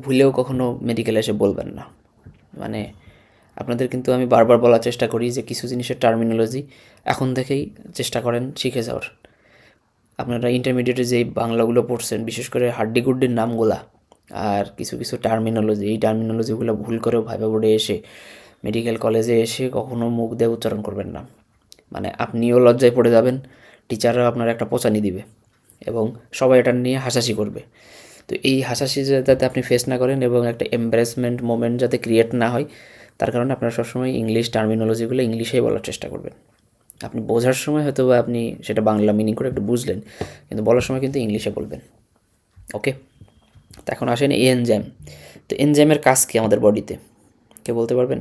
ভুলেও কখনো মেডিকেলে এসে বলবেন না। মানে আপনাদের কিন্তু আমি বারবার বলার চেষ্টা করি যে কিছু জিনিসের টার্মিনোলজি এখন থেকেই চেষ্টা করেন শিখে যাওয়ার। আপনারা ইন্টারমিডিয়েটে যেই বাংলাগুলো পড়ছেন, বিশেষ করে হাড্ডিগুড্ডির নামগুলা আর কিছু কিছু টার্মিনোলজি, এই টার্মিনোলজিগুলো ভুল করেও ভাইবা বোর্ডে এসে, মেডিকেল কলেজে এসে কখনো মুখ দিয়ে উচ্চারণ করবেন না। মানে আপনিও লজ্জায় পড়ে যাবেন, টিচাররা আপনার একটা পচানি দিবে এবং সবাই এটা নিয়ে হাসাহাসি করবে। তো এই হাসাহাসি যাতে আপনি ফেস না করেন এবং একটা এম্বারেসমেন্ট মোমেন্ট যাতে ক্রিয়েট না হয়, তার কারণে আপনারা সবসময় ইংলিশ টার্মিনোলজিগুলো ইংলিশেই বলার চেষ্টা করবেন। আপনি বোঝার সময় হয়তো বা আপনি সেটা বাংলা মিনিং করে একটু বুঝলেন, কিন্তু বলার সময় কিন্তু ইংলিশে বলবেন। ওকে, তো এখন আসেন এনজাইম। তো এনজাইমের কাজ কি আমাদের বডিতে, কে বলতে পারবেন?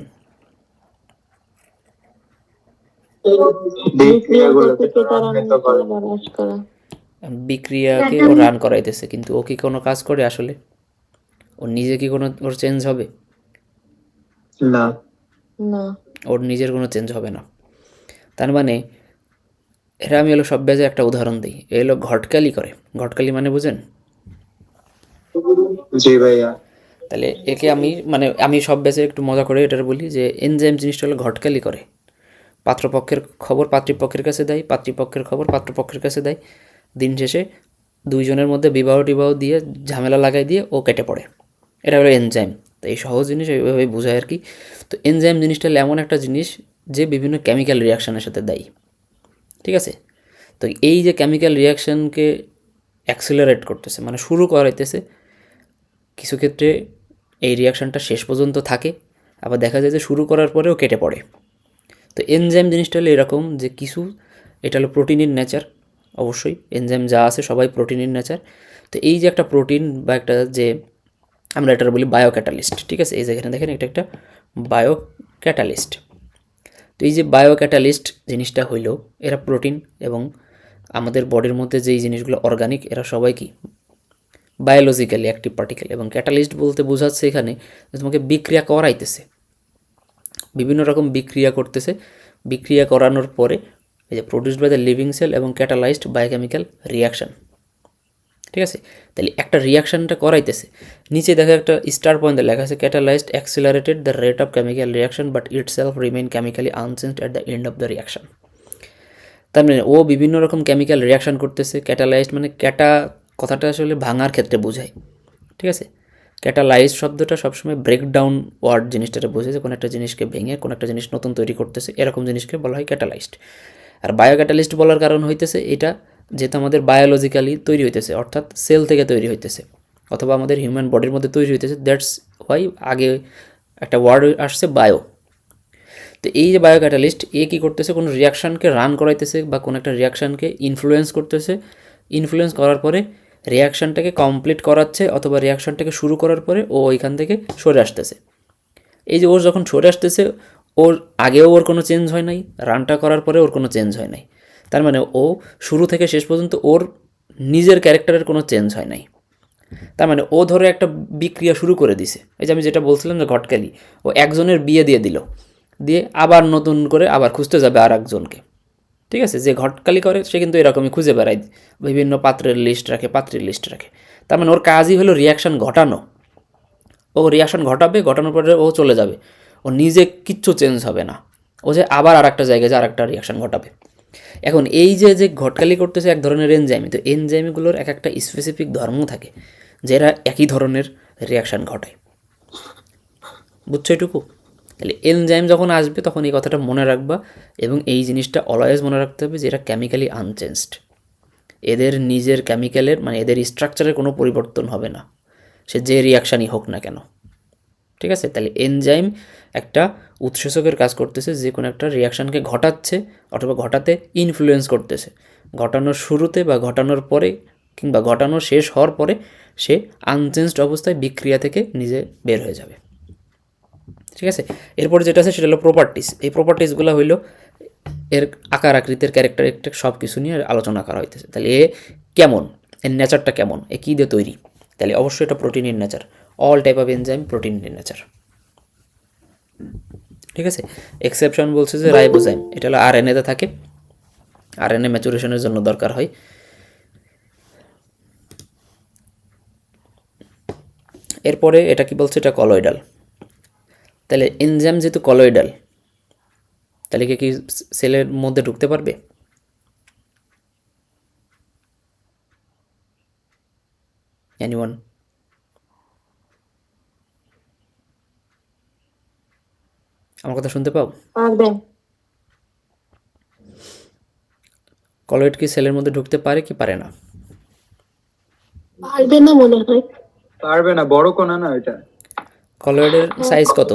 বিক্রিয়াকে ও রান করাইতেছে, কিন্তু ও কি কোনো কাজ করে আসলে? ও নিজে কি কোনো ওর চেঞ্জ হবে? না, ওর নিজের কোনো চেঞ্জ হবে না। তার মানে এরা, আমি হলো সব ব্যাজে একটা উদাহরণ দিই, এ হলো ঘটকালি করে। ঘটকালি মানে বুঝেন? জি ভাইয়া। তাহলে একে আমি সব ব্যাচে একটু মজা করে এটা বলি যে এনজাইম জিনিসটা হলো ঘটকালি করে। পাত্রপক্ষের খবর পাত্রীপক্ষের কাছে দেয়, পাত্রীপক্ষের খবর পাত্রপক্ষের কাছে দেয়। দিন শেষে দুইজনের মধ্যে বিবাহ টিবাহ দিয়ে ঝামেলা লাগাই দিয়ে ও কেটে পড়ে। এটা হলো এনজাইম। তো এই সহজ জিনিস এইভাবে বোঝায় আর কি। তো এনজাইম জিনিসটা হলো এমন একটা জিনিস যে বিভিন্ন কেমিক্যাল রিয়াকশানের সাথে দেয়। ঠিক আছে? তো এই যে কেমিক্যাল রিয়াকশানকে অ্যাক্সিলারেট করতেছে, মানে শুরু করাইতেছে, কিছু ক্ষেত্রে এই রিয়াকশানটা শেষ পর্যন্ত থাকে, আবার দেখা যায় যে শুরু করার পরেও কেটে পড়ে। তো এনজাইম জিনিসটা হলো এরকম যে কিছু, এটা হলো প্রোটিনের নেচার। অবশ্যই এনজাইম যা আছে সবাই প্রোটিনের নেচার। তো এই যে একটা প্রোটিন বা একটা যে আমরা এটা বলি বায়ো ক্যাটালিস্ট, ঠিক আছে? এই যে এখানে দেখেন এটা একটা বায়ো ক্যাটালিস্ট। তো এই যে বায়ো ক্যাটালিস্ট জিনিসটা হইল, এরা প্রোটিন এবং আমাদের বডির মধ্যে যেই জিনিসগুলো অর্গানিক, এরা সবাই কি বায়োলজিক্যালি অ্যাক্টিভ পার্টিকেল। এবং ক্যাটালিস্ট বলতে বোঝাচ্ছে এখানে যে তোমাকে বিক্রিয়া করাইতেছে, বিভিন্ন রকম বিক্রিয়া করতেছে। বিক্রিয়া করানোর পরে এই যে produced by the living cell এবং ক্যাটালাইজড বায়োকেমিক্যাল রিয়াকশান। ঠিক আছে? তাহলে একটা রিয়াকশানটা করাইতেছে, নিচে দেখা একটা স্টার পয়েন্টে লেখা আছে catalysed accelerated the rate of chemical reaction but it self remain chemically unchanged at the end of the reaction. তার মানে ও বিভিন্ন রকম কেমিক্যাল রিয়াকশান করতেছে। ক্যাটালাইজড মানে ক্যাটা কথাটা আসলে ভাঙার ক্ষেত্রে বোঝায়। ঠিক আছে? ক্যাটালাইজ শব্দটা সবসময় ব্রেকডাউন ওয়ার্ড জিনিসটাতে বোঝায় যে কোনো একটা জিনিসকে ভেঙে কোনো একটা জিনিস নতুন তৈরি করতেছে, এরকম জিনিসকে বলা হয় ক্যাটালাইজড। আর বায়োক্যাটালিস্ট বলার কারণ হইতেছে এটা যেহেতু আমাদের বায়োলজিক্যালি তৈরি হইতেছে, অর্থাৎ সেল থেকে তৈরি হইতেছে অথবা আমাদের হিউম্যান বডির মধ্যে তৈরি হইতেছে, দ্যাটস হোয়াই আগে একটা ওয়ার্ড আসছে বায়ো। তো এই যে বায়ো ক্যাটালিস্ট, এ কী করতেছে, কোনো রিয়াকশানকে রান করাইতেছে বা কোনো একটা রিয়াকশানকে ইনফ্লুয়েন্স করতেছে। ইনফ্লুয়েন্স করার পরে রিয়াকশানটাকে কমপ্লিট করাচ্ছে, অথবা রিয়াকশানটাকে শুরু করার পরে ও ওইখান থেকে সরে আসতেছে। এই যে ওর যখন সরে আসতেছে, ওর আগেও ওর কোনো চেঞ্জ হয় নাই, রানটা করার পরে ওর কোনো চেঞ্জ হয় নাই। তার মানে ও শুরু থেকে শেষ পর্যন্ত ওর নিজের ক্যারেক্টারের কোনো চেঞ্জ হয় নাই। তার মানে ও ধরে একটা বিক্রিয়া শুরু করে দিছে। এই যে আমি যেটা বলছিলাম যে ঘটকালি, ও একজনের বিয়ে দিয়ে দিল, দিয়ে আবার নতুন করে আবার খুঁজতে যাবে আর একজনকে। ঠিক আছে? যে ঘটকালি করে সে কিন্তু এরকমই খুঁজে বেড়ায়, বিভিন্ন পাত্রের লিস্ট রাখে, পাত্রের লিস্ট রাখে। তার মানে ওর কাজই হলো রিয়াকশান ঘটানো। ও রিয়াকশান ঘটাবে, ঘটানোর পরে ও চলে যাবে, ও নিজে কিচ্ছু চেঞ্জ হবে না। ও যে আবার আর একটা জায়গায় যে আর একটা রিয়াকশান ঘটাবে। এখন এই যে যে ঘটকালি করতেছে এক ধরনের এনজাইম, তো এনজাইমগুলোর এক একটা স্পেসিফিক ধর্ম থাকে, যেটা একই ধরনের রিয়াকশান ঘটায়। বুঝছো এটুকু? তাহলে এনজাইম যখন আসবে তখন এই কথাটা মনে রাখবা, এবং এই জিনিসটা অলওয়েজ মনে রাখতে হবে যে এটা কেমিক্যালি আনচেঞ্জড। এদের নিজের কেমিক্যালের মানে এদের স্ট্রাকচারের কোনো পরিবর্তন হবে না, সে যে রিয়াকশানই হোক না কেন। ঠিক আছে? তাহলে এনজাইম একটা উৎসেচকের কাজ করতেছে, যে কোনো একটা রিয়াকশানকে ঘটাচ্ছে অথবা ঘটাতে ইনফ্লুয়েন্স করতেছে। ঘটানোর শুরুতে বা ঘটানোর পরে কিংবা ঘটানো শেষ হওয়ার পরে সে আনচেঞ্জড অবস্থায় বিক্রিয়া থেকে নিজে বের হয়ে যাবে। ঠিক আছে? এরপরে যেটা আছে সেটা হলো প্রপার্টিস। এই প্রপার্টিসগুলো হইল এর আকার আকৃতির ক্যারেক্টারিস্টিক সব কিছু নিয়ে আলোচনা করা হইতেছে। তাহলে এ কেমন, এর নেচারটা কেমন, এ কী দিয়ে তৈরি? তাহলে অবশ্যই এটা প্রোটিনের nature. All type of enzyme প্রোটিনের নেচার। ঠিক আছে? এক্সেপশন বলছে যে রাইবোজাইম, এটা হলো আরএনএতে থাকে, আরএনএ ম্যাচুরেশনের জন্য দরকার হয়। এরপরে এটা কি বলছে, এটা কলয়েডাল। তাহলে এনজাইম যেহেতু কলয়েডাল, তাহলে কি সেলের মধ্যে ঢুকতে পারবে? এনিওয়ান? আমার কথা শুনতে পাও? কলয়েড কি সেলের মধ্যে ঢুকতে পারে কি পারে না? পারবে না মনে হয়। পারবে না, বড় কণা না এটা। কলয়েডের সাইজ কত?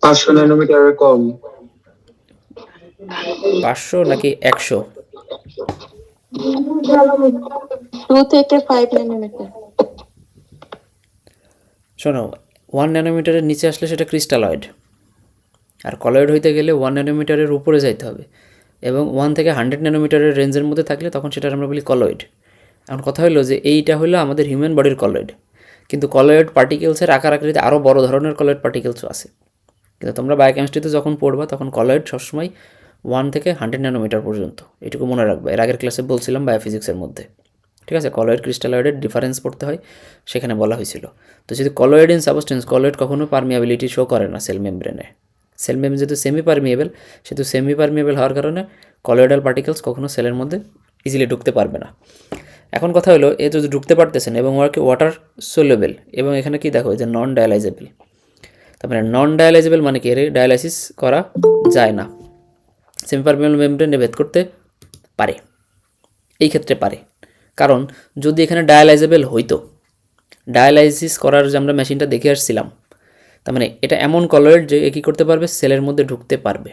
500 ন্যানোমিটারের কম। 500 নাকি 100? 2 থেকে 5 ন্যানোমিটার। শোনো, 1 ন্যানোমিটারের নিচে আসলে সেটা ক্রিস্টালয়েড, আর কলয়েড হইতে গেলে 1 ন্যানোমিটারের উপরে যাইতে হবে, এবং 1 থেকে 100 ন্যানোমিটারের রেঞ্জের মধ্যে থাকলে তখন সেটা আমরা বলি কলয়েড। এখন কথা হলো যে এইটা হলো আমাদের হিউম্যান বডির কলয়েড, কিন্তু কলয়েড পার্টিকেলসের আকার আকৃতিতে আরও বড় ধরনের কলয়েড পার্টিকেলসও আছে। কিন্তু তোমরা বায়োকেমিস্ট্রিতে যখন পড়বা তখন কলয়েড সবসময় 1 থেকে 100 ন্যানোমিটার পর্যন্ত, এটুকু মনে রাখবা। এর আগের ক্লাসে বলছিলাম বায়োফিজিক্সের মধ্যে, ঠিক আছে? কলয়েড ক্রিস্টালয়েডের ডিফারেন্স পড়তে হয়, সেখানে বলা হয়েছিল। তো যদি কলয়েড ইন সাবস্টেন্স, কলয়েড কখনো পারমিয়াবিলিটি শো করে না সেল মেমব্রেনে। সেল মেমব্রেন যেহেতু সেমি পারমিয়েবল, সেহেতু সেমি পারমিয়েবল হওয়ার কারণে কলয়েডাল পার্টিকেলস কখনো সেলের মধ্যে ইজিলি ঢুকতে পারবে না। এখন কথা হলো, এ যদি ঢুকতে পারতেছেন এবং ওয়াটার সোলেবল, এবং এখানে কি দেখো যে নন ডায়ালাইজেবল। তার মানে নন ডায়ালাইজেবল মানে কি, এর ডায়ালাইসিস করা যায় না। সেমি পারমিয়েবল মেমব্রেনে ভেদ করতে পারে, এই ক্ষেত্রে পারে। কারণ যদি এখানে ডায়ালাইজেবল হইতো, ডায়ালাইসিস করার যে আমরা মেশিনটা দেখে আসছিলাম, তার মানে এটা এমন কলয়েড যে কী করতে পারবে, সেলের মধ্যে ঢুকতে পারবে,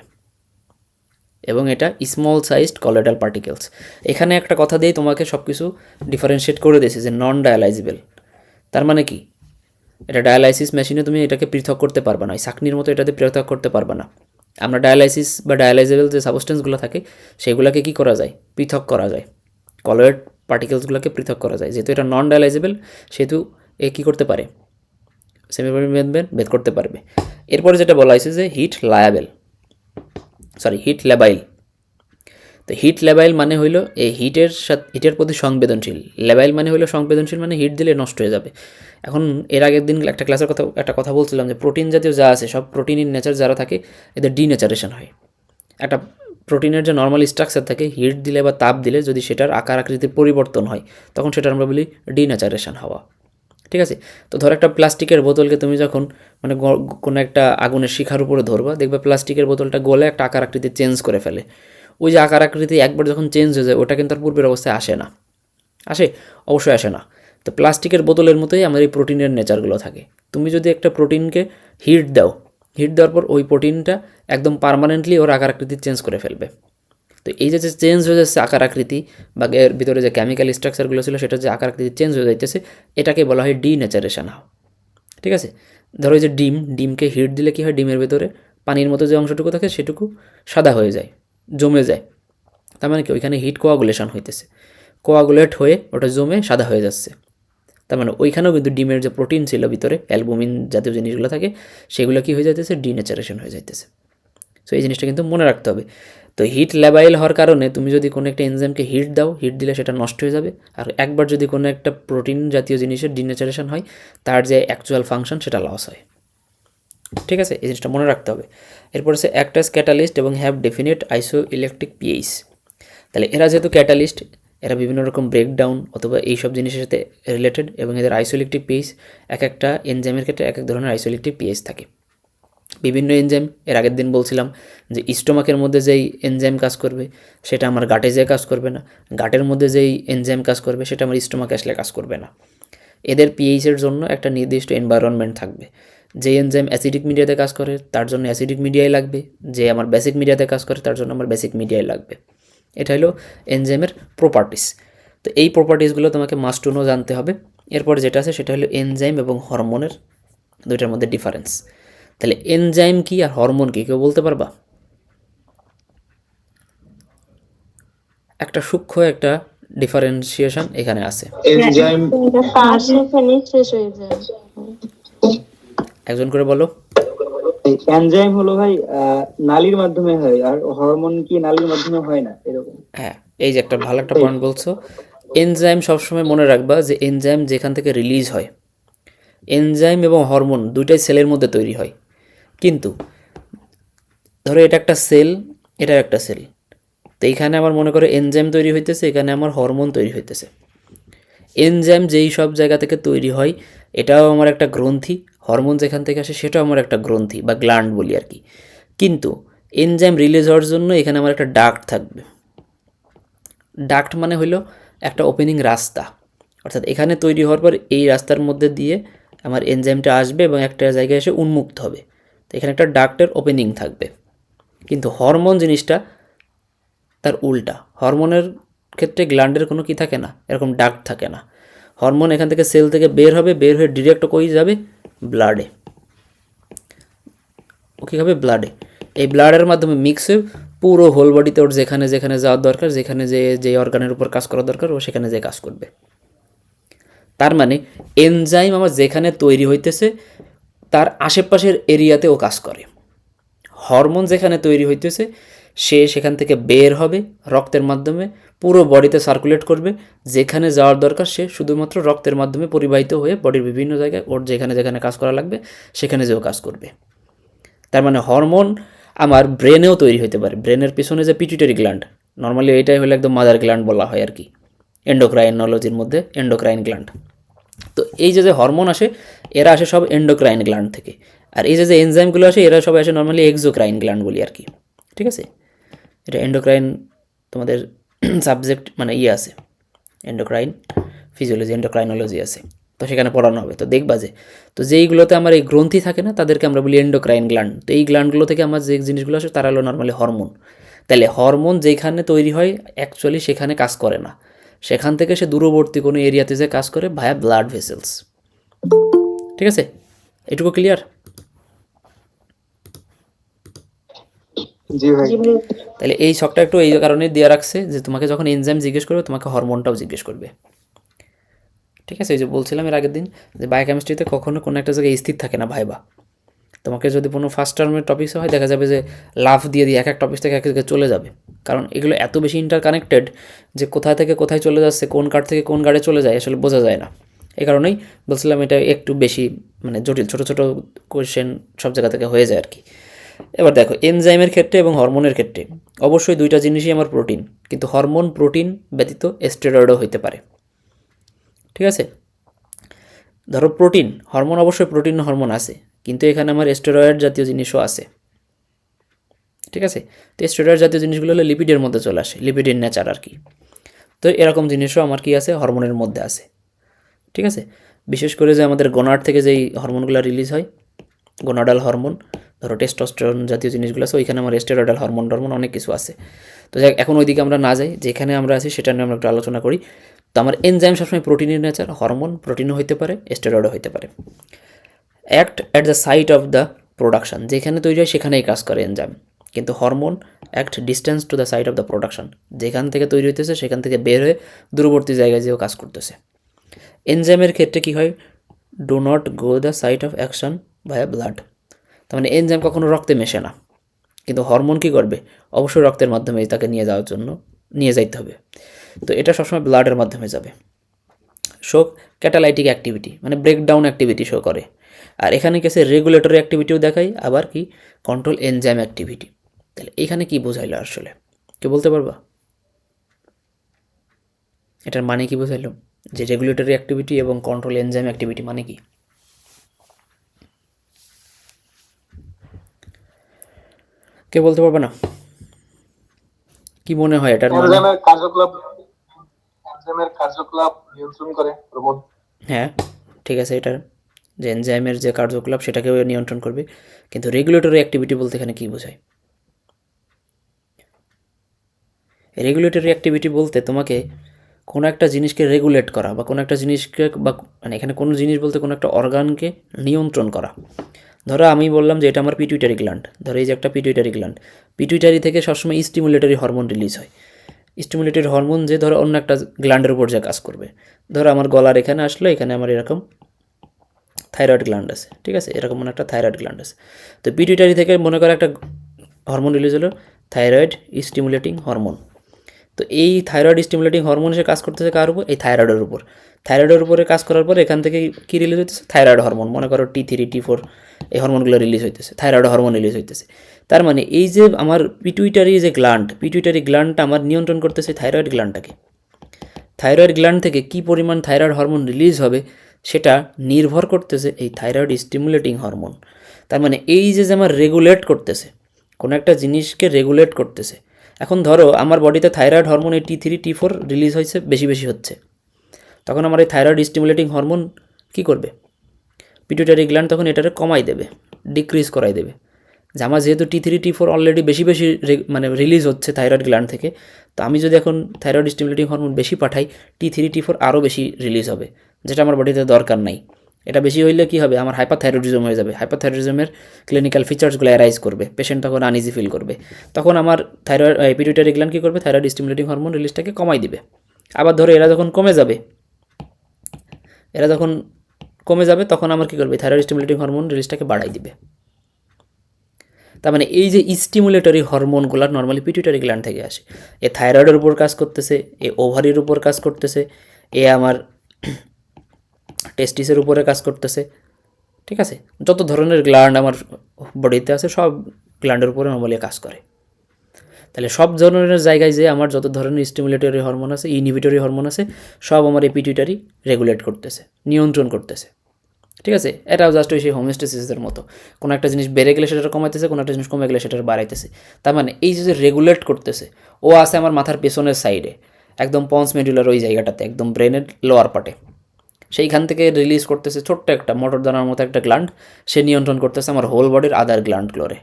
এবং এটা স্মল সাইজড কলয়েডাল পার্টিকেলস। এখানে একটা কথা দিয়ে তোমাকে সব কিছু ডিফারেন্সিয়েট করে দিয়েছে যে নন ডায়ালাইজেবল। তার মানে কি, এটা ডায়ালাইসিস মেশিনে তুমি এটাকে পৃথক করতে পারবে না, সাকনির মতো এটাতে পৃথক করতে পারবে না। আমরা ডায়ালাইসিস বা ডায়ালাইজেবল যে সাবস্টেন্সগুলো থাকে সেগুলোকে কি করা যায়, পৃথক করা যায়। কলয়েড পার্টিকেলসগুলোকে পৃথক করা যায়। যেহেতু এটা নন ডায়ালাইজেবল, সেহেতু এ কী করতে পারে, সেমি মেমব্রেন ভেদ করতে পারবে। এরপরে যেটা বলা হয়েছে যে হিট ল্যাবাইল। তো হিট ল্যাবাইল মানে হইলো এই হিটের প্রতি সংবেদনশীল। ল্যাবাইল মানে হইলো সংবেদনশীল, মানে হিট দিলে নষ্ট হয়ে যাবে। এখন এর আগের দিন একটা কথা বলছিলাম যে প্রোটিন জাতীয় যা আছে সব প্রোটিনের নেচার যারা থাকে এদের ডিনেচারেশন হয়। একটা প্রোটিনের যে নর্মাল স্ট্রাকচার থাকে, হিট দিলে বা তাপ দিলে যদি সেটার আকার আকৃতির পরিবর্তন হয় তখন সেটা আমরা বলি ডিনেচারেশন হওয়া, ঠিক আছে? তো ধর একটা প্লাস্টিকের বোতলকে তুমি যখন মানে কোনো একটা আগুনের শিখার উপরে ধরবা, দেখবে প্লাস্টিকের বোতলটা গলে একটা আকার আকৃতি চেঞ্জ করে ফেলে। ওই যে আকার আকৃতি একবার যখন চেঞ্জ হয়ে যায় ওটা কিন্তু আর পূর্বের অবস্থায় আসে না, অবশ্যই আসে না। তো প্লাস্টিকের বোতলের মতোই আমাদের এই প্রোটিনের নেচারগুলো থাকে। তুমি যদি একটা প্রোটিনকে হিট দেওয়ার পর ওই প্রোটিনটা একদম পার্মানেন্টলি ওর আকার আকৃতি চেঞ্জ করে ফেলবে। তো এই যে চেঞ্জ হয়ে যাচ্ছে আকার আকৃতি, বা এর ভিতরে যে কেমিক্যাল স্ট্রাকচারগুলো ছিল সেটা যে আকার আকৃতি চেঞ্জ হয়ে যাইতেছে, এটাকে বলা হয় ডিনেচারেশন হওয়া, ঠিক আছে? ধরো এই যে ডিমকে হিট দিলে কী হয়, ডিমের ভেতরে পানির মতো যে অংশটুকু থাকে সেটুকু সাদা হয়ে যায়, জমে যায়। তার মানে কি, ওইখানে হিট কোয়াগুলেশন হইতেছে, কোয়াগুলেট হয়ে ওটা জমে সাদা হয়ে যাচ্ছে। তার মানে ওইখানেও কিন্তু ডিমের যে প্রোটিন ছিল ভিতরে, অ্যালবুমিন জাতীয় জিনিসগুলো থাকে, সেগুলো কী হয়ে যাইতেছে, ডিনেচারেশন হয়ে যাইতেছে। সো এই জিনিসটা কিন্তু মনে রাখতে হবে। তো হিট ল্যাবাইল হওয়ার কারণে তুমি যদি কোনো একটা এনজাইমকে হিট দাও, হিট দিলে সেটা নষ্ট হয়ে যাবে। আর একবার যদি কোনো একটা প্রোটিন জাতীয় জিনিসের ডিনেচারেশন হয়, তার যে অ্যাকচুয়াল ফাংশন সেটা লস হয়, ঠিক আছে? এই জিনিসটা মনে রাখতে হবে। এরপর হচ্ছে অ্যাক্ট অ্যাজ ক্যাটালিস্ট এবং হ্যাভ ডেফিনেট আইসো ইলেকট্রিক পিএইচ। তাহলে এরা যেহেতু ক্যাটালিস্ট, এরা বিভিন্ন রকম ব্রেকডাউন অথবা এইসব জিনিসের সাথে রিলেটেড, এবং এদের আইসোইলেকট্রিক পিএইচ এক একটা এনজাইমের ক্ষেত্রে এক এক ধরনের আইসোইলেকট্রিক পিএইচ থাকে। বিভিন্ন এনজাইম, এর আগের দিন বলছিলাম যে স্টোমাকের মধ্যে যেই এনজাইম কাজ করবে সেটা আমার গাটে যেয়ে কাজ করবে না, গাটের মধ্যে যেই এনজাইম কাজ করবে সেটা আমার স্টোমাকে আসলে কাজ করবে না। এদের পিএইচের জন্য একটা নির্দিষ্ট এনভায়রনমেন্ট থাকবে। যে এনজাইম অ্যাসিডিক মিডিয়াতে কাজ করে তার জন্য অ্যাসিডিক মিডিয়াই লাগবে, যে আমার বেসিক মিডিয়াতে কাজ করে তার জন্য আমার বেসিক মিডিয়াই লাগবে। এটা হলো এনজাইমের প্রপার্টিস। তো এই প্রপার্টিসগুলো তোমাকে মাস্ট টু নো জানতে হবে। এরপর যেটা আছে সেটা হলো এনজাইম এবং হরমোনের দুইটার মধ্যে ডিফারেন্স। তাহলে এনজাইম কি আর হরমোন কি কেউ বলতে পারবা? একটা সূক্ষ্ম একটা ডিফারেন্সিয়েশন এখানে আছে। এনজাইম শেষ হয়ে যায়। একজন করে বলো। এনজাইম হলো ভাই নালীর মাধ্যমে হয়, আর হরমোন কি নালীর মাধ্যমে হয় না, এরকম। হ্যাঁ, এই যে একটা ভালো একটা পয়েন্ট বলছো। এনজাইম সবসময় মনে রাখবা যে এনজাইম যেখান থেকে রিলিজ হয়, এনজাইম এবং হরমোন দুইটাই সেলের মধ্যে তৈরি হয়। কিন্তু ধরো এটা একটা সেল, এটা একটা সেল, তো এইখানে আমার মনে করে এনজাইম তৈরি হইতেছে, এখানে আমার হরমোন তৈরি হইতেছে। এনজাইম যেই সব জায়গা থেকে তৈরি হয় এটাও আমার একটা গ্রন্থি, হরমোন যেখান থেকে আসে সেটাও আমার একটা গ্রন্থি বা গ্ল্যান্ড বলি আর কি। কিন্তু এনজাইম রিলিজ হওয়ার জন্য এখানে আমার একটা ডাক্ট থাকবে। ডাক্ট মানে হলো একটা ওপেনিং রাস্তা, অর্থাৎ এখানে তৈরি হওয়ার পর এই রাস্তার মধ্যে দিয়ে আমার এনজাইমটা আসবে এবং একটা জায়গায় এসে উন্মুক্ত হবে, তো এখানে একটা ডাক্টের ওপেনিং থাকবে। কিন্তু হরমোন জিনিসটা তার উল্টা, হরমোনের ক্ষেত্রে গ্ল্যান্ডের কোনো কি থাকে না, এরকম ডাক্ট থাকে না। হরমোন এখান থেকে সেল থেকে বের হবে, বের হয়ে ডিরেক্ট কই যাবে, ব্লাডে। ও কী হবে, ব্লাডে। এই ব্লাডের মাধ্যমে মিক্স হয়ে পুরো হোল বডিতে ওর যেখানে যেখানে যাওয়ার দরকার, যেখানে যে অর্গানের উপর কাজ করা দরকার ও সেখানে যে কাজ করবে। তার মানে এনজাইম আমার যেখানে তৈরি হইতেছে তার আশেপাশের এরিয়াতে ও কাজ করে। হরমোন যেখানে তৈরি হইতেছে সে সেখান থেকে বের হবে রক্তের মাধ্যমে, পুরো বডিতে সার্কুলেট করবে, যেখানে যাওয়ার দরকার সে শুধুমাত্র রক্তের মাধ্যমে পরিবাহিত হয়ে বডির বিভিন্ন জায়গায় ওর যেখানে যেখানে কাজ করা লাগবে সেখানে যেও কাজ করবে। তার মানে হরমোন আমার ব্রেনেও তৈরি হতে পারে। ব্রেনের পিছনে যে পিটুইটারি গ্ল্যান্ড, নর্মালি এটাই হলো একদম মাদার গ্ল্যান্ড বলা হয় আর কি, এন্ডোক্রাইনোলজির মধ্যে এন্ডোক্রাইন গ্ল্যান্ড। তো এই যে হরমোন আসে এরা আসে সব এন্ডোক্রাইন গ্ল্যান্ড থেকে, আর এই যে এনজাইমগুলো আসে এরা সবাই আসে নর্মালি এক্সোক্রাইন গ্ল্যান্ড বলি আর কি। ঠিক আছে, এটা এন্ডোক্রাইন তোমাদের সাবজেক্ট মানে আছে, এন্ডোক্রাইন ফিজিওলজি, এন্ডোক্রাইনোলজি আছে, তো সেখানে পড়ানো হবে। তো দেখবা যে তো যেইগুলোতে আমার এই গ্রন্থি থাকে না তাদেরকে আমরা বলি এন্ডোক্রাইন গ্ল্যান্ড। তো এই গ্ল্যান্ডগুলো থেকে আমার যে জিনিসগুলো আসে তারা হলো নর্মালি হরমোন। তাহলে হরমোন যেখানে তৈরি হয় অ্যাকচুয়ালি সেখানে কাজ করে না, সেখান থেকে সে দূরবর্তী কোনো এরিয়াতে যে কাজ করে ভায়া ব্লাড ভেসেলস। ঠিক আছে, এটুকু ক্লিয়ার? জি ভাই। তাহলে এই ছকটা একটু এই কারণে দেওয়া রাখছে যে তোমাকে যখন এনজাইম জিজ্ঞেস করবে তোমাকে হরমোনটাও জিজ্ঞেস করবে। ঠিক আছে, এই যে বলছিলাম এর আগের দিন যে বায়োকেমিস্ট্রিতে কখনো কোনো একটা জায়গায় স্থির থাকে না ভাইবা। তোমাকে যদি কোনো ফার্স্ট টার্মের টপিক্স হয় দেখা যাবে যে লাফ দিয়ে দিয়ে এক এক টপিক থেকে এক এক জায়গায় চলে যাবে, কারণ এগুলো এত বেশি ইন্টারকানেক্টেড যে কোথায় থেকে কোথায় চলে যাচ্ছে, কোন কার্ড থেকে কোন গার্ডে চলে যায় আসলে বোঝা যায় না। এই কারণেই বলছিলাম এটা একটু বেশি মানে জটিল, ছোটো ছোটো কোয়েশ্চেন সব জায়গা থেকে হয়ে যায় আর কি। এবার দেখো এনজাইমের ক্ষেত্রে এবং হরমোনের ক্ষেত্রে অবশ্যই দুইটা জিনিসই আমার প্রোটিন, কিন্তু হরমোন প্রোটিন ব্যতীত স্টেরয়েডও হইতে পারে। ঠিক আছে, ধরো প্রোটিন হরমোন, অবশ্যই প্রোটিন হরমোন আছে, কিন্তু এখানে আমার স্টেরয়েড জাতীয় জিনিসও আছে। ঠিক আছে, তো স্টেরয়েড জাতীয় জিনিসগুলো হলো লিপিডের মধ্যে চলে আসে, লিপিডের নেচার আর কি। তো এরকম জিনিসও আমার কি আছে, হরমোনের মধ্যে আছে। ঠিক আছে, বিশেষ করে যে আমাদের গোনাড থেকে যেই হরমোনগুলো রিলিজ হয়, গোনাডাল হরমোন, ধরো টেস্টোস্টেরন জাতীয় জিনিসগুলো আছে, ওইখানে আমার স্টেরয়েডাল হরমোন টরমোন অনেক কিছু আছে। তো যাই এখন ওইদিকে আমরা না যাই, যেখানে আমরা আছি সেটা নিয়ে আমরা একটু আলোচনা করি। তো আমার এনজাইম সবসময় প্রোটিনের নেচার, হরমোন প্রোটিনও হইতে পারে, স্টেরয়েডও হইতে পারে। Act at the site of the production, যেখানে তৈরি হয় সেখানেই কাজ করে এনজাইম। কিন্তু hormone act distance to the site of the production, যেখান থেকে তৈরি হইতেছে সেখান থেকে বের হয়ে দূরবর্তী জায়গায় যেও কাজ করতেছে। এনজাইমের ক্ষেত্রে কী হয়, do not go the site of action via blood. তার মানে এনজাইম কখনো রক্তে মেশে না, কিন্তু হরমোন কী করবে, অবশ্যই রক্তের মাধ্যমে তাকে নিয়ে যাওয়ার জন্য নিয়ে যাইতে হবে। তো এটা সবসময় ব্লাডের মাধ্যমে যাবে। শো ক্যাটালাইটিক অ্যাক্টিভিটি মানে ব্রেকডাউন অ্যাক্টিভিটি শো করে। আর এখানে কেসে রেগুলেটরি অ্যাক্টিভিটিও দেখায়, আবার কি কন্ট্রোল এনজাইম অ্যাক্টিভিটি। তাহলে এখানে কি বোঝাইলো আসলে, কেউ বলতে পারবা এটার মানে কি বোঝাইলো, যে রেগুলেটরি অ্যাক্টিভিটি এবং কন্ট্রোল এনজাইম অ্যাক্টিভিটি মানে কি? কেউ বলতে পারবে না? কি মনে হয় এটার মানে? এনজাইমের কার্যকলাপ নিয়ন্ত্রণ করে হরমোন। হ্যাঁ ঠিক আছে, এটার যে এনজাইমের যে কার্যকলাপ সেটাকেও নিয়ন্ত্রণ করবে, কিন্তু রেগুলেটরি অ্যাক্টিভিটি বলতে এখানে কী বোঝায়? রেগুলেটরি অ্যাক্টিভিটি বলতে তোমাকে কোনো একটা জিনিসকে রেগুলেট করা বা কোনো একটা জিনিসকে বা মানে এখানে কোনো জিনিস বলতে কোনো একটা অর্গানকে নিয়ন্ত্রণ করা। ধরো আমি বললাম যে এটা আমার পিটুইটারি গ্ল্যান্ড, ধরো এই যে একটা পিটুইটারি গ্ল্যান্ড, পিটুইটারি থেকে সবসময় স্টিমুলেটরি হরমোন রিলিজ হয়। স্টিমুলেটরি হরমোন যে ধরো অন্য একটা গ্ল্যান্ডের উপর যে কাজ করবে, ধরো আমার গলার এখানে আসলো, এখানে আমার এরকম থাইরয়েড গ্ল্যান্ড আছে। ঠিক আছে, এরকম মনে একটা থাইরয়েড গ্ল্যান্ড আছে। তো পিটুইটারি থেকে মনে করো একটা হরমোন রিলিজ হলো থাইরয়েড স্টিমুলেটিং হরমোন। তো এই থাইরয়েড স্টিমুলেটিং হরমোন এসে কাজ করতেছে কার উপর? এই থাইরয়েডের উপর। থাইরয়েডের উপরে কাজ করার পর এখান থেকে কী রিলিজ হইতেছে? Thyroid hormone. মনে করো T3 T4 এই হরমোনগুলো রিলিজ হইতেছে, থাইরয়েড হরমোন রিলিজ হইতেছে। তার মানে এই যে আমার পিটুইটারি যে পিটুইটারি গ্ল্যান্ডটা আমার নিয়ন্ত্রণ করতেছে থাইরয়েড গ্ল্যান্ডটাকে। থাইরয়েড গ্ল্যান্ড থেকে কী পরিমাণ থাইরয়েড হরমোন রিলিজ হবে সেটা নির্ভর করতেছে এই থাইরয়েড স্টিমুলেটিং হরমোন। তার মানে এই যে আমার রেগুলেট করতেছে, কোনো একটা জিনিসকে রেগুলেট করতেছে। এখন ধরো আমার বডিতে থাইরয়েড হরমোন এই T3 T4 রিলিজ হয়েছে, বেশি বেশি হচ্ছে, তখন আমার এই থাইরয়েড স্টিমুলেটিং হরমোন কী করবে? পিটুইটারি গ্ল্যান্ড তখন এটাকে কমাই দেবে, ডিক্রিজ করাই দেবে। যে আমার যেহেতু T3 T4 অলরেডি বেশি বেশি মানে রিলিজ হচ্ছে থাইরয়েড গ্ল্যান্ড থেকে, তো আমি যদি এখন থাইরয়েড স্টিমুলেটিং হরমোন বেশি পাঠাই, T3 T4 আরও বেশি রিলিজ হবে, যেটা আমার বডিতে দরকার নাই। এটা বেশি হইলে কী হবে? আমার হাইপারথাইরয়েডিজম হয়ে যাবে। হাইপারথাইরয়েডিজমের ক্লিনিক্যাল ফিচার্সগুলো অ্যারাইজ করবে, পেশেন্ট তখন আনইজি ফিল করবে। তখন আমার থাইরয়েড পিটুইটারি গ্ল্যান্ড কী করবে? থাইরয়েড স্টিমুলেটিং হরমোন রিলিজটাকে কমাই দিবে। আবার ধরো এরা যখন কমে যাবে তখন আমার কী করবে? থাইরয়েড স্টিমুলেটিং হরমোন রিলিজটাকে বাড়াই দিবে। তার মানে এই যে স্টিমুলেটরি হরমোনগুলো নর্মালি পিটুইটারি গ্ল্যান্ড থেকে আসে। এ থাইরয়েডের উপর কাজ করতেছে, এ ওভারির উপর কাজ করতেছে, এ আমার টেস্টিসের উপরে কাজ করতেছে, ঠিক আছে? যত ধরনের গ্ল্যান্ড আমার বডিতে আছে সব গ্ল্যান্ডের উপরে নর্মালি কাজ করে। তাহলে সব ধরনের জায়গায় যে আমার যত ধরনের স্টিমুলেটরি হরমোন আছে, ইনহিবিটরি হরমোন আছে, সব আমার এই পিটুইটারি রেগুলেট করতেছে, নিয়ন্ত্রণ করতেছে, ঠিক আছে? এটাও জাস্ট ওই সেই হোমিওস্টেসিসের মতো, কোনো একটা জিনিস বেড়ে গেলে সেটা কমাইতেছে, কোনো একটা জিনিস কমে গেলে সেটা বাড়াইতেছে। তার মানে এই যে রেগুলেট করতেছে, ও আছে আমার মাথার পেছনের সাইডে, একদম পন্স মেডুলার ওই জায়গাটাতে, একদম ব্রেনের লোয়ার পার্টে। সেইখান থেকে রিলিজ করতেছে ছোট্ট একটা মোটর দানার মতো একটা গ্ল্যান্ড, সে নিয়ন্ত্রণ করতেছে আমার হোল বডির আদার গ্ল্যান্ডগুলোরে।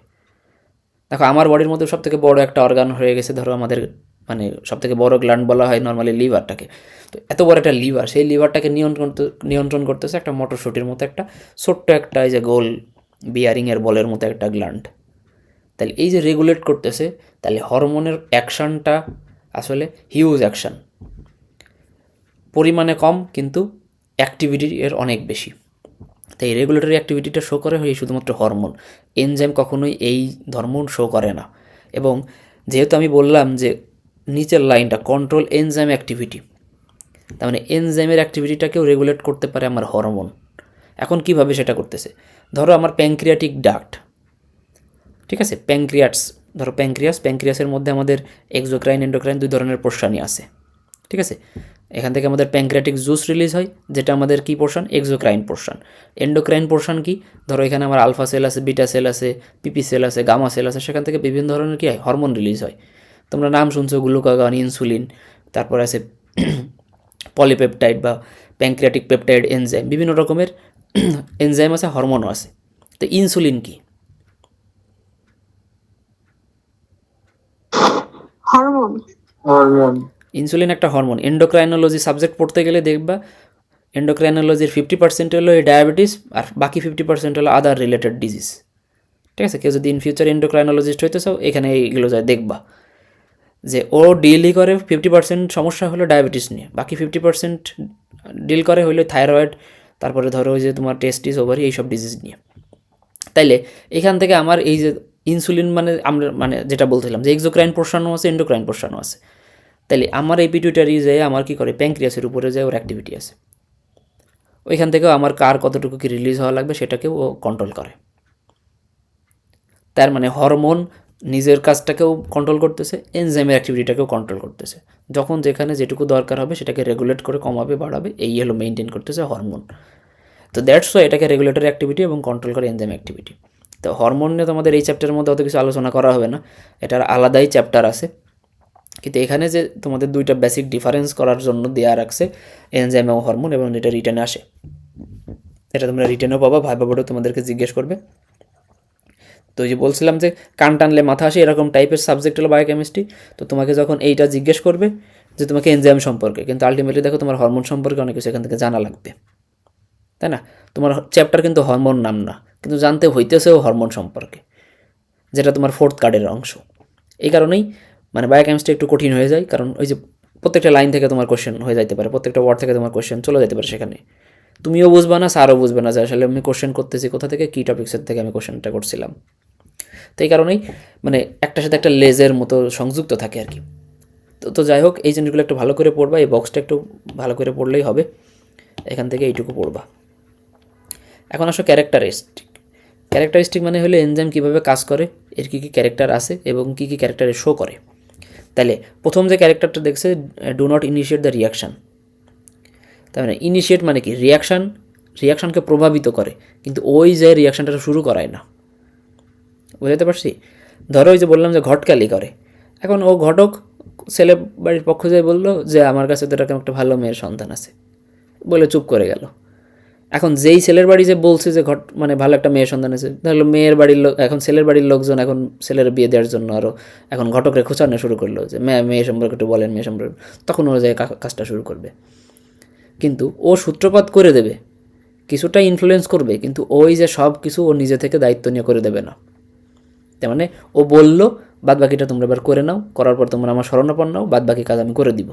দেখো আমার বডির মধ্যে সবথেকে বড় একটা অর্গান হয়ে গেছে, ধরো আমাদের মানে সবথেকে বড় গ্ল্যান্ড বলা হয় নর্মালি লিভারটাকে। তো এত বড় একটা লিভার, সেই লিভারটাকে নিয়ন্ত্রণ করতেছে একটা মটরশুঁটির মতো একটা ছোট্ট একটা এই যে গোল বিয়ারিংয়ের বলের মতো একটা গ্ল্যান্ড। তাহলে এই যে রেগুলেট করতেছে, তাহলে হরমোনের অ্যাকশানটা আসলে হিউজ অ্যাকশান, পরিমাণে কম কিন্তু অ্যাক্টিভিটি এর অনেক বেশি। তাই রেগুলেটরি অ্যাক্টিভিটিটা শো করে হয় শুধুমাত্র হরমোন। এনজাইম কখনোই এই হরমোন শো করে না। এবং যেহেতু আমি বললাম যে নিচের লাইনটা কন্ট্রোল এনজাইম অ্যাক্টিভিটি, তার মানে এনজাইমের অ্যাক্টিভিটিটাকেও রেগুলেট করতে পারে আমার হরমোন। এখন কিভাবে সেটা করতেছে? ধরো আমার প্যানক্রিয়াটিক ডাক্ট, ঠিক আছে? ধরো প্যানক্রিয়াসের মধ্যে আমাদের এক্সোক্রাইন এন্ডোক্রাইন দুই ধরনের পোর্শনই আছে, ঠিক আছে? এখান থেকে আমাদের প্যানক্রিয়াটিক জুস রিলিজ হয়, যেটা আমাদের কি portion? Exocrine portion. Endocrine portion কি? ধরো এখানে আমার আলফা সেল আছে, বিটা সেল আছে, পিপি সেল আছে, গামা সেল আছে, সেখান থেকে বিভিন্ন ধরনের কি হয়? হরমোন রিলিজ হয়। তোমরা নাম শুনছো, গ্লুকাগন, ইনসুলিন, তারপর আছে পলিপেপটাইড বা প্যানক্রিয়াটিক পেপটাইড এনজাইম, বিভিন্ন রকমের এনজাইম আছে, হরমোনও আছে। তো ইনসুলিন কি? হরমোন। হরমোন। ইনসুলিন একটা হরমোন। এন্ডোক্রাইনোলজি সাবজেক্ট পড়তে গেলে দেখবা এন্ডোক্রাইনোলজির 50% হলো এই ডায়াবেটিস, আর বাকি 50% হলো আদার রিলেটেড ডিজিজ, ঠিক আছে? কেউ যদি ইন ফিউচার এন্ডোক্রাইনোলজিস্ট হইতে চাও, এখানে এইগুলো যায় দেখবা যে ও ডিলই করে 50% সমস্যা হলো ডায়াবেটিস নিয়ে, বাকি 50% ডিল করে হইলো থাইরয়েড, তারপরে ধরো ওই যে তোমার টেস্টিস, ওভারি, এইসব ডিজিজ নিয়ে। তাইলে এখান থেকে আমার এই যে ইনসুলিন মানে আমরা মানে যেটা বলছিলাম যে এক্সোক্রাইন পোর্শনও আছে, এন্ডোক্রাইন পোর্শনও আছে। তাইলে আমার এই পিটুইটারি যে আমার কী করে? প্যানক্রিয়াসের উপরে যে ওর অ্যাক্টিভিটি আছে, ওইখান থেকেও আমার কার কতটুকু কি রিলিজ হওয়া লাগবে সেটাকেও ও কন্ট্রোল করে। তার মানে হরমোন নিজের কাজটাকেও কন্ট্রোল করতেছে, এনজাইমের অ্যাক্টিভিটিটাকেও কন্ট্রোল করতেছে। যখন যেখানে যেটুকু দরকার হবে সেটাকে রেগুলেট করে কমাবে, বাড়াবে, এই হলো মেনটেন করতেছে হরমোন। তো দ্যাটস ওয়াই এটাকে রেগুলেটরি অ্যাক্টিভিটি এবং কন্ট্রোল করে এনজাইম অ্যাক্টিভিটি। তো হরমোন নিয়ে তোমাদের এই চ্যাপ্টারের মধ্যে অত কিছু আলোচনা করা হবে না, এটার আলাদাই চ্যাপ্টার আছে। কিন্তু এখানে যে তোমাদের দুইটা বেসিক ডিফারেন্স করার জন্য দেওয়া রাখছে এনজাইম এবং হরমোন, এবং এটা রিটেনে আসে, এটা তোমরা রিটেনেও পাবা, ভাইবা বোর্ডেও তোমাদেরকে জিজ্ঞেস করবে। তো যে বলছিলাম যে কান টানলে মাথা আসে, এরকম টাইপের সাবজেক্ট হলো বায়োকেমিস্ট্রি। তো তোমাকে যখন এইটা জিজ্ঞেস করবে যে তোমাকে এনজাইম সম্পর্কে, কিন্তু আলটিমেটলি দেখো তোমার হরমোন সম্পর্কে অনেক কিছু এখান থেকে জানা লাগবে, তাই না? তোমার চ্যাপ্টার কিন্তু হরমোন নাম না, কিন্তু জানতে হইতেছেও হরমোন সম্পর্কে, যেটা তোমার 4th কার্ডের অংশ। এই কারণেই মানে বায়োকেমিস্ট্রি একটু কঠিন হয়ে যায়, কারণ ওই যে প্রত্যেকটা লাইন থেকে তোমার কোশ্চেন হয়ে যাইতে পারে, প্রত্যেকটা ওয়ার্ড থেকে তোমার কোশ্চেন চলে যেতে পারে, সেখানে তুমিও বুঝবে না, স্যারও বুঝবে না যে আসলে আমি কোশ্চেন করতেছি কোথা থেকে, কী টপিক্সের থেকে আমি কোশ্চেনটা করছিলাম। তো এই কারণেই মানে একটার সাথে একটা লেজের মতো সংযুক্ত থাকে আর কি। তো তো যাই হোক, এই জিনিসগুলো একটু ভালো করে পড়বা, এই বক্সটা একটু ভালো করে পড়লেই হবে, এখান থেকে এইটুকু পড়বা। এখন আসো ক্যারেক্টারিস্টিক মানে হলো এনজাইম কীভাবে কাজ করে, এর কী কী ক্যারেক্টার আছে এবং কী কী ক্যারেক্টারে শো করে। তাহলে প্রথম যে ক্যারেক্টারটা দেখছে, do not initiate the reaction. তার মানে ইনিশিয়েট মানে কি, রিয়াকশানকে প্রভাবিত করে, কিন্তু ওই যে রিয়াকশানটা শুরু করায় না। বুঝতে পারছি? ধরো ওই যে বললাম যে ঘটকালি করে, এখন ও ঘটক ছেলে বাড়ির পক্ষ যায় বললো যে আমার কাছে তো এরকম একটা ভালো মেয়ের সন্তান আছে, বলে চুপ করে গেল। এখন যেই ছেলের বাড়ি যে বলছে যে মানে ভালো একটা মেয়ের সন্তান আছে, তাহলে মেয়ের বাড়ির লোক, এখন ছেলের বাড়ির লোকজন এখন ছেলের বিয়ে দেওয়ার জন্য আরও এখন ঘটকরে খোঁচানো শুরু করলো যে মেয়ে সম্পর্কে একটু বলেন, মেয়ে সম্পর্কে, তখন ও যায় কাজটা শুরু করবে। কিন্তু ও সূত্রপাত করে দেবে, কিছুটা ইনফ্লুয়েন্স করবে, কিন্তু ওই যে সব কিছু ও নিজে থেকে দায়িত্ব নিয়ে করে দেবে না। তার মানে ও বললো বাদ বাকিটা তোমরা এবার করে নাও, করার পর তোমরা আমার শরণাপন্ন নাও, বাদ বাকি কাজ আমি করে দিব,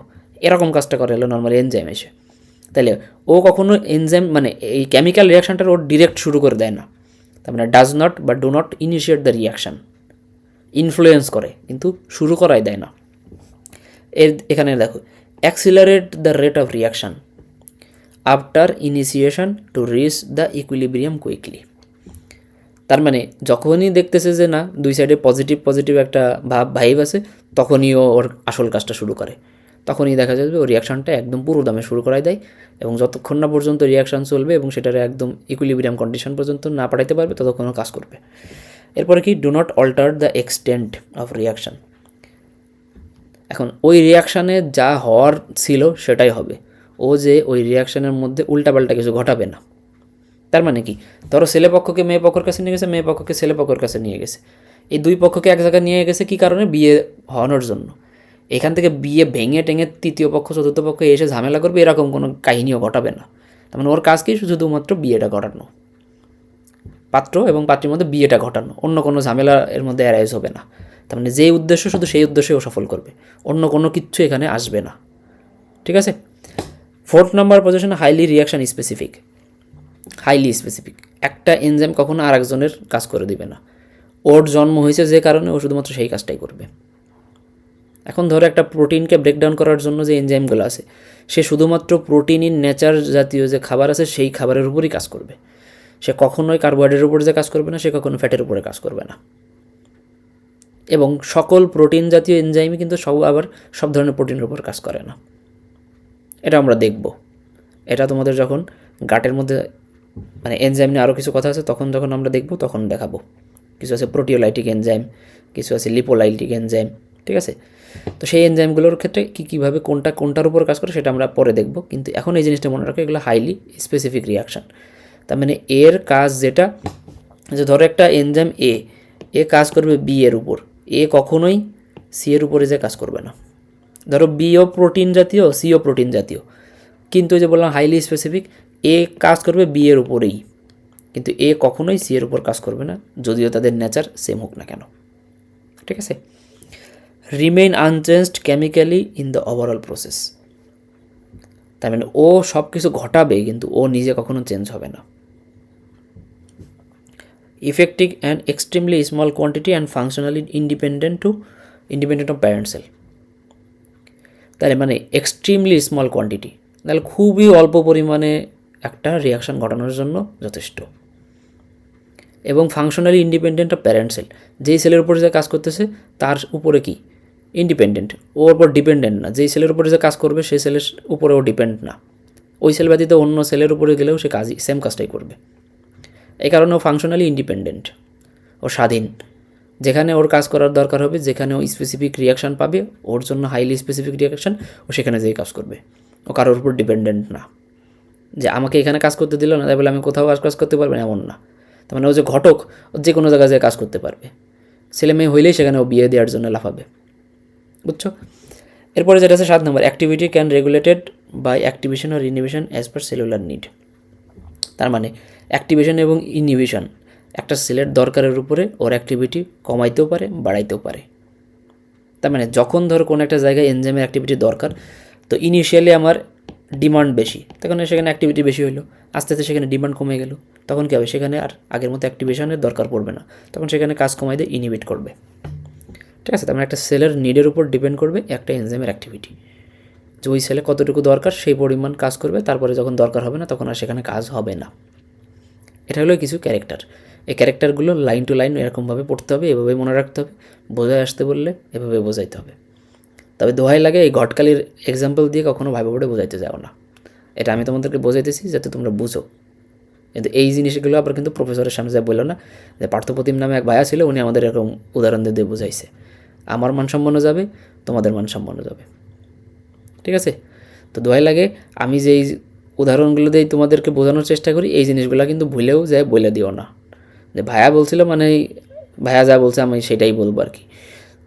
এরকম কাজটা করে হলো নর্মালি এনজাইম এসে। তাহলে ও কখনো এনজাইম মানে এই কেমিক্যাল রিয়াকশানটার ও ডিরেক্ট শুরু করে দেয় না, তার মানে ডাজ নট বা do not initiate the reaction, influence করে কিন্তু শুরু করাই দেয় না। এখানে দেখো, accelerate the rate of reaction after initiation to reach the equilibrium quickly. তার মানে যখনই দেখতেছে যে না দুই সাইডে পজিটিভ একটা ভাইব আছে, তখনই ও ওর আসল কাজটা শুরু করে, তখনই দেখা যাবে ও রিয়াকশানটা একদম পুরো দামে শুরু করাই দেয়, এবং যতক্ষণ না পর্যন্ত রিয়াকশান চলবে এবং সেটার একদম ইকুইলিব্রিয়াম কন্ডিশন পর্যন্ত না পাঠাইতে পারবে ততক্ষণও কাজ করবে। এরপরে কি, do not alter the extent of reaction. এখন ওই রিয়াকশানে যা হওয়ার ছিল সেটাই হবে, ও যে ওই রিয়াকশানের মধ্যে উল্টাপাল্টা কিছু ঘটাবে না। তার মানে কি, ধরো ছেলে পক্ষকে মেয়ে পক্ষের কাছে নিয়ে গেছে, মেয়ে পক্ষকে ছেলে পক্ষের কাছে নিয়ে গেছে, এই দুই পক্ষকে এক জায়গায় নিয়ে গেছে কী কারণে, বিয়ে হওয়ানোর জন্য। এখান থেকে বিয়ে ভেঙে টেঙে তৃতীয় পক্ষ চতুর্থ পক্ষ এসে ঝামেলা করবে, এরকম কোনো কাহিনীও ঘটাবে না। তার মানে ওর কাজ কি, শুধুমাত্র বিয়েটা ঘটানো, পাত্র এবং পাত্রীর মধ্যে বিয়েটা ঘটানো, অন্য কোনো ঝামেলা এর মধ্যে অ্যারাইজ হবে না। তার মানে যেই উদ্দেশ্য শুধু সেই উদ্দেশ্যে ও সফল করবে, অন্য কোনো কিচ্ছু এখানে আসবে না। ঠিক আছে। 4 নম্বর পজিশনে হাইলি রিয়াকশান স্পেসিফিক। একটা এনজাইম কখনো আর একজনের কাজ করে দিবে না, ওর জন্ম হয়েছে যে কারণে ও শুধুমাত্র সেই কাজটাই করবে। এখন ধরো একটা প্রোটিনকে ব্রেকডাউন করার জন্য যে এনজাইমগুলো আছে, সে শুধুমাত্র প্রোটিন ইন নেচার জাতীয় যে খাবার আছে সেই খাবারের উপরই কাজ করবে, সে কখনোই কার্বোহাইড্রেটের উপরে যে কাজ করবে না, সে কখনো ফ্যাটের উপরে কাজ করবে না। এবং সকল প্রোটিন জাতীয় এনজাইমই কিন্তু সব ধরনের প্রোটিনের উপর কাজ করে না, এটা আমরা দেখব। এটা তোমাদের যখন গাটের মধ্যে মানে এনজাইম নিয়ে আরও কিছু কথা আছে তখন যখন আমরা দেখব তখন দেখাবো। কিছু আছে প্রোটিওলাইটিক এনজাইম, কিছু আছে লিপোলাইটিক এনজাইম, ঠিক আছে। তো সেই এনজাইমগুলোর ক্ষেত্রে কীভাবে কোনটার উপর কাজ করে সেটা আমরা পরে দেখব, কিন্তু এখন এই জিনিসটা মনে রাখো, এগুলো হাইলি স্পেসিফিক রিয়াকশান। তার মানে এর কাজ যেটা, যে ধরো একটা এনজাইম এ কাজ করবে বি এর উপর, এ কখনোই সি এর উপরে যে কাজ করবে না। ধরো বিও প্রোটিন জাতীয়, সিও প্রোটিন জাতীয়, কিন্তু যে বললাম হাইলি স্পেসিফিক, এ কাজ করবে বি এর উপরেই, কিন্তু এ কখনোই সি এর উপর কাজ করবে না, যদিও তাদের নেচার সেম হোক না কেন। ঠিক আছে। Remain unchanged chemically in the overall process. তার মানে ও সব কিছু ঘটাবে কিন্তু ও নিজে কখনো চেঞ্জ হবে না। Effective and extremely small quantity and functionally independent of parent cell. তাহলে মানে এক্সট্রিমলি স্মল কোয়ান্টিটি, তাহলে খুবই অল্প পরিমাণে একটা রিয়াকশান ঘটানোর জন্য যথেষ্ট, এবং functionally independent of parent cell, যেই সেলের উপরে যে কাজ করতেছে তার উপরে কি ইন্ডিপেন্ডেন্ট, ওর উপর ডিপেন্ডেন্ট না, যেই সেলের উপরে যে কাজ করবে সেই সেলের উপরেও ডিপেন্ড না, ওই সেল ব্যতীত অন্য সেলের উপরে গেলেও সে সেম কাজটাই করবে। এই কারণে ও ফাংশনালি ইন্ডিপেন্ডেন্ট, ও স্বাধীন, যেখানে ওর কাজ করার দরকার হবে, যেখানে ও স্পেসিফিক রিয়াকশান পাবে ওর জন্য হাইলি স্পেসিফিক রিয়াকশান, ও সেখানে যেই কাজ করবে, ও কারোর উপর ডিপেন্ডেন্ট না, যে আমাকে এখানে কাজ করতে দিল না তাই বলে আমি কোথাও কাজ করতে পারবে না, এমন না। তার মানে ও যে ঘটক, ও যে কোনো জায়গায় কাজ করতে পারবে, ছেলে মেয়ে হইলেই সেখানে ও বিয়ে দেওয়ার জন্য লাফাবে। বুঝছো? এরপরে যেটা আছে 7 নম্বর, activity can regulated by activation or inhibition as per cellular need. তার মানে অ্যাক্টিভেশন এবং ইনহিবিশন একটা সেলের দরকারের উপরে ওর অ্যাক্টিভিটি কমাইতেও পারে বাড়াইতেও পারে। তার মানে যখন ধর কোনো একটা জায়গায় এনজাইমের অ্যাক্টিভিটি দরকার, তো ইনিশিয়ালি আমার ডিমান্ড বেশি, তখন সেখানে অ্যাক্টিভিটি বেশি হলো, আস্তে আস্তে সেখানে ডিমান্ড কমে গেল, তখন কী হবে, সেখানে আর আগের মতো অ্যাক্টিভেশনের দরকার পড়বে না, তখন সেখানে কাজ কমাই দিয়ে ইনহিবিট করবে। ঠিক আছে, তার মানে একটা সেলের নিডের উপর ডিপেন্ড করবে একটা এনজাইমের অ্যাক্টিভিটি, যে ওই সেলে কতটুকু দরকার সেই পরিমাণ কাজ করবে, তারপরে যখন দরকার হবে না তখন আর সেখানে কাজ হবে না। এটা হলো কিছু ক্যারেক্টার। এই ক্যারেক্টারগুলো লাইন টু লাইন এরকমভাবে পড়তে হবে, এভাবে মনে রাখতে হবে, বোঝায় আসতে বললে এভাবে বোঝাইতে হবে। তবে দোহাই লাগে এই ঘটকালির এক্সাম্পল দিয়ে কখনো ভাইবা বোর্ডে বোঝাইতে যাও না। এটা আমি তোমাদেরকে বোঝাইতেছি যাতে তোমরা বুঝো, কিন্তু এই জিনিসগুলো আবার কিন্তু প্রফেসরের সামনে যা বললো না যে পার্থপ্রতিম নামে এক ভাইয়া ছিল, উনি আমাদের এরকম উদাহরণ দিয়ে বোঝাইছে। আমার মান সম্মানও যাবে, তোমাদের মান সম্মানও যাবে। ঠিক আছে, তো দোহাই লাগে আমি যেই উদাহরণগুলো দিয়ে তোমাদেরকে বোঝানোর চেষ্টা করি, এই জিনিসগুলো কিন্তু ভুলেও যায় বলে দিও না যে ভাইয়া বলছিল মানে ভাইয়া যা বলছে আমি সেটাই বলবো আর কি।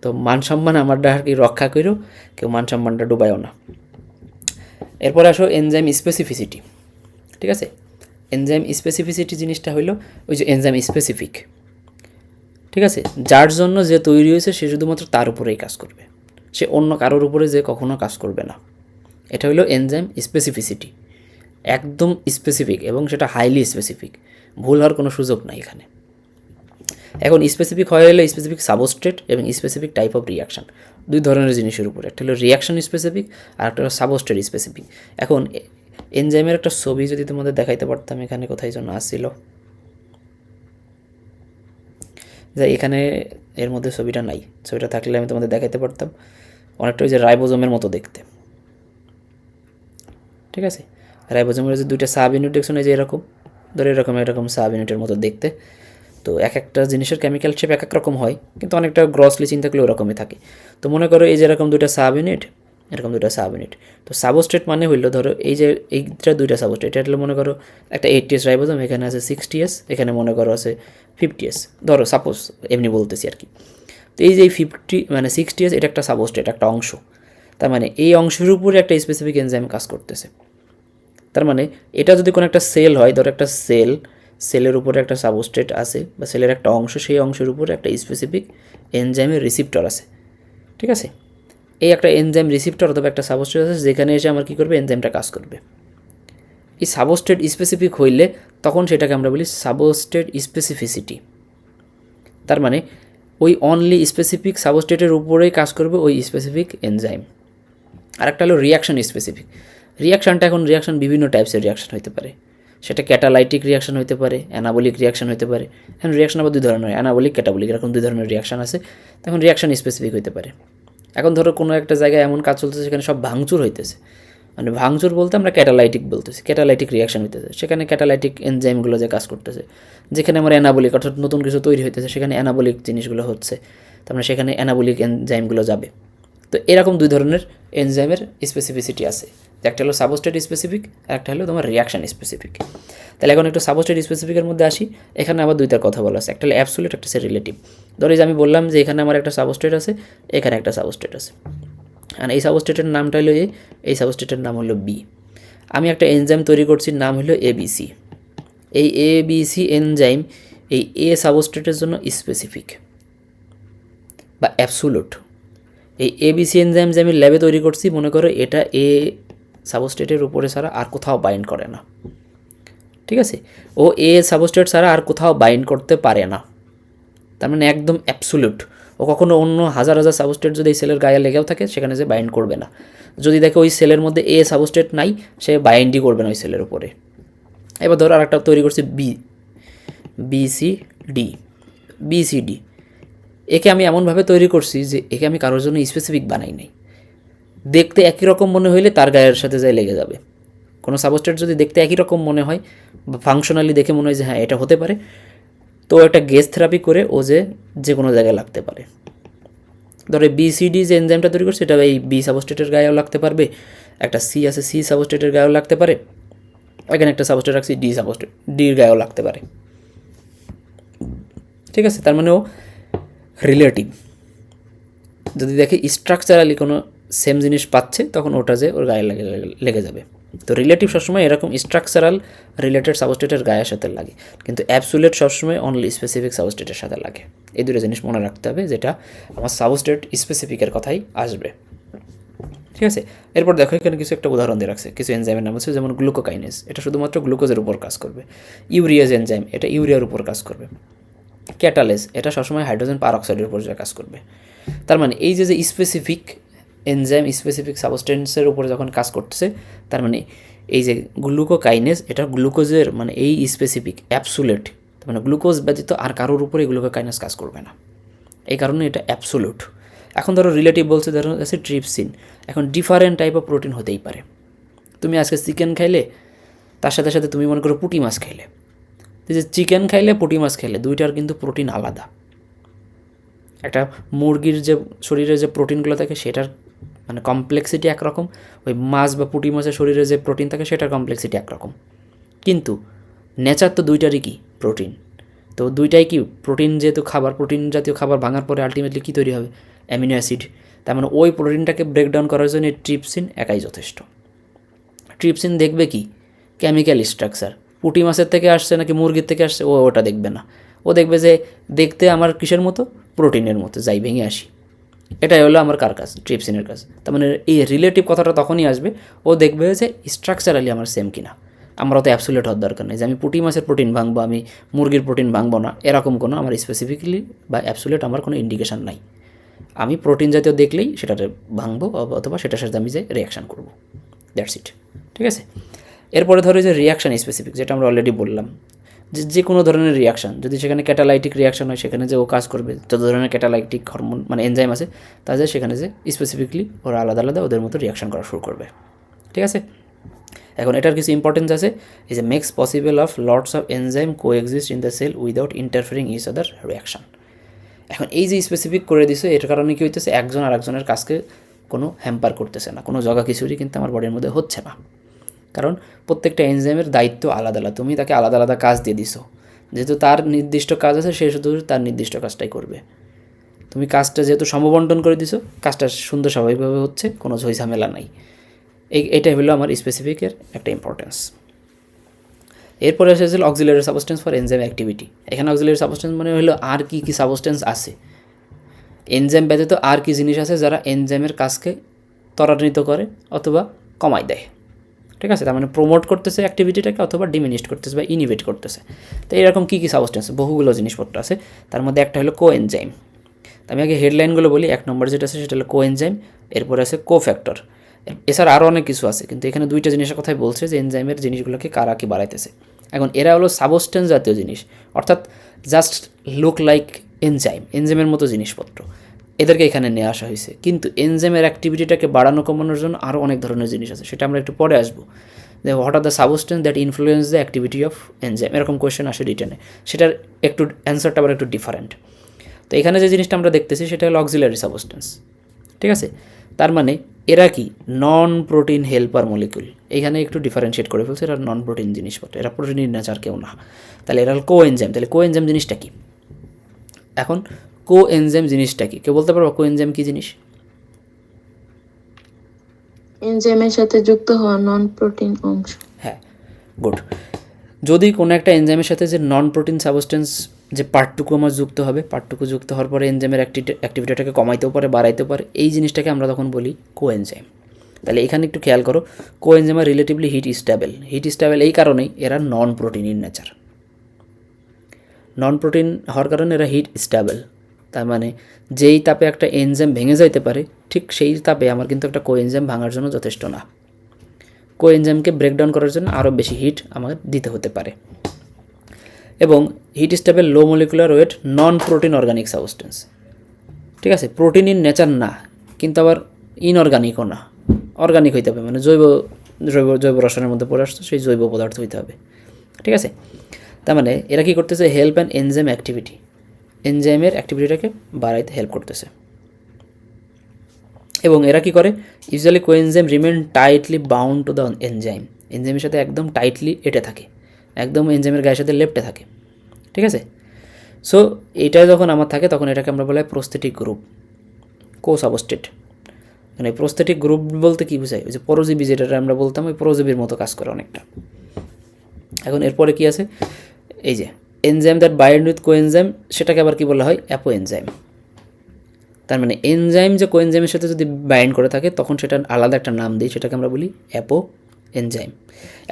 তো মান সম্মান আমারটা আর কি রক্ষা করো, কেউ মান সম্মানটা ডুবায়ও না। এরপর আসো এনজাইম স্পেসিফিসিটি। ঠিক আছে, এনজাইম স্পেসিফিসিটি জিনিসটা হইলো ওই যে এনজাইম স্পেসিফিক। ঠিক আছে, যার জন্য যে তৈরি হয়েছে সে শুধুমাত্র তার উপরেই কাজ করবে, সে অন্য কারোর উপরে যে কখনো কাজ করবে না। এটা হলো এনজাইম স্পেসিফিসিটি, একদম স্পেসিফিক এবং সেটা হাইলি স্পেসিফিক, ভুল হওয়ার কোনো সুযোগ নাই এখানে। এখন স্পেসিফিক হয়ে গেলে স্পেসিফিক সাবস্ট্রেট এবং স্পেসিফিক টাইপ অফ রিয়াকশান, দুই ধরনের জিনিসের উপর, একটা হলো রিয়াকশান স্পেসিফিক আর একটা হলো সাবস্ট্রেট স্পেসিফিক। এখন এনজাইমের একটা ছবি যদি তোমাদের দেখাইতে পারতাম, এখানে কোথায় যেন আসছিল, যে এখানে এর মধ্যে ছবিটা নাই, ছবিটা থাকলে আমি তোমাদের দেখাইতে পারতাম। অনেকটা ওই যে রাইবোজোমের মতো দেখতে। ঠিক আছে, রাইবোজোমের যে দুইটা সাব ইউনিট দেখছো না, যে এরকম ধরো এরকম সাব ইউনিটের মতো দেখতে। তো এক একটা জিনিসের কেমিক্যাল শেপ এক এক রকম হয়, কিন্তু অনেকটা গ্রসলি চিন্তা করলে ওরকমই থাকে। তো মনে করো এই যে এরকম দুইটা সাব ইউনিট, এরকম দুইটা সাব ইউনিট। তো সাবস্ট্রেট মানে হইলো ধরো এই যে এইটা দুইটা সাবস্ট্রেট, এটা হলো মনে করো একটা 80S রাইবোজোম, এখানে আছে 60S, এখানে মনে করো আছে 50S, ধরো সাপোজ এমনি বলতেছি আর কি। তো এই যে 50 মানে 60S এটা একটা সাবস্ট্রেট, একটা অংশ। তার মানে এই অংশের উপরে একটা স্পেসিফিক এনজাইম কাজ করতেছে। তার মানে এটা যদি কোনো একটা সেল হয়, ধরো একটা সেলের উপরে একটা সাবস্ট্রেট আছে বা সেলের একটা অংশ, সেই অংশের উপরে একটা স্পেসিফিক এনজাইমের রিসিপ্টর আছে। ঠিক আছে, এই একটা এনজাইম রিসিপ্টর অথবা একটা সাবস্ট্রেট আছে যেখানে এসে আমার কী করবে, এনজাইমটা কাজ করবে। এই সাবস্ট্রেট স্পেসিফিক হইলে তখন সেটাকে আমরা বলি সাবস্ট্রেট স্পেসিফিসিটি। তার মানে ওই অনলি স্পেসিফিক সাবস্ট্রেটের উপরেই কাজ করবে ওই স্পেসিফিক এনজাইম। আর একটা হলো রিয়াকশান স্পেসিফিক। রিয়াকশানটা এখন রিয়াকশান বিভিন্ন টাইপসের রিয়াকশান হতে পারে, সেটা ক্যাটালাইটিক রিয়াকশান হতে পারে, অ্যানাবলিক রিয়াকশান হতে পারে। এখন রিয়াকশান আবার দুই ধরনের, অ্যানাবলিক ক্যাটাবলিক, এরকম দুই ধরনের রিয়াকশান আছে। তখন রিয়াকশান স্পেসিফিক হতে পারে। এখন ধরো কোনো একটা জায়গায় এমন কাজ চলতেছে সেখানে সব ভাঙচুর হইতেছে, মানে ভাঙচুর বলতে আমরা ক্যাটালাইটিক বলতেছি, ক্যাটালাইটিক রিয়াকশান হইতেছে, সেখানে ক্যাটালাইটিক এনজাইমগুলো যে কাজ করতেছে। যেখানে আমার অ্যানাবলিক অর্থাৎ নতুন কিছু তৈরি হইতেছে সেখানে অ্যানাবলিক জিনিসগুলো হচ্ছে, তার মানে সেখানে অ্যানাবলিক এনজাইমগুলো যাবে। তো এরকম দুই ধরনের এনজাইমের স্পেসিফিসিটি আছে, একটা হলো সাবস্ট্রেট স্পেসিফিক আর একটা হলো তোমার রিয়াকশান স্পেসিফিক। তাহলে এখন একটু সাবস্ট্রেট স্পেসিফিকের মধ্যে আসি। এখানে আবার দুইটার কথা বলা আছে, একটা হলো অ্যাবসোলিউট, একটা হচ্ছে রিলেটিভ। ধরো যে আমি বললাম যে এখানে আমার একটা সাবস্ট্রেট আছে, এখানে একটা সাবস্ট্রেট আছে, আর এই সাবস্ট্রেটের নামটা হলো এ, এই সাবস্ট্রেটের নাম হলো বি। আমি একটা এনজাইম তৈরি করছি, নাম হলো এবিসি। এই এবিসি এনজাইম এই এ সাবস্ট্রেটের জন্য স্পেসিফিক বা অ্যাবসোলিউট। এই এবিসি এনজাইম যে আমি ল্যাবে তৈরি করছি, মনে করো এটা এ সাবস্ট্রেটের উপরে ছাড়া আর কোথাও বাইন্ড করে না। ঠিক আছে, ও এ সাবস্ট্রেট ছাড়া আর কোথাও বাইন্ড করতে পারে না, তার মানে একদম অ্যাবসোলিউট। ও কখনো অন্য হাজার হাজার সাবস্ট্রেট যদি এই সেলের গায়ে লেগেও থাকে সেখানে যে বাইন্ড করবে না। যদি দেখে ওই সেলের মধ্যে এ সাবস্ট্রেট নাই, সে বাইন্ডই করবে না ওই সেলের উপরে। এবার ধরো আরেকটা তৈরি করছি বিসিডি। একে আমি এমনভাবে তৈরি করছি যে একে আমি কারোর জন্য স্পেসিফিক বানাই নাই। দেখতে একই রকম মনে হইলে তার গায়ের সাথে যাই লেগে যাবে। কোনো সাবস্ট্রেট যদি দেখতে একই রকম মনে হয় বা ফাংশনালি দেখে মনে হয় যে হ্যাঁ এটা হতে পারে, তো একটা গেস থেরাপি করে ও যে কোনো জায়গায় লাগতে পারে। ধরো বিসিডি যে এনজাইমটা তৈরি করছে এটা এই বি সাবস্ট্রেটের গায়েও লাগতে পারবে, একটা সি আছে সি সাবস্ট্রেটের গায়েও লাগতে পারে, এখানে একটা সাবস্ট্রেট রাখছি ডি সাবস্ট্রেট, ডির গায়েও লাগতে পারে। ঠিক আছে, তার মানে ও রিলেটিভ। যদি দেখে স্ট্রাকচারালি কোনো সেম জিনিস পাচ্ছে তখন ওটা যে ওর গায়ে লেগে যাবে। তো রিলেটিভ সবসময় এরকম স্ট্রাকচারাল রিলেটেড সাবস্ট্রেটের গায়ের সাথে লাগে, কিন্তু অ্যাবসোলিউট সবসময় অনলি স্পেসিফিক সাবস্ট্রেটের সাথে লাগে। এই দুটো জিনিস মনে রাখতে হবে, যেটা আমার সাবস্ট্রেট স্পেসিফিকের কথাই আসবে। ঠিক আছে, এরপর দেখো এখানে কিছু একটা উদাহরণ দিয়ে রাখছে, কিছু এনজাইমের নাম আছে, যেমন গ্লুকোকাইনেজ, এটা শুধুমাত্র গ্লুকোজের উপর কাজ করবে। ইউরিয়াজ এনজাইম, এটা ইউরিয়ার উপর কাজ করবে। ক্যাটালেজ, এটা সবসময় হাইড্রোজেন পারঅক্সাইডের উপর কাজ করবে। তার মানে এই যে স্পেসিফিক এনজাইম স্পেসিফিক সাবস্টেন্সের উপরে যখন কাজ করতেছে, তার মানে এই যে গ্লুকোকাইনেজ, এটা গ্লুকোজের মানে এই স্পেসিফিক অ্যাবসোলিউট, মানে গ্লুকোজ ব্যতীত আর কারোর উপরে গ্লুকোকাইনেজ কাজ করবে না, এই কারণে এটা অ্যাবসোলিউট। এখন ধরো রিলেটিভ বলছে, ধরো আছে ট্রিপসিন। এখন ডিফারেন্ট টাইপ অফ প্রোটিন হতেই পারে। তুমি আজকে চিকেন খাইলে, তার সাথে সাথে তুমি মনে করো পুঁটি মাছ খাইলে, যে চিকেন খাইলে পুঁটি মাছ খাইলে দুইটার কিন্তু প্রোটিন আলাদা। একটা মুরগির যে শরীরে যে প্রোটিনগুলো থাকে সেটার মানে কমপ্লেক্সিটি একরকম, ওই মাছ বা পুঁটি মাছের শরীরে যে প্রোটিন থাকে সেটার কমপ্লেক্সিটি একরকম, কিন্তু নেচার তো দুইটারই কি প্রোটিন। তো দুইটাই কি প্রোটিন, যেহেতু খাবার, প্রোটিন জাতীয় খাবার ভাঙার পরে আলটিমেটলি কী তৈরি হবে? Amino acid. তার মানে ওই প্রোটিনটাকে ব্রেকডাউন করার জন্য ট্রিপসিন একাই যথেষ্ট। ট্রিপসিন দেখবে কি কেমিক্যাল স্ট্রাকচার, পুঁটি মাছের থেকে আসছে নাকি মুরগির থেকে আসছে, ওটা দেখবে না। ও দেখবে যে দেখতে আমার কিসের মতো, প্রোটিনের মতো, যাই ভেঙে আসি। এটাই হলো আমার কার কাজ, ট্রিপসিনের কাজ। তার মানে এই রিলেটিভ কথাটা তখনই আসবে, ও দেখবে যে স্ট্রাকচারালি আমার সেম কিনা। আমার অত অ্যাবসোলিউট হওয়ার দরকার নেই যে আমি পুঁটি মাছের প্রোটিন ভাঙবো, আমি মুরগির প্রোটিন ভাঙবো না, এরকম কোনো আমার স্পেসিফিক্যালি বা অ্যাবসোলিউট আমার কোনো ইন্ডিকেশান নাই। আমি প্রোটিন জাতীয় দেখলেই সেটাতে ভাঙবো অথবা সেটার সাথে আমি যে রিয়াকশান করবো, দ্যাটস ইট। ঠিক আছে, এরপরে ধরো যে রিয়াকশান স্পেসিফিক, যেটা আমরা অলরেডি বললাম, যে কোনো ধরনের রিয়াকশান, যদি সেখানে ক্যাটালাইটিক রিয়াকশান হয় সেখানে যে ও কাজ করবে, যত ধরনের ক্যাটালাইটিক হরমোন মানে এনজাইম আছে তাদের সেখানে যে স্পেসিফিকলি ওরা আলাদা আলাদা ওদের মতো রিয়াকশান করা শুরু করবে। ঠিক আছে, এখন এটার কিছু ইম্পর্টেন্স আছে, এই যে makes possible of lots of enzyme coexist in the cell without interfering each other reaction. এখন এই যে স্পেসিফিক করে দিছে, এটার কারণে কী হইতেছে, একজন আর একজনের কাজকে কোনো হ্যাম্পার করতেছে না, কোনো জগা খিচুড়ি কিন্তু আমার বডির মধ্যে হচ্ছে না। কারণ প্রত্যেকটা এনজাইমের দায়িত্ব আলাদা আলাদা, তুমি তাকে আলাদা আলাদা কাজ দিয়ে দিছো, যেহেতু তার নির্দিষ্ট কাজ আছে সে শুধু তার নির্দিষ্ট কাজটাই করবে। তুমি কাজটা যেহেতু সমবন্টন করে দিছো, কাজটা সুন্দর স্বাভাবিকভাবে হচ্ছে, কোনো ঝই ঝামেলা নাই। এইটাই হলো আমার স্পেসিফিকের একটা ইম্পর্টেন্স। এরপরে এসেছিল auxiliary substance for enzyme activity. এখানে অক্সিলারি সাবস্টেন্স মানে হলো আর কী কী সাবস্টেন্স আছে, এনজাইম ব্যতীত আর কী জিনিস আছে যারা এনজাইমের কাজকে ত্বরান্বিত করে অথবা কমায় দেয়। ঠিক আছে, তার মানে প্রমোট করতেছে অ্যাক্টিভিটিটাকে অথবা ডিমিনিস্ট করতেছে বা ইনিভেট করতেছে। তো এরকম কী কী সাবস্টেন্স, বহুগুলো জিনিসপত্র আছে। তার মধ্যে একটা হলো কো এনজাইম। আমি আগে হেডলাইনগুলো বলি। এক নম্বর যেটা আছে সেটা হলো কো এনজাইম, এরপরে আছে কো ফ্যাক্টর, এছাড়া আরও অনেক কিছু আছে, কিন্তু এখানে দুইটা জিনিসের কথাই বলছে যে এনজাইমের জিনিসগুলোকে কারা কি বাড়াইতেছে। এখন এরা হলো সাবস্টেন্স জাতীয় জিনিস, অর্থাৎ জাস্ট লুক লাইক এনজাইম, এনজাইমের মতো জিনিসপত্র, এদেরকে এখানে নিয়ে আসা হয়েছে। কিন্তু এনজাইমের অ্যাক্টিভিটিটাকে বাড়ানো কমানোর জন্য আরও অনেক ধরনের জিনিস আছে, সেটা আমরা একটু পরে আসবো। যে what are the substance that influence the activity of enzyme, এরকম কোয়েশ্চেন আসে রিটেনে, সেটার একটু অ্যান্সারটা আবার একটু ডিফারেন্ট। তো এখানে যে জিনিসটা আমরা দেখতেছি সেটা হলো অক্সিলারি সাবস্টেন্স। ঠিক আছে, তার মানে এরা কি নন প্রোটিন হেল্পার মলিকুল, এখানে একটু ডিফারেন্সিয়েট করে ফেলছে, এরা নন প্রোটিন জিনিসপত্র, এরা প্রোটিনের নেচার কেউ না। তাহলে এরা হল কো এনজাইম। তাহলে কো এনজাইম জিনিসটা কি? এখন কো এনজাইম জিনিসটা কি, কেউ বলতে পারবো কো এনজাইম কী জিনিস? এনজাইমের সাথে যুক্ত হওয়া নন প্রোটিন অংশ। হ্যাঁ, গুড। যদি কোনো একটা এনজাইমের সাথে যে নন প্রোটিন সাবস্টেন্স যে পার্টটুকু আমার যুক্ত হবে, পার্টটুকু যুক্ত হওয়ার পরে এনজাইমের অ্যাক্টিভিটিটাকে কমাইতেও পারে বাড়াইতেও পারে, এই জিনিসটাকে আমরা তখন বলি কো এনজাইম। তাহলে এখানে একটু খেয়াল করো, co enzyme are relatively heat stable. Heat stable এই কারণেই এরা non protein in nature. Non protein হওয়ার কারণে এরা হিট স্টেবল। তার মানে যেই তাপে একটা এনজাইম ভেঙে যাইতে পারে, ঠিক সেই তাপে আমার কিন্তু একটা কো এনজাইম ভাঙার জন্য যথেষ্ট না। কো এনজাইমকে ব্রেকডাউন করার জন্য আরও বেশি হিট আমাকে দিতে হতে পারে। এবং heat stable low molecular weight non protein organic substance. ঠিক আছে, প্রোটিন ইন নেচার না, কিন্তু আবার ইনঅর্গানিকও না, অর্গানিক হইতে হবে, মানে জৈব জৈব জৈব রসায়নের মধ্যে পড়ে আসতো, সেই জৈব পদার্থ হইতে হবে। ঠিক আছে, তার মানে এরা কী করতেছে, হেল্প অ্যান্ড এনজাইম অ্যাক্টিভিটি, এনজাইমের অ্যাক্টিভিটিটাকে বাড়াইতে হেল্প করতেছে। এবং এরা কী করে, usually coenzyme remain tightly bound to the enzyme, এনজাইমের সাথে একদম টাইটলি এটে থাকে, একদম এনজাইমের গায়ের সাথে লেপ্টে থাকে। ঠিক আছে, সো এটা যখন আমার থাকে তখন এটাকে আমরা বলা হয় প্রস্থেটিক গ্রুপ, কো সাবস্টেট। মানে প্রস্থেটিক গ্রুপ বলতে কী বোঝায়, ওই যে পরজীবী যেটা আমরা বলতাম, ওই পরজীবীর মতো কাজ করে অনেকটা। এখন এরপরে কী আছে, এই যে enzyme that bind with coenzyme, সেটাকে আবার কী বলা হয়, অ্যাপো এনজাইম। তার মানে এনজাইম যে কোএনজাইমের সাথে যদি বাইন্ড করে থাকে তখন সেটা আলাদা একটা নাম দিই, সেটাকে আমরা বলি অ্যাপো এনজাইম।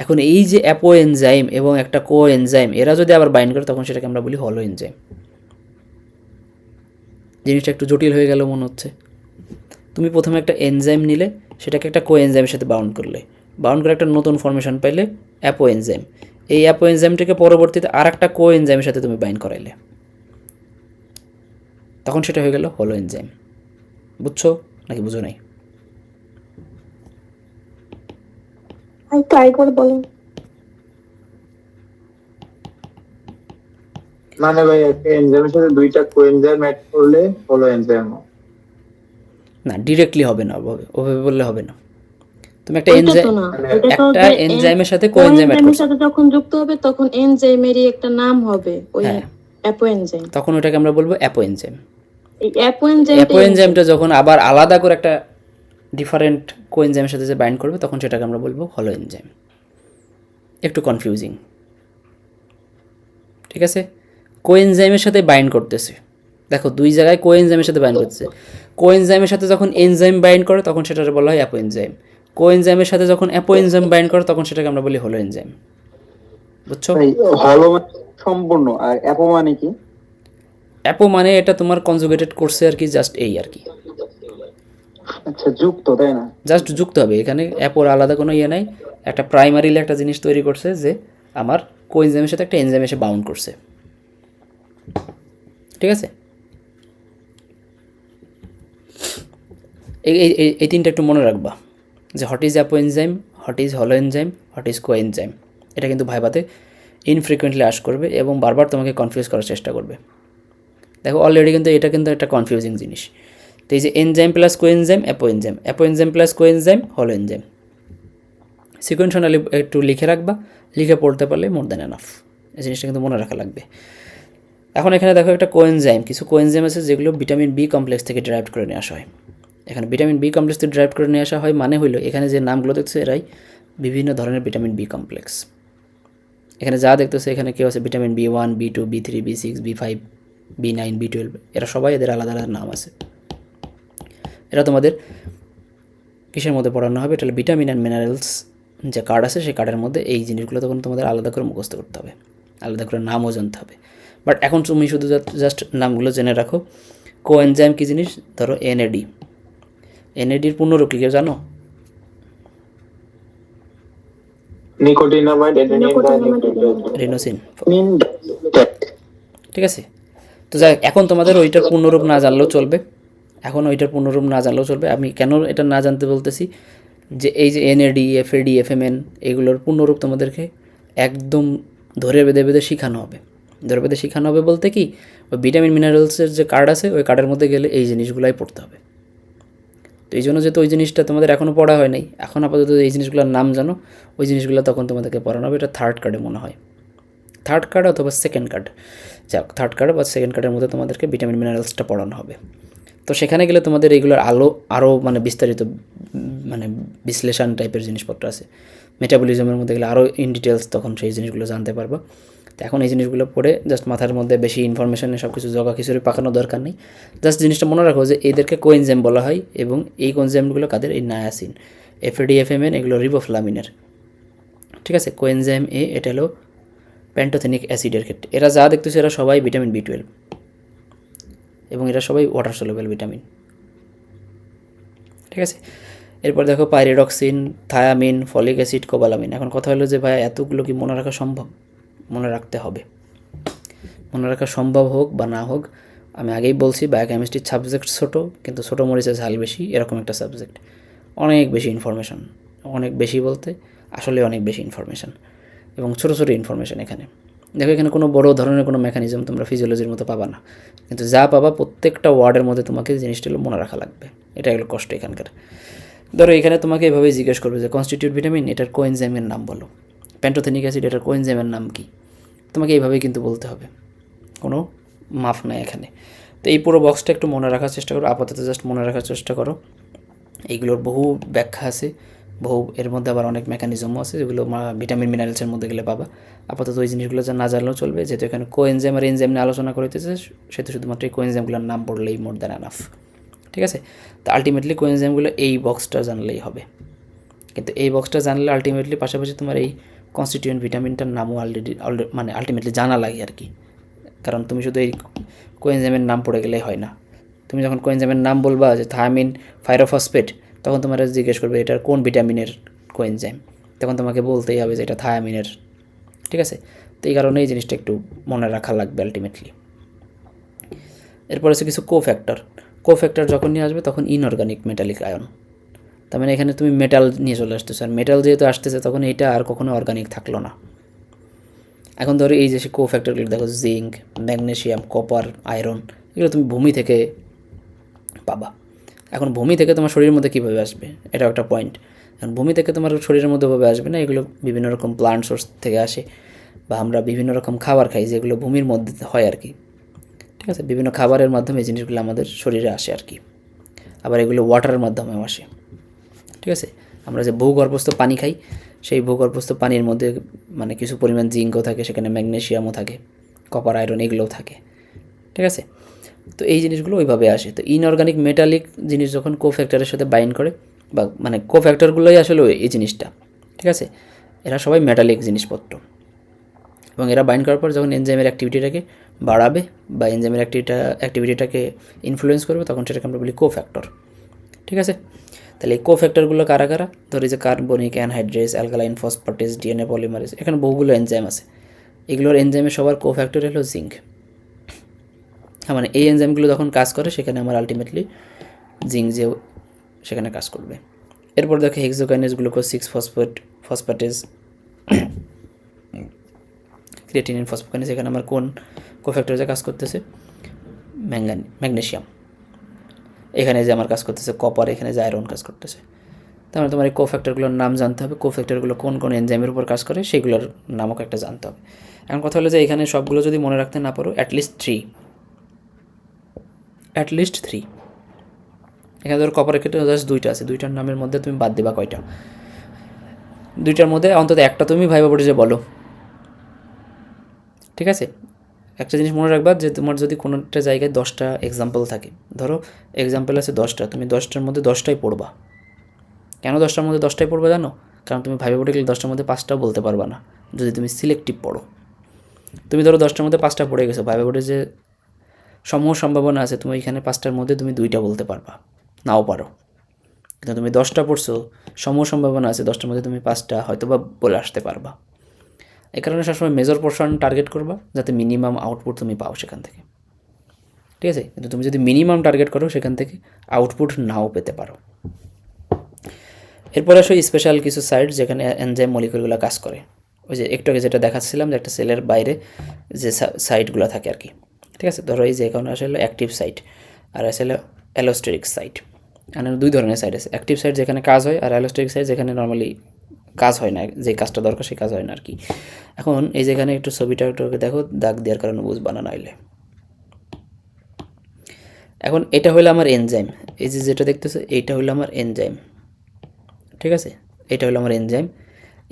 এখন এই যে অ্যাপো এনজাইম এবং একটা কো এনজাইম এরা যদি আবার বাইন্ড করে তখন সেটাকে আমরা বলি হলো এনজাইম। জিনিসটা একটু জটিল হয়ে গেল মনে হচ্ছে। তুমি প্রথমে একটা এনজাইম নিলে, সেটাকে একটা কোএনজাইমের সাথে বাউন্ড করলে, বাউন্ড করে একটা নতুন ফর্মেশন পাইলে অ্যাপো এনজাইম। এই অ্যাপো এনজাইমটাকে পরবর্তীতে আর একটা কোএনজাইমের সাথে তুমি বাইন্ড করাইলে, তখন সেটা হয়ে গেল হলো এনজাইম। বুঝছো নাকি বুঝো নাই? ট্রাই করে বলেন। মানে ভাই একটা এনজাইমের সাথে দুইটা কোএনজাইম অ্যাড করলে হলো এনজাইম। না, ডিরেক্টলি হবে না, ওভাবে বললে হবে না। তুমি একটা ওইটা এনজাইম, তো না, ওইটা তো একটা যে এনজাইমের সাথে কোএনজাইম অ্যাড কোএনজাইমের করছো, সাথে যখন যুক্ত হবে তখন এনজাইমেরই একটা নাম হবে, ওই হ্যাঁ, অ্যাপো এনজাইম। তখন ওটাকে আমরা বলবো অ্যাপো এনজাইম। এই অ্যাপো এনজাইমটা অ্যাপো এনজাইমটা যখন আবার আলাদা করে একটা ডিফারেন্ট কোএনজাইমের সাথে যে বাইন্ড করবে, তখন সেটাকে আমরা বলবো হলো এনজাইম। একটু কনফিউজিং, ঠিক আছে? কোএনজাইমের সাথে বাইন্ড করতেছে, দেখো দুই জায়গায় কোএনজাইমের সাথে বাইন্ড করতেছে। কোএনজাইমের সাথে যখন এনজাইম বাইন্ড করে তখন সেটাকে বলা হয় অ্যাপো এনজাইম। কোএনজাইমের সাথে যখন অ্যাপো এনজাইম বাইন্ড করে তখন সেটাকে আমরা বলি হলো এনজাইম। বুঝছো? হলো মানে সম্পূর্ণ, আর অ্যাপো মানে কি? অ্যাপো মানে এটা তোমার কনজুগেটেড করছে আর কি, জাস্ট এই আর কি, আচ্ছা, যুক্ত, তাই না? জাস্ট যুক্ত হবে। এখানে অ্যাপোর আলাদা কোনো ইয়ে নাই, একটা প্রাইমারিলি একটা জিনিস তৈরি করছে যে আমার কোএনজাইমের সাথে একটা এনজাইম এসে বাউন্ড করছে, ঠিক আছে? এই এই এই তিনটা একটু মনে রাখবা, যে what is apo enzyme, what is হলো এনজাইম, হোয়াট ইজ কোএনজাইম। এটা কিন্তু ভাইভাতে ইনফ্রিকুয়েন্টলি আস করবে এবং বারবার তোমাকে কনফিউজ করার চেষ্টা করবে। দেখো অলরেডি কিন্তু এটা কিন্তু একটা কনফিউজিং জিনিস। তো এই যে enzyme plus coenzyme apo enzyme, apo enzyme plus coenzyme হলো এনজাইম। সিকোয়েন্সালি একটু লিখে রাখবা, লিখে পড়তে পারলে মোর দ্যান এনাফ। এই জিনিসটা কিন্তু মনে রাখা লাগবে। এখন এখানে দেখো একটা কোএনজাইম, কিছু কোএনজাইম আছে যেগুলো ভিটামিন বি কমপ্লেক্স থেকে ডেরাইভ করে নিয়ে আসা হয়। এখানে ভিটামিন বি কমপ্লেক্স থেকে ডেরাইভ করে নিয়ে আসা হয় মানে হইলো এখানে যে নামগুলো দেখছে এরাই বিভিন্ন ধরনের ভিটামিন বি কমপ্লেক্স। এখানে যা দেখতেছে এখানে কেউ আছে ভিটামিন বি1, বি2, বি3, বি6, বি5, বি9, বি12, এরা সবাই এদের আলাদা আলাদা নাম আছে। এরা তোমাদের কিসের মধ্যে পড়ানো হবে? এটা হলো ভিটামিন অ্যান্ড মিনারেলস যে কার্ড আছে, সেই কার্ডের মধ্যে এই জিনিসগুলো তখন তোমাদের আলাদা করে মুখস্থ করতে হবে, আলাদা করে নামও জানতে হবে। বাট এখন তুমি শুধু জাস্ট নামগুলো জেনে রাখো। কোএনজাইম কী জিনিস? ধরো এনএডি, এনএডির পূর্ণরূপ কী কেউ জানো? নিকোটিনামাইড রেনোসিন, ঠিক আছে? তো যাই, এখন তোমাদের ওইটার পূর্ণরূপ না জানলেও চলবে, এখন ওইটার পূর্ণরূপ না জানলেও চলবে। আমি কেন এটা না জানতে বলতেছি, যে এই যে এনএডি, এফএডি, এফএমএন, এগুলোর পূর্ণরূপ তোমাদেরকে একদম ধরে বেঁধে বেঁধে শেখানো হবে। ধরে বেঁধে শেখানো হবে বলতে কি, ওই ভিটামিন মিনারেলসের যে কার্ড আছে ওই কার্ডের মধ্যে গেলে এই জিনিসগুলাই পড়তে হবে। তো এই জন্য যেহেতু ওই জিনিসটা তোমাদের এখনও পড়া হয় নাই, এখন আপাতত এই জিনিসগুলোর নাম জানো, ওই জিনিসগুলো তখন তোমাদেরকে পড়ানো হবে। এটা থার্ড কার্ডে মনে হয়, থার্ড কার্ড অথবা সেকেন্ড কার্ড, যাক থার্ড কার্ড বা সেকেন্ড কার্ডের মধ্যে তোমাদেরকে ভিটামিন মিনারেলসটা পড়ানো হবে। তো সেখানে গেলে তোমাদের এইগুলোর আরও মানে বিস্তারিত মানে বিশ্লেষণ টাইপের জিনিসপত্র আছে। মেটাবলিজমের মধ্যে গেলে আরও ইন ডিটেলস তখন সেই জিনিসগুলো জানতে পারবো। তো এখন এই জিনিসগুলো পড়ে জাস্ট মাথার মধ্যে বেশি ইনফরমেশনে সব কিছু জগা খিচুড়ি পাকানোর দরকার নেই। জাস্ট জিনিসটা মনে রাখো যে এদেরকে কোএনজাইম বলা হয়, এবং এই কোএনজাইমগুলো কাদের? এই নায়াসিন, এফএডি, এফএমএন, এগুলো রিবোফ্লামিনের, ঠিক আছে? কোএনজাইম এ এটা হলো প্যান্টোথেনিক অ্যাসিডের ক্ষেত্রে। এরা যা দেখতেছে এরা সবাই ভিটামিন বি12 এবং এরা সবাই ওয়াটার সলিউবল ভিটামিন, ঠিক আছে? এরপর দেখো pyridoxine, thymine, folic acid, cobalamin. এখন কথা হলো যে ভাই এতগুলো কি মনে রাখা সম্ভব? মনে রাখতে হবে। মনে রাখা সম্ভব হোক বা না হোক, আমি আগেই বলছি বায়োকেমিস্ট্রির সাবজেক্ট ছোটো, কিন্তু ছোটো মরিচের ঝাল বেশি, এরকম একটা সাবজেক্ট। অনেক বেশি ইনফরমেশান, অনেক বেশি বলতে আসলে অনেক বেশি ইনফরমেশান, এবং ছোটো ছোটো ইনফরমেশান। এখানে দেখো এখানে কোনো বড় ধরনের কোনো মেকানিজম তোমরা ফিজিওলজির মতো পাবা না, কিন্তু যা পাবা প্রত্যেকটা ওয়ার্ডের মধ্যে তোমাকে জিনিসটা মনে রাখা লাগবে। এটা হলো কষ্ট এখানকার। ধরো এখানে তোমাকে এভাবে জিজ্ঞেস করবে যে কনস্টিটিউট ভিটামিন, এটার কোএনজাইমের নাম বলো। প্যান্টোথেনিক অ্যাসিড, এটার কোএনজাইমের নাম কি? তোমাকে এইভাবেই কিন্তু বলতে হবে, কোনো মাফ নাই এখানে। তো এই পুরো বক্সটা একটু মনে রাখার চেষ্টা করো, আপাতত জাস্ট মনে রাখার চেষ্টা করো। এইগুলোর বহু ব্যাখ্যা আছে, বহু এর মধ্যে আবার অনেক মেকানিজমও আছে যেগুলো ভিটামিন মিনারেলসের মধ্যে গেলে পাবা। আপাতত ওই জিনিসগুলো যা না জানলেও চলবে, যেহেতু এখানে কোএনজাইম আর এনজাইম নিয়ে আলোচনা করতেছে, সেহেতু শুধুমাত্র এই কোএনজাইমগুলোর নাম পড়লেই মোর দ্যান এনাফ, ঠিক আছে? তো আলটিমেটলি কোএনজাইমগুলো এই বক্সটা জানলেই হবে, কিন্তু এই বক্সটা জানলে আলটিমেটলি পাশাপাশি তোমার এই কনস্টিটিউয়েন্ট ভিটামিনটার নামও আলটিমেটলি জানা লাগে আর কি। কারণ তুমি শুধু এই কোএনজাইমের নাম পড়ে গেলেই হয় না, তুমি যখন কোএনজাইমের নাম বলবা যে থায়ামিন পাইরোফসফেট, তখন তোমার জিজ্ঞেস করবে এটার কোন ভিটামিনের কোএনজাইম, তখন তোমাকে বলতেই হবে যে এটা থায়ামিনের। ঠিক আছে, তো এই কারণে এই জিনিসটা একটু মনে রাখা লাগবে আলটিমেটলি। এরপর আছে কিছু কোফ্যাক্টর। কোফ্যাক্টর যখন নিয়ে আসবে তখন ইনঅর্গানিক মেটালিক আয়ন, তার মানে এখানে তুমি মেটাল নিয়ে চলে আসতেছো, আর মেটাল যেহেতু আসতেছে তখন এইটা আর কখনো অর্গানিক থাকলো না। এখন ধরো এই যে কোফ্যাক্টরগুলো দেখো, জিঙ্ক, ম্যাগনেশিয়াম, কপার, আয়রন, এগুলো তুমি ভূমি থেকে পাবা। এখন ভূমি থেকে তোমার শরীরের মধ্যে কীভাবে আসবে, এটাও একটা পয়েন্ট। এখন ভূমি থেকে তোমার শরীরের মধ্যে ভাবে আসবে না, এগুলো বিভিন্ন রকম প্লান্ট সোর্স থেকে আসে, বা আমরা বিভিন্ন রকম খাবার খাই যেগুলো ভূমির মধ্যে হয় আর কি। ঠিক আছে, বিভিন্ন খাবারের মাধ্যমে এই জিনিসগুলো আমাদের শরীরে আসে আর কি। আবার এগুলো ওয়াটারের মাধ্যমেও আসে। ঠিক আছে, আমরা যে ভূগর্ভস্থ পানি খাই, সেই ভূগর্ভস্থ পানির মধ্যে মানে কিছু পরিমাণ জিঙ্কও থাকে, সেখানে ম্যাগনেশিয়ামও থাকে, কপার, আয়রন এগুলোও থাকে। ঠিক আছে, তো এই জিনিসগুলো ওইভাবে আসে। তো ইনঅর্গানিক মেটালিক জিনিস যখন কোফ্যাক্টরের সাথে বাইন্ড করে, বা মানে কোফ্যাক্টরগুলোই আসলে এই জিনিসটা। ঠিক আছে, এরা সবাই মেটালিক জিনিসপত্র, এবং এরা বাইন্ড করার পর যখন এনজাইমের অ্যাক্টিভিটিটাকে বাড়াবে বা এনজাইমের অ্যাক্টিভিটিটাকে ইনফ্লুয়েন্স করবে, তখন সেটাকে আমরা বলি কোফ্যাক্টর। ঠিক আছে, তাহলে এই কোফ্যাক্টরগুলো কারা কারা? ধরি যে carbonic anhydrase, alkaline phosphatase, DNA polymerase, এখানে বহুগুলো এনজাইম আছে। এগুলোর এনজাইমের সবার কোফ্যাক্টর হলো জিঙ্ক। মানে এই এনজাইমগুলো যখন কাজ করে সেখানে আমার আলটিমেটলি জিঙ্ক যে সেখানে কাজ করবে। এরপর দেখো হেক্সোকাইনেজ, গ্লুকোজ 6 ফসফেটেস, ক্রিয়েটিনিন, ফসফোকাইনেজ, এখানে আমার কোন কোফ্যাক্টর যে কাজ করতেছে? ম্যাগনেশিয়াম। এখানে যে আমার কাজ করতেছে কপার, এখানে যে আয়রন কাজ করতেছে। তাহলে তোমার এই কোফ্যাক্টরগুলোর নাম জানতে হবে, কোফ্যাক্টরগুলো কোন কোন এনজাইমের উপর কাজ করে সেগুলোর নামক একটা জানতে হবে। এখন কথা হলো যে এখানে সবগুলো যদি মনে রাখতে না পারো, অ্যাটলিস্ট থ্রি। এখানে ধরো কপারের ক্ষেত্রে জাস্ট 2টা আছে, 2টার নামের মধ্যে তুমি বাদ দেবা কয়টা? 2টার মধ্যে অন্তত একটা তুমি ভাইবা পড়ে যে বলো। ঠিক আছে, একটা জিনিস মনে রাখবা যে তোমার যদি কোনো একটা জায়গায় 10টা এক্সাম্পল থাকে, ধরো এক্সাম্পল আছে 10টা, তুমি 10টার মধ্যে 10টাই পড়বা। কেন 10টার মধ্যে 10টাই পড়বা জানো? কারণ তুমি ভাইবা পড়ে গেলে 10টার মধ্যে 5টাও বলতে পারবা না যদি তুমি সিলেক্টিভ পড়ো। তুমি ধরো 10টার মধ্যে 5টা পড়ে গেছো, ভাইবা পড়ে যে সমূহ সম্ভাবনা আছে তুমি এখানে 5টার মধ্যে তুমি 2টা বলতে পারবা, নাও পারো। কিন্তু তুমি 10টা পড়ছো, সমূহ সম্ভাবনা আছে 10টার মধ্যে তুমি 5টা হয়তো বা বলে আসতে পারবা। এই কারণে সবসময় মেজর পোর্শন টার্গেট করবা, যাতে মিনিমাম আউটপুট তুমি পাও সেখান থেকে। ঠিক আছে, কিন্তু তুমি যদি মিনিমাম টার্গেট করো সেখান থেকে আউটপুট নাও পেতে পারো। এরপরে আসো স্পেশাল কিছু সাইট যেখানে এনজাইম মলিকুলগুলো কাজ করে। ওই যে একটু আগে যেটা দেখাচ্ছিলাম যে একটা সেলের বাইরে যে সাইটগুলো থাকে আর কি। ঠিক আছে, ধরো এই যে এখানে আসলে অ্যাক্টিভ সাইট আর আসলে অ্যালোস্টেরিক সাইট। এখানে 2 ধরনের সাইট আছে, অ্যাক্টিভ সাইট যেখানে কাজ হয়, আর অ্যালোস্টেরিক সাইট যেখানে নর্মালি কাজ হয় না, যে কাজটা দরকার সেই কাজ হয় না আর কি। এখন এই যেখানে একটু ছবিটা একটু দেখো, দাগ দেওয়ার কারণে বুঝবা না নাইলে। এখন এটা হলো আমার এনজাইম, এই যে যেটা দেখতেছো এইটা হলো আমার এনজাইম। ঠিক আছে, এটা হলো আমার এনজাইম।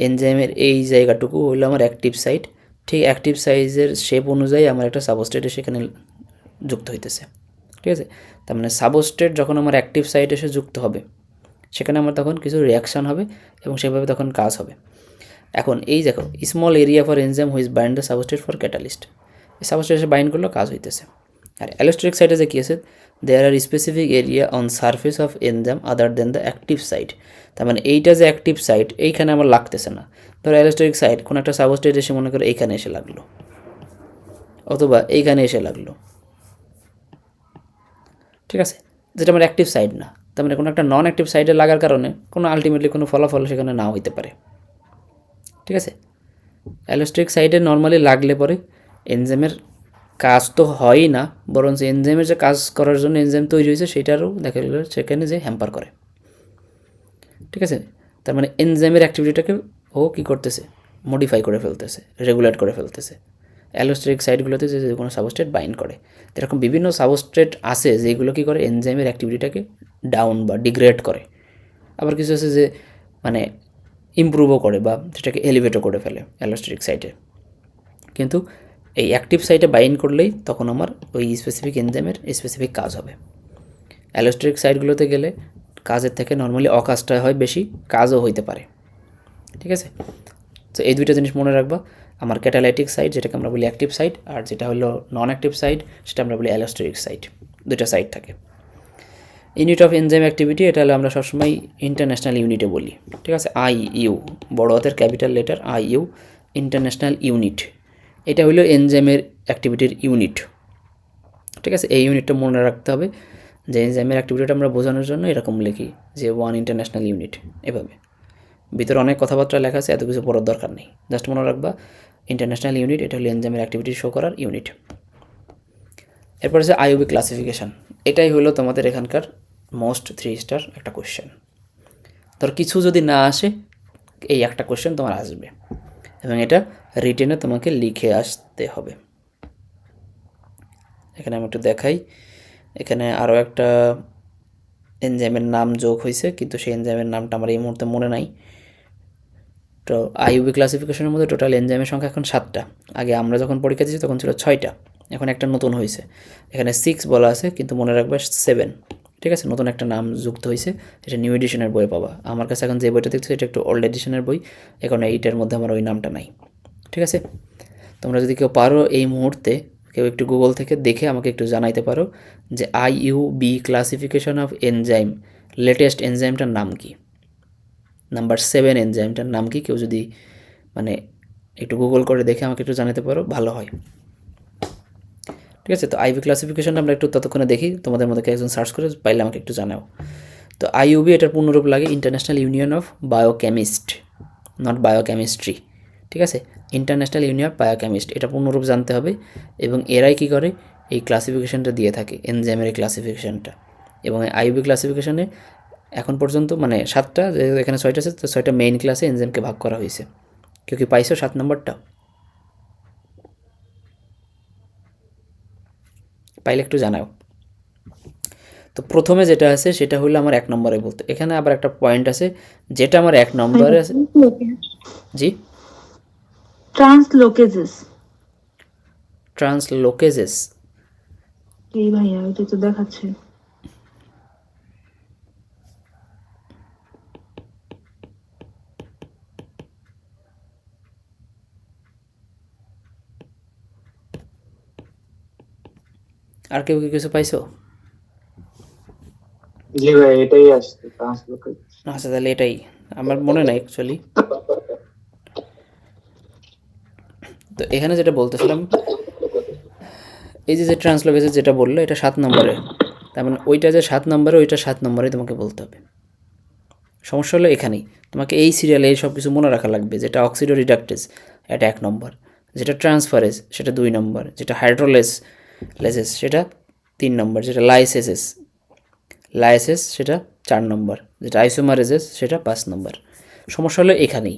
এনজাইমের এই জায়গাটুকু হলো আমার অ্যাক্টিভ সাইট। ঠিক অ্যাক্টিভ সাইজের শেপ অনুযায়ী আমার একটা সাবস্ট্রেট সেখানে যুক্ত হইতেছে। ঠিক আছে, তার মানে সাবস্ট্রেট যখন আমার অ্যাক্টিভ সাইট এসে যুক্ত হবে, সেখানে আমার তখন কিছু রিয়াকশান হবে এবং সেভাবে তখন কাজ হবে। এখন এই দেখো, small area for enzyme which bind the substrate for catalyst, এই সাবস্ট্রেট এসে বাইন্ড করলেও কাজ হইতেছে। আর অ্যালোস্টেরিক সাইটে যে কী আছে, there are specific area on surface of enzyme other than the active site. তার মানে এইটা যে অ্যাক্টিভ সাইট এইখানে আমার লাগতেছে না। ধরো অ্যালোস্টেরিক সাইট কোনো একটা সাবস্ট্রেট এসে মনে করো এইখানে এসে লাগলো, অথবা এইখানে এসে লাগলো। ঠিক আছে, যেটা আমার অ্যাক্টিভ সাইট না। তার মানে কোনো একটা নন অ্যাক্টিভ সাইটে লাগার কারণে কোনো আলটিমেটলি কোনো ফলাফল সেখানে নাও হইতে পারে। ঠিক আছে, অ্যালোস্টেরিক সাইটে নর্মালি লাগলে পরে এনজাইমের কাজ তো হয়ই না, বরং এনজাইমের যে কাজ করার জন্য এনজাইম তৈরি হয়েছে সেটারও দেখা গেল সেখানে যে হ্যাম্পার করে। ঠিক আছে, তার মানে এনজাইমের অ্যাক্টিভিটিটাকে ও কী করতেছে, মডিফাই করে ফেলতেছে, রেগুলেট করে ফেলতেছে অ্যালোস্টেরিক সাইটগুলোতে যে কোনো সাবস্ট্রেট বাইন্ড করে। এরকম বিভিন্ন সাবস্ট্রেট আছে যেগুলো কী করে এনজাইমের অ্যাক্টিভিটিটাকে ডাউন বা ডিগ্রেড করে। আবার কিছু আছে যে মানে ইমপ্রুভও করে বা সেটাকে এলিভেটও করে ফেলে অ্যালোস্টেরিক সাইটে। কিন্তু এই অ্যাক্টিভ সাইটে বাইন্ড করলেই তখন আমার ওই স্পেসিফিক এনজাইমের স্পেসিফিক কাজ হবে। অ্যালোস্টেরিক সাইটগুলোতে গেলে কাজের থেকে নর্মালি অকাজটা হয় বেশি, কাজও হইতে পারে। ঠিক আছে, তো এই 2টা জিনিস মনে রাখবা, আমার ক্যাটালাইটিক সাইট যেটাকে আমরা বলি অ্যাক্টিভ সাইট, আর যেটা হলো নন অ্যাক্টিভ সাইট সেটা আমরা বলি অ্যালোস্টেরিক সাইট। 2টা সাইট থাকে। ইউনিট অফ এনজাইম অ্যাক্টিভিটি এটা হলো আমরা সবসময় ইন্টারন্যাশনাল ইউনিটে বলি, ঠিক আছে। IU বড় হাতের capital letter IU, international unit. এটা হলো এনজাইমের অ্যাক্টিভিটির ইউনিট, ঠিক আছে। এই ইউনিটটা মনে রাখতে হবে যে এনজাইমের অ্যাক্টিভিটিটা আমরা বোঝানোর জন্য এরকম লিখি যে 1 ইন্টারন্যাশনাল ইউনিট, এভাবে। ভিতরে অনেক কথাবার্তা লেখা আছে, এত কিছু পড়ার দরকার নেই, জাস্ট মনে রাখবা ইন্টারন্যাশনাল ইউনিট এটা হলো এনজাইমের অ্যাক্টিভিটি শো করার ইউনিট। এরপর আছে IUB ক্লাসিফিকেশান। এটাই হলো তোমাদের এখানকার মোস্ট 3 স্টার একটা কোশ্চেন। ধর কিছু যদি না আসে, এই একটা কোশ্চেন তোমার আসবে এবং এটা রিটেনে তোমাকে লিখে আসতে হবে। এখানে আমি একটু দেখাই, এখানে আরও একটা এনজাইমের নাম যোগ হয়েছে, কিন্তু সেই এনজাইমের নামটা আমার এই মুহূর্তে মনে নাই। তো IUB ক্লাসিফিকেশনের মধ্যে টোটাল এনজাইমের সংখ্যা এখন 7টা। আগে আমরা যখন পরীক্ষা দিয়েছি তখন ছিল 6টা, এখন একটা নতুন হয়েছে। এখানে 6 বলা আছে, কিন্তু মনে রাখবে 7, ঠিক আছে। নতুন একটা নাম যুক্ত হয়েছে, এটা নিউ এডিশনের বই পাবা। আমার কাছে এখন যে বইটা দেখছো এটা একটু ওল্ড এডিশনের বই, এখন এইটার মধ্যে আমার ওই নামটা নাই, ঠিক আছে। তোমরা যদি কেউ পারো এই মুহূর্তে কেউ একটু গুগল থেকে দেখে আমাকে একটু জানাইতে পারো যে IUB classification of enzyme latest এনজাইমটার নাম কি, নাম্বার 7 এনজাইমটার নাম কি, কেউ যদি মানে একটু গুগল করে দেখে আমাকে একটু জানাতে পারো ভালো হয়, ঠিক আছে। তো IUB ক্লাসিফিকেশনটা আমরা একটু ততক্ষণে দেখি, তোমাদের মধ্যে একজন সার্চ করে পাইলে আমাকে একটু জানাও। তো IUB এটার পূর্ণরূপ লাগে international union of biochemist, not biochemistry, ঠিক আছে। ইন্টারন্যাশনাল ইউনিয়ন অফ বায়োকেমিস্ট, এটা পূর্ণরূপ জানতে হবে। এবং এরাই কী করে, এই ক্লাসিফিকেশনটা দিয়ে থাকে, এনজাইমের এই ক্লাসিফিকেশনটা। এবং IUB ক্লাসিফিকেশনে এখন পর্যন্ত মানে 7টা, এখানে 6টা আছে, তো 6টা মেইন ক্লাসে এনজাইমকে ভাগ করা হয়েছে। কেউ কি পাইছো 7 নম্বরটা? পাইলে একটু জানাও। তো প্রথমে যেটা আছে সেটা হলো আমার 1 নম্বরে বলতে, এখানে আবার একটা পয়েন্ট আছে যেটা আমার 1 নম্বরে আছে। জি, ট্রান্সলোকেজেস। ট্রান্সলোকেজেস। এই ভাইয়া এটা তো দেখাচ্ছে। আর কেউ কি কিছু পাইছো? জি ভাই, এটাই আসছে ট্রান্সলোকেট। আচ্ছা, তাহলে এটাই আমার মনে নাই অ্যাকচুয়ালি। তো এখানে যেটা বলতেছিলাম, এই যে ট্রান্সলোকেজেস যেটা বললো এটা 7 নম্বরে, তার মানে ওইটা যে 7 নম্বরে, ওইটা 7 নম্বরে তোমাকে বলতে হবে। সমস্যা হলো এখানেই, তোমাকে এই সিরিয়ালে এই সব কিছু মনে রাখা লাগবে। যেটা অক্সিডো রিডাক্টেজ এটা 1 নম্বর, যেটা ট্রান্সফারেজ সেটা 2 নম্বর, যেটা হাইড্রোলেসেস সেটা 3 নম্বর, যেটা লাইসেস সেটা 4 নম্বর, যেটা আইসোমারেজেস সেটা 5 নম্বর। সমস্যা হলো এখানেই,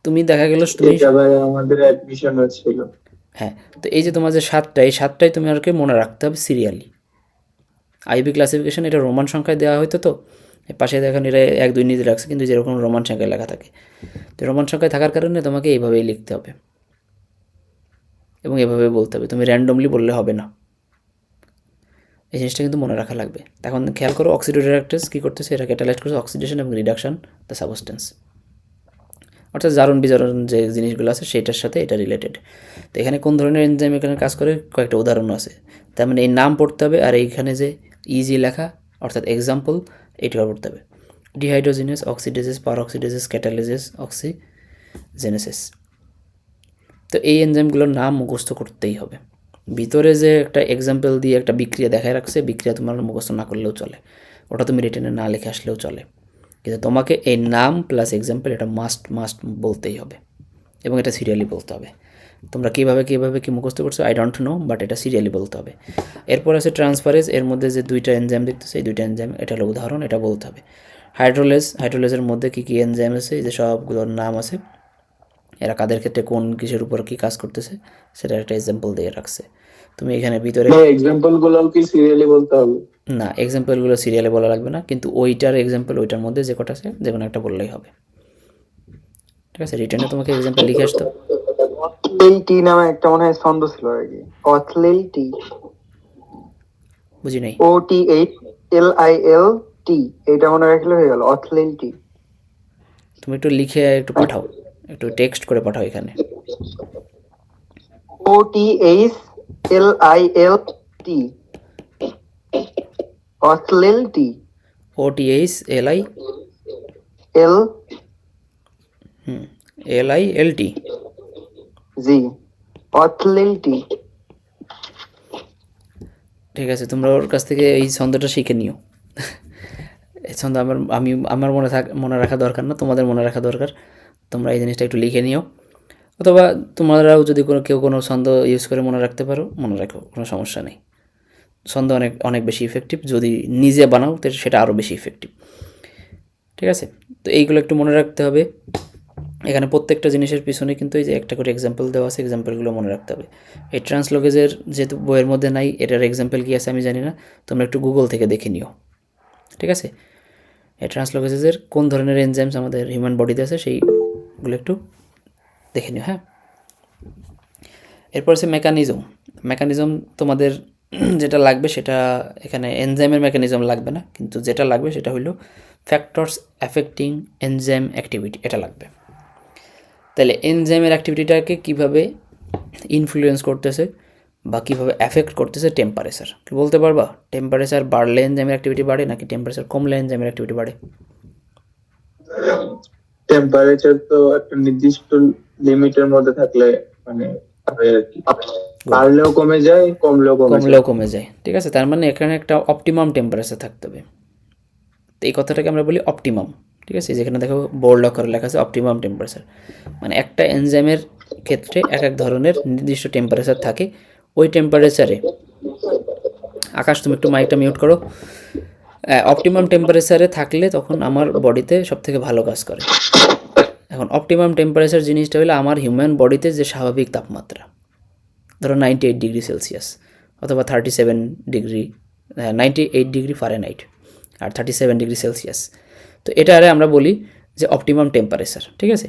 তুমি দেখা গেল তুমি এটা ভাই আমাদের অ্যাডমিশন হচ্ছিল। হ্যাঁ, তো এই যে তোমার যে 7টা, এই 7টাই তুমি আর কি মনে রাখতে হবে সিরিয়ালি। IUB ক্লাসিফিকেশন এটা রোমান সংখ্যায় দেওয়া হয়তো, তো এর পাশে দেখেন এটা 1 2 নিজে রাখছে, কিন্তু যেরকম রোমান সংখ্যায় লেখা থাকে, তো রোমান সংখ্যায় থাকার কারণে তোমাকে এইভাবেই লিখতে হবে এবং এভাবে বলতে হবে, তুমি র্যান্ডমলি বললে হবে না। এই জিনিসটা কিন্তু মনে রাখা লাগবে। এখন খেয়াল করো অক্সিডো রিডাক্টেজ কী করতেছে, এটা ক্যাটালাইজ করছে অক্সিডেশন এবং রিডাকশন দ্য সাবস্টেন্স, অর্থাৎ জারণ বিজারণ যে জিনিসগুলো আছে সেটার সাথে এটা রিলেটেড। তো এখানে কোন ধরনের এনজাইম এখানে কাজ করে কয়েকটা উদাহরণ আছে, তার মানে এই নাম পড়তে হবে, আর এইখানে যে ইজি লেখা অর্থাৎ এক্সাম্পল এইটা পড়তে হবে। ডিহাইড্রোজিনেস, অক্সিডেসিস, পারঅক্সিডেসিস, ক্যাটালিসিস, অক্সিজেনেসিস। তো এই এনজাইমগুলোর নাম মুখস্থ করতেই হবে। ভিতরে যে একটা এক্সাম্পল দিয়ে একটা বিক্রিয়া দেখায় রাখছে, বিক্রিয়া তোমার মুখস্থ না করলেও চলে, ওটা তুমি রিটেনে না লিখে আসলেও চলে, কিন্তু তোমাকে এই নাম প্লাস এক্সাম্পল এটা মাস্ট বলতেই হবে এবং এটা সিরিয়ালি বলতে হবে। তোমরা কীভাবে কি মুখস্থ করছো আই ডোন্ট নো, বাট এটা সিরিয়ালি বলতে হবে। এরপর আছে ট্রান্সফারেজ, এর মধ্যে যে 2টা এনজাইম দেখতেছে, এই 2টা এনজাইম এটা হলো উদাহরণ, এটা বলতে হবে। হাইড্রোলেজের মধ্যে কী এনজাইম আছে, এই যে সবগুলোর নাম আছে, এরা কাদের ক্ষেত্রে কোন কিসের উপর কী কাজ করতেছে সেটা একটা এক্সাম্পল দিয়ে রাখছে। তুমি এখানে ভিতরে এক্সাম্পল গুলো কি সিরিয়ালি বলতে হবে? না, এক্সাম্পলগুলো সিরিয়ালে বলা লাগবে না, কিন্তু ওইটার এক্সাম্পল ওইটার মধ্যে যে কটা আছে যে কোনো একটা বললেই হবে, ঠিক আছে। রিটার্নে তোমাকে এক্সাম্পল লিখে আসতো। অথলেইটি নামে একটা মনে হয় ছন্দ ছিল আর কি, অথলেইটি, বুঝি নাই। OTHLILT, এটা মনে রাখলে হয়ে গেল অথলেইটি। তুমি একটু লিখে একটু পাঠাও, একটু টেক্সট করে পাঠাও এখানে। OTHLILT, অথলেইটি। OTHLI এল LILT। জি অথলিলটি। ঠিক আছে, তোমরা ওর কাছ থেকে এই ছন্দটা শিখে নিও। এই ছন্দ আমার মনে রাখা দরকার না, তোমাদের মনে রাখা দরকার। তোমরা এই জিনিসটা একটু লিখে নিও, অথবা তোমরাও যদি কেউ কোনো ছন্দ ইউজ করে মনে রাখতে পারো, মনে রাখো, কোনো সমস্যা নেই। ছন্দ অনেক অনেক বেশি ইফেক্টিভ, যদি নিজে বানাও তো সেটা আরও বেশি ইফেক্টিভ। ঠিক আছে, তো এইগুলো একটু মনে রাখতে হবে। এখানে প্রত্যেকটা জিনিসের পিছনে কিন্তু এই যে একটা করে এক্সাম্পল দেওয়া আছে, এক্সাম্পলগুলো মনে রাখতে হবে। এই ট্রান্সলোকেজের যেহেতু বইয়ের মধ্যে নাই, এটার এক্সাম্পল কী আছে আমি জানি না, তোমরা একটু গুগল থেকে দেখে নিও। ঠিক আছে, এই ট্রান্সলোকেজের কোন ধরনের এনজাইমস আমাদের হিউম্যান বডিতে আছে সেইগুলো একটু দেখে নিও। হ্যাঁ, এরপর আছে মেকানিজম তোমাদের যেটা লাগবে সেটা, এখানে এনজাইমের মেকানিজম লাগবে না, কিন্তু যেটা লাগবে সেটা হলো ফ্যাক্টরস অ্যাফেক্টিং এনজাইম অ্যাক্টিভিটি, এটা লাগবে। তাহলে এনজাইমের অ্যাক্টিভিটিটাকে কীভাবে ইনফ্লুয়েন্স করতেছে বা কীভাবে অ্যাফেক্ট করতেছে টেম্পারেচার, কি বলতে পারবা? টেম্পারেচার বাড়লে এনজাইমের অ্যাক্টিভিটি বাড়ে নাকি টেম্পারেচার কমলে এনজাইমের অ্যাক্টিভিটি বাড়ে? টেম্পারেচার তো একটা নির্দিষ্ট লিমিটের মধ্যে থাকলে মানে হয় আর কি। বাড়লেও কমে যায়, কমলেও কমে যায়। ঠিক আছে, তার মানে এখানে একটা অপটিমাম টেম্পারেচার থাকতে হবে। তো এই কথাটাকে আমরা বলি অপটিমাম। ঠিক আছে, যেখানে দেখো বোল্ড আকারে লেখা আছে অপটিমাম টেম্পারেচার, মানে একটা এনজাইমের ক্ষেত্রে এক এক ধরনের নির্দিষ্ট টেম্পারেচার থাকে। ওই টেম্পারেচারে, আকাশ তুমি একটু মাইকটা মিউট করো, অপটিমাম টেম্পারেচারে থাকলে তখন আমার বডিতে সবথেকে ভালো কাজ করে। এখন অপটিমাম টেম্পারেচার জিনিসটা হলো আমার হিউম্যান বডিতে যে স্বাভাবিক তাপমাত্রা, ধরো 98 ডিগ্রি সেলসিয়াস অথবা 37 ডিগ্রি, 98 ডিগ্রি ফারেনহাইট আর 37 ডিগ্রি সেলসিয়াস। তো এটারে আমরা বলি যে অপটিমাম টেম্পারেচার। ঠিক আছে,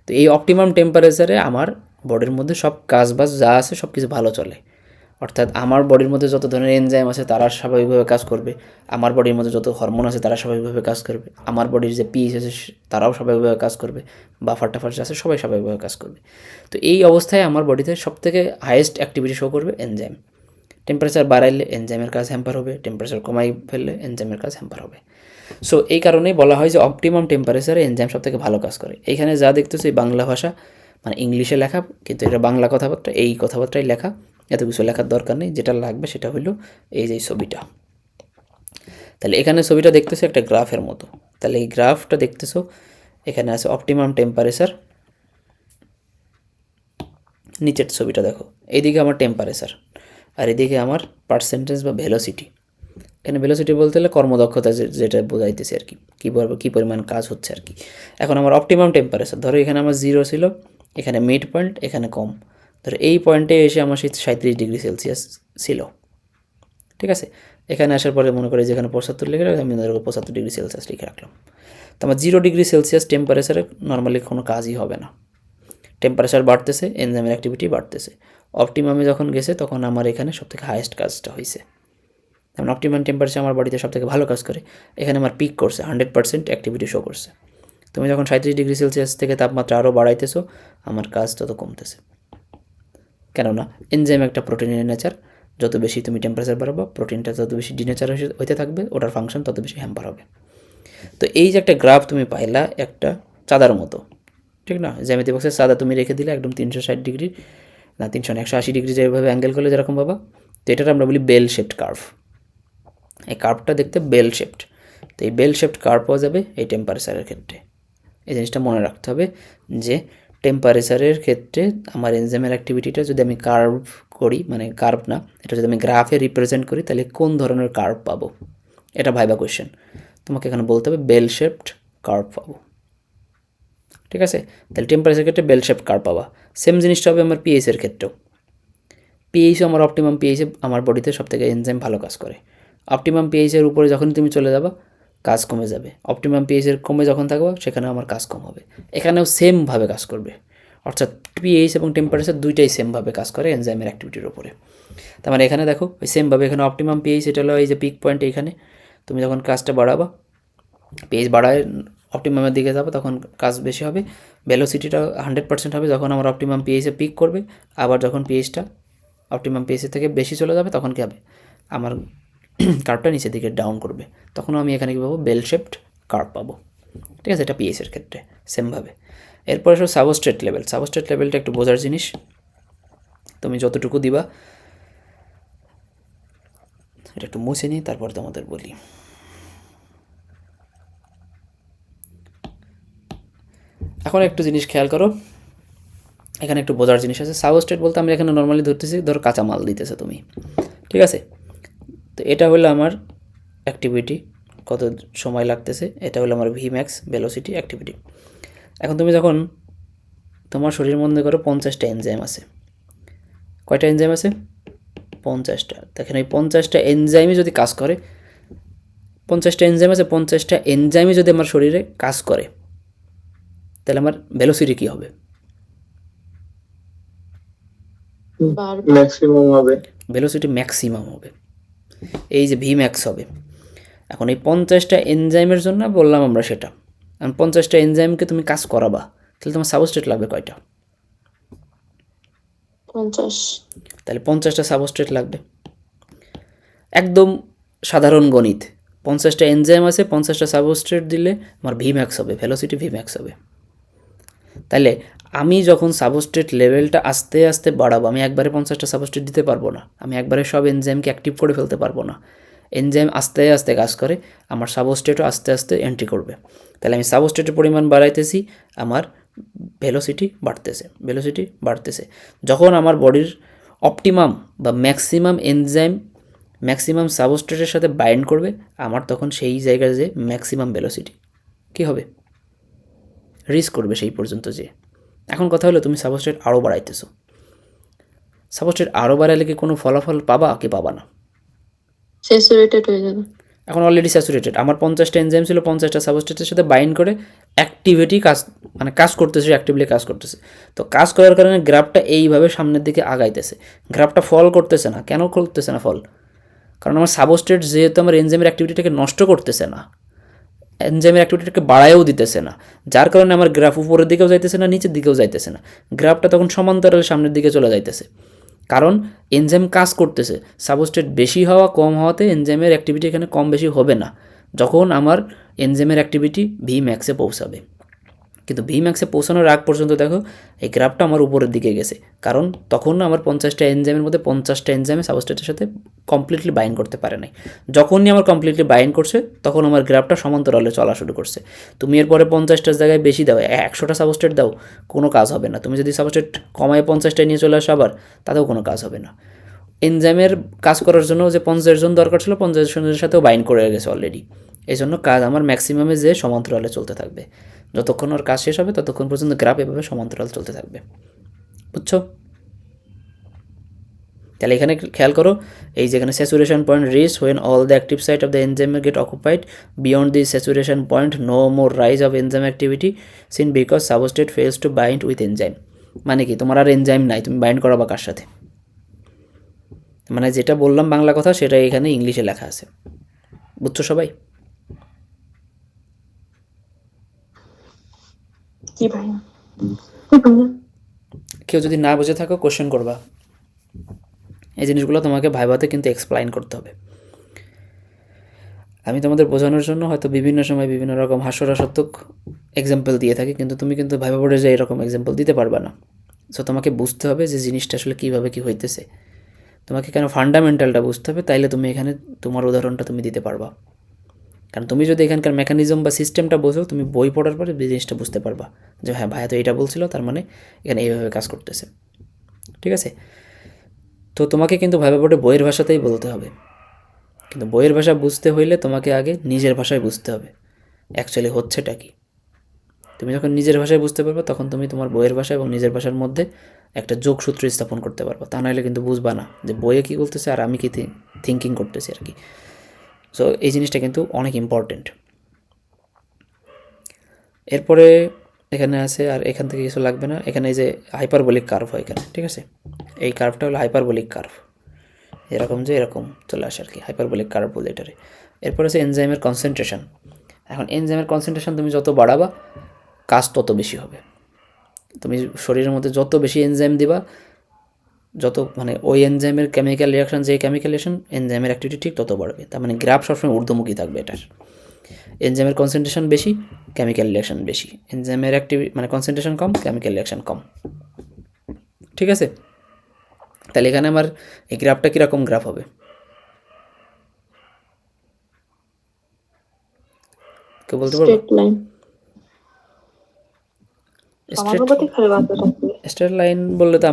তো এই অপটিমাম টেম্পারেচারে আমার বডির মধ্যে সব কাজবাজ যা আছে সব কিছু ভালো চলে। অর্থাৎ আমার বডির মধ্যে যত ধরনের এনজাইম আছে তারা স্বাভাবিকভাবে কাজ করবে, আমার বডির মধ্যে যত হরমোন আছে তারা স্বাভাবিকভাবে কাজ করবে, আমার বডির যে পিএইচ আছে তারাও স্বাভাবিকভাবে কাজ করবে, বা ফাটাফাট আছে সবাই স্বাভাবিকভাবে কাজ করবে। তো এই অবস্থায় আমার বডিতে সবথেকে হাইয়েস্ট অ্যাক্টিভিটি শো করবে এনজাইম। টেম্পারেচার বাড়াইলে এনজাইমের কাজ হ্যাম্পার হবে, টেম্পারেচার কমাই ফেললে এনজাইমের কাজ হ্যাম্পার হবে। সো এই কারণেই বলা হয় যে অপটিমাম টেম্পারেচারে এনজাইম সবথেকে ভালো কাজ করে। এইখানে যা দেখতেছো এই বাংলা ভাষা, মানে ইংলিশে লেখা, কিন্তু এটা বাংলা কথাবার্তা, এই কথাবার্তাই লেখা, এত কিছু লেখার দরকার নেই। যেটা লাগবে সেটা হলো এই যে ছবিটা। তাহলে এখানে ছবিটা দেখতেছো একটা গ্রাফের মতো, তাহলে এই গ্রাফটা দেখতেছো, এখানে আছে অপটিমাম টেম্পারেচার, নিচের ছবিটা দেখো, এইদিকে আমার টেম্পারেচার আর এদিকে আমার পার্সেন্টেজ বা ভেলোসিটি। এখানে ভেলোসিটি বলতে হলে কর্মদক্ষতা যেটা বোঝাইতেছে আর কি, কী পরিমাণ কাজ হচ্ছে আর কি। এখন আমার অপটিমাম টেম্পারেচার, ধরো এখানে আমার 0 ছিল, এখানে মিড পয়েন্ট, এখানে কম, ধরো এই পয়েন্টে এসে আমার 37 ডিগ্রি সেলসিয়াস ছিল। ঠিক আছে, এখানে আসার পরে মনে করি যেখানে 75 লিখে রাখলাম, আমি ধরো 75 ডিগ্রি সেলসিয়াস লিখে রাখলাম। তো আমার 0 ডিগ্রি সেলসিয়াস টেম্পারেচারে নর্মালি কোনো কাজই হবে না। টেম্পারেচার বাড়তেছে, এনজাইমের অ্যাক্টিভিটি বাড়তেছে। অপটিমামে যখন গেছে তখন আমার এখানে সবথেকে হাইয়েস্ট কাজটা হয়েছে। যেমন অপটিমাম টেম্পারেচার আমার বডিতে সবথেকে ভালো কাজ করে, এখানে আমার পিক করছে, 100% অ্যাক্টিভিটি শো করছে। তুমি যখন 37 ডিগ্রি সেলসিয়াস থেকে তাপমাত্রা আরও বাড়াইতেছো, আমার কাজ তত কমতেছে। কেননা এনজাইম একটা প্রোটিনের নেচার, যত বেশি তুমি টেম্পারেচার বাড়াবো প্রোটিনটা তত বেশি ডিনেচার হইতে থাকবে, ওটার ফাংশন তত বেশি হ্যাম্পার হবে। তো এই যে একটা গ্রাফ তুমি পাইলা একটা চাঁদার মতো, ঠিক না? জ্যামিতি বক্সের চাঁদা তুমি রেখে দিলে একদম 360 ডিগ্রি না 180 ডিগ্রি যেভাবে অ্যাঙ্গেল করলে যেরকম বাবা, তো এটার আমরা বলি বেল শেপড কার্ভ। এই কার্ভটা দেখতে বেল শেপড, তো এই বেল শেপড কার্ভ পাওয়া যাবে এই টেম্পারেচারের ক্ষেত্রে। এই জিনিসটা মনে রাখতে হবে যে টেম্পারেচারের ক্ষেত্রে আমার এনজাইমের অ্যাক্টিভিটিটা যদি আমি কার্ভ করি, মানে কার্ভ না, এটা যদি আমি গ্রাফে রিপ্রেজেন্ট করি তাহলে কোন ধরনের কার্ভ পাবো, এটা ভাইবা কোয়েশ্চেন। তোমাকে এখানে বলতে হবে বেল শেপড কার্ভ পাবো। ঠিক আছে, তাহলে টেম্পারেচার ক্ষেত্রে বেল শেপড কার্ভ পাবা। সেম জিনিসটা হবে আমার পিএইচের ক্ষেত্রেও। পিএইচও আমার অপটিমাম পিএইচে আমার বডিতে সবথেকে এনজাইম ভালো কাজ করে। অপটিমাম পিএইচের উপরে যখনই তুমি চলে যাবা কাজ কমে যাবে, অপটিমাম পিএইচের কমে যখন থাকবা সেখানে আমার কাজ কম হবে। এখানেও সেমভাবে কাজ করবে, অর্থাৎ পিএইচ এবং টেম্পারেচার দুইটাই সেমভাবে কাজ করে এনজাইমের অ্যাক্টিভিটির উপরে। তার মানে এখানে দেখো ওই সেমভাবে এখানে অপটিমাম পিএইচ, এটা হলো এই যে পিক পয়েন্ট, এইখানে তুমি যখন কাজটা বাড়াবা, পিএইচ বাড়ায় অপটিমামের দিকে যাবে তখন কাজ বেশি হবে। ভেলোসিটিটা 100% হবে যখন আমার অপটিমাম পিএইচে পিক করবে, আবার যখন পিএইচটা অপটিমাম পিএইচের থেকে বেশি চলে যাবে তখন কী হবে, আমার কার্ভটা নিচের দিকে ডাউন করবে, তখন আমি এখানে কী পাবো, বেল শেপড কার্ভ পাবো। ঠিক আছে, এটা পিএইচের ক্ষেত্রে সেমভাবে। এরপরে সব সাবস্ট্রেট লেভেল। সাবস্ট্রেট লেভেলটা একটু বোঝার জিনিস, তুমি যতটুকু দিবা, এটা একটু মুছে নিই তারপর তোমাদের বলি। এখন একটু জিনিস খেয়াল করো, এখানে একটু বোঝার জিনিস আছে। সাবস্ট্রেট বলতে আমরা এখানে নর্মালি ধরতেছি, ধরো কাঁচামাল দিতেছে তুমি, ঠিক আছে। তো এটা হলো আমার অ্যাক্টিভিটি, কত সময় লাগতেছে, এটা হলো আমার ভি ম্যাক্স ভেলোসিটি অ্যাক্টিভিটি। এখন তুমি যখন তোমার শরীর মধ্যে করো 50টা এনজাইম আছে, কয়টা এনজাইম আছে, 50টা। দেখেন এই 50টা এনজাইমই যদি কাজ করে, 50টা এনজাইম আছে, 50টা এনজাইমই যদি আমার শরীরে কাজ করে, তাহলে আমার ভেলোসিটি কী হবে, ম্যাক্সিমাম হবে, ভেলোসিটি ম্যাক্সিমাম হবে, এই যে ভি ম্যাক্স হবে। এখন এই 50টা এনজাইমের জন্য বললাম আমরা সেটা, এখন 50টা এনজাইমকে তুমি কাজ করাবা, তাহলে তোমার সাবস্ট্রেট লাগবে কয়টা, 50। তাহলে 50টা সাবস্ট্রেট লাগবে। একদম সাধারণ গণিত, 50টা এনজাইম আছে, 50টা সাবস্ট্রেট দিলে আমার ভি ম্যাক্স হবে, ভেলোসিটি ভি ম্যাক্স হবে। তাহলে আমি যখন সাবস্ট্রেট লেভেলটা আস্তে আস্তে বাড়াবো, আমি একবারে 50টা সাবস্ট্রেট দিতে পারবো না, আমি একবারে সব এনজাইমকে অ্যাক্টিভ করে ফেলতে পারবো না। এনজাইম আস্তে আস্তে কাজ করে, আমার সাবস্ট্রেটও আস্তে আস্তে এন্ট্রি করবে। তাহলে আমি সাবস্ট্রেটের পরিমাণ বাড়াইতেছি, আমার ভেলোসিটি বাড়তেছে, ভেলোসিটি বাড়তেছে। যখন আমার বডির অপটিমাম বা ম্যাক্সিমাম এনজাইম ম্যাক্সিমাম সাবস্ট্রেটের সাথে বাইন্ড করবে, আমার তখন সেই জায়গায় যে ম্যাক্সিমাম ভেলোসিটি কী হবে, রিচ করবে সেই পর্যন্ত যে। এখন কথা হলো তুমি সাবস্ট্রেট আরও বাড়াইতেছো, সাবস্ট্রেট আরও বাড়াইলে কি কোনো ফলাফল পাবা কি পাবা না, স্যাচুরেটেড হয়ে যাবে। এখন অলরেডি স্যাচুরেটেড, আমার 50টা এনজাইম ছিল, 50টা সাবস্ট্রেটের সাথে বাইন্ড করে অ্যাক্টিভিটি কাজ, মানে কাজ করতেছে, অ্যাক্টিভলি কাজ করতেছে। তো কাজ করার কারণে গ্রাফটা এইভাবে সামনের দিকে আগাইতেছে, গ্রাফটা ফল করতেছে না। কেন করতেছে না ফল, কারণ আমার সাবস্ট্রেট যেহেতু আমার এনজাইমের অ্যাক্টিভিটিটাকে নষ্ট করতেছে না, এনজাইমের অ্যাক্টিভিটিটাকে বাড়ায়ও দিতেছে না, যার কারণে আমার গ্রাফ উপরের দিকেও যাইতেছে না, নিচের দিকেও যাইতেছে না, গ্রাফটা তখন সমান্তরাল সামনের দিকে চলে যাইতেছে। কারণ এনজাইম কাজ করতেছে, সাবস্ট্রেট বেশি হওয়া কম হওয়াতে এনজাইমের অ্যাক্টিভিটি এখানে কম বেশি হবে না, যখন আমার এনজাইমের অ্যাক্টিভিটি ভি ম্যাক্সে পৌঁছাবে। কিন্তু ভি ম্যাক্সে পৌঁছানোর আগ পর্যন্ত দেখো এই গ্রাফটা আমার উপরের দিকে গেছে, কারণ তখন আমার 50টা এনজাইমের মধ্যে 50টা এনজাইমে সাবস্ট্রেটের সাথে কমপ্লিটলি বাইন্ড করতে পারে নাই। যখনই আমার কমপ্লিটলি বাইন্ড করছে, তখন আমার গ্রাফটা সমান্তরালে চলা শুরু করছে। তুমি এরপরে 50টার জায়গায় বেশি দাও, 100টা সাবস্ট্রেট দাও, কোনো কাজ হবে না। তুমি যদি সাবস্ট্রেট কমায় 50টায় নিয়ে চলে আসো আবার, তাতেও কোনো কাজ হবে না। এনজাইমের কাজ করার জন্য যে 50 জন দরকার ছিল, 50 জনের সাথেও বাইন্ড করে গেছে অলরেডি। এই জন্য কাজ আমার ম্যাক্সিমামে যে সমান্তরালে চলতে থাকবে, যতক্ষণ ওর কাজ শেষ হবে ততক্ষণ পর্যন্ত গ্রাফ এভাবে সমান্তরাল চলতে থাকবে। বুঝছো? তাহলে এখানে খেয়াল করো, এই যেখানে saturation point reach when all the active site of the enzyme get occupied, beyond the saturation point no more rise of enzyme activity seen because substrate fails to bind with enzyme. মানে কি, তোমার আর enzyme নাই, তুমি bind করাবা কার সাথে? মানে যেটা বললাম বাংলা কথা, সেটা এখানে ইংলিশে লেখা আছে। বুঝছো সবাই? কি ভাইয়া? কেউ যদি না বুঝে থাকো কোশ্চেন করবা, এই জিনিসগুলো তোমাকে ভাইভাতে কিন্তু এক্সপ্লেইন করতে হবে। আমি তোমাদের বোঝানোর জন্য হয়তো বিভিন্ন সময় বিভিন্ন রকম হাস্যরসাত্মক এক্সাম্পল দিয়ে থাকি, কিন্তু তুমি কিন্তু ভাইভা বোর্ডে যে এরকম এক্সাম্পল দিতে পারবে না। সো তোমাকে বুঝতে হবে যে জিনিসটা আসলে কীভাবে কী হইতেছে, তোমাকে কেন ফান্ডামেন্টালটা বুঝতে হবে, তাইলে তুমি এখানে তোমার উদাহরণটা তুমি দিতে পারবা। কারণ তুমি যদি এখানকার মেকানিজম বা সিস্টেমটা বোঝো, তুমি বই পড়ার পরে জিনিসটা বুঝতে পারবা যে হ্যাঁ ভাইয়া তো এইটা বলছিল, তার মানে এখানে এইভাবে কাজ করতেছে। ঠিক আছে? তো তোমাকে কিন্তু ভাইভা বোর্ডে বইয়ের ভাষাতেই বলতে হবে, কিন্তু বইয়ের ভাষা বুঝতে হইলে তোমাকে আগে নিজের ভাষায় বুঝতে হবে অ্যাকচুয়ালি হচ্ছেটা কি। তুমি যখন নিজের ভাষায় বুঝতে পারবে, তখন তুমি তোমার বইয়ের ভাষা এবং নিজের ভাষার মধ্যে একটা যোগসূত্র স্থাপন করতে পারবো। তা নাহলে কিন্তু বুঝবা না যে বইয়ে কী বলতেছে আর আমি কি থিঙ্কিং করতেছি আর কি। সো এই জিনিসটা কিন্তু অনেক ইম্পর্টেন্ট। এরপরে এখানে আছে, আর এখান থেকে কিছু লাগবে না, এখানে এই যে হাইপারবোলিক কার্ভ হয় এখানে, ঠিক আছে? এই কার্ভটা হলো হাইপারবোলিক কার্ভ, এরকম যে এরকম চলে আসে আর কি, হাইপারবোলিক কার্ভ বলে এটারে। এরপর আছে এনজাইমের কনসেন্ট্রেশন। এখন এনজাইমের কনসেন্ট্রেশন তুমি যত বাড়াবা, কাজ তত বেশি হবে। তুমি শরীরের মধ্যে যত বেশি এনজাইম দিবা, যত মানে ওই এনজাইমের কেমিক্যাল রিয়াকশন, যে কেমিক্যাল রিয়াকশন এনজাইমের অ্যাক্টিভিটি ঠিক তত বাড়বে। তার মানে গ্রাফ সবসময় ঊর্ধ্বমুখী থাকবে এটার। এনজাইমের কনসেন্ট্রেশন বেশি, কেমিক্যাল রিয়াকশন বেশি। এনজাইমের মানে কনসেন্ট্রেশন কম, কেমিক্যাল রিয়াকশন কম। ঠিক আছে, তাহলে এখানে আমার এই গ্রাফটা কীরকম গ্রাফ হবে? কেউ বলতে পারবো? Straight line. সমানুপাতিক হারে বাড়তে থাকবে। স্ট্রেট লাইন বললে তো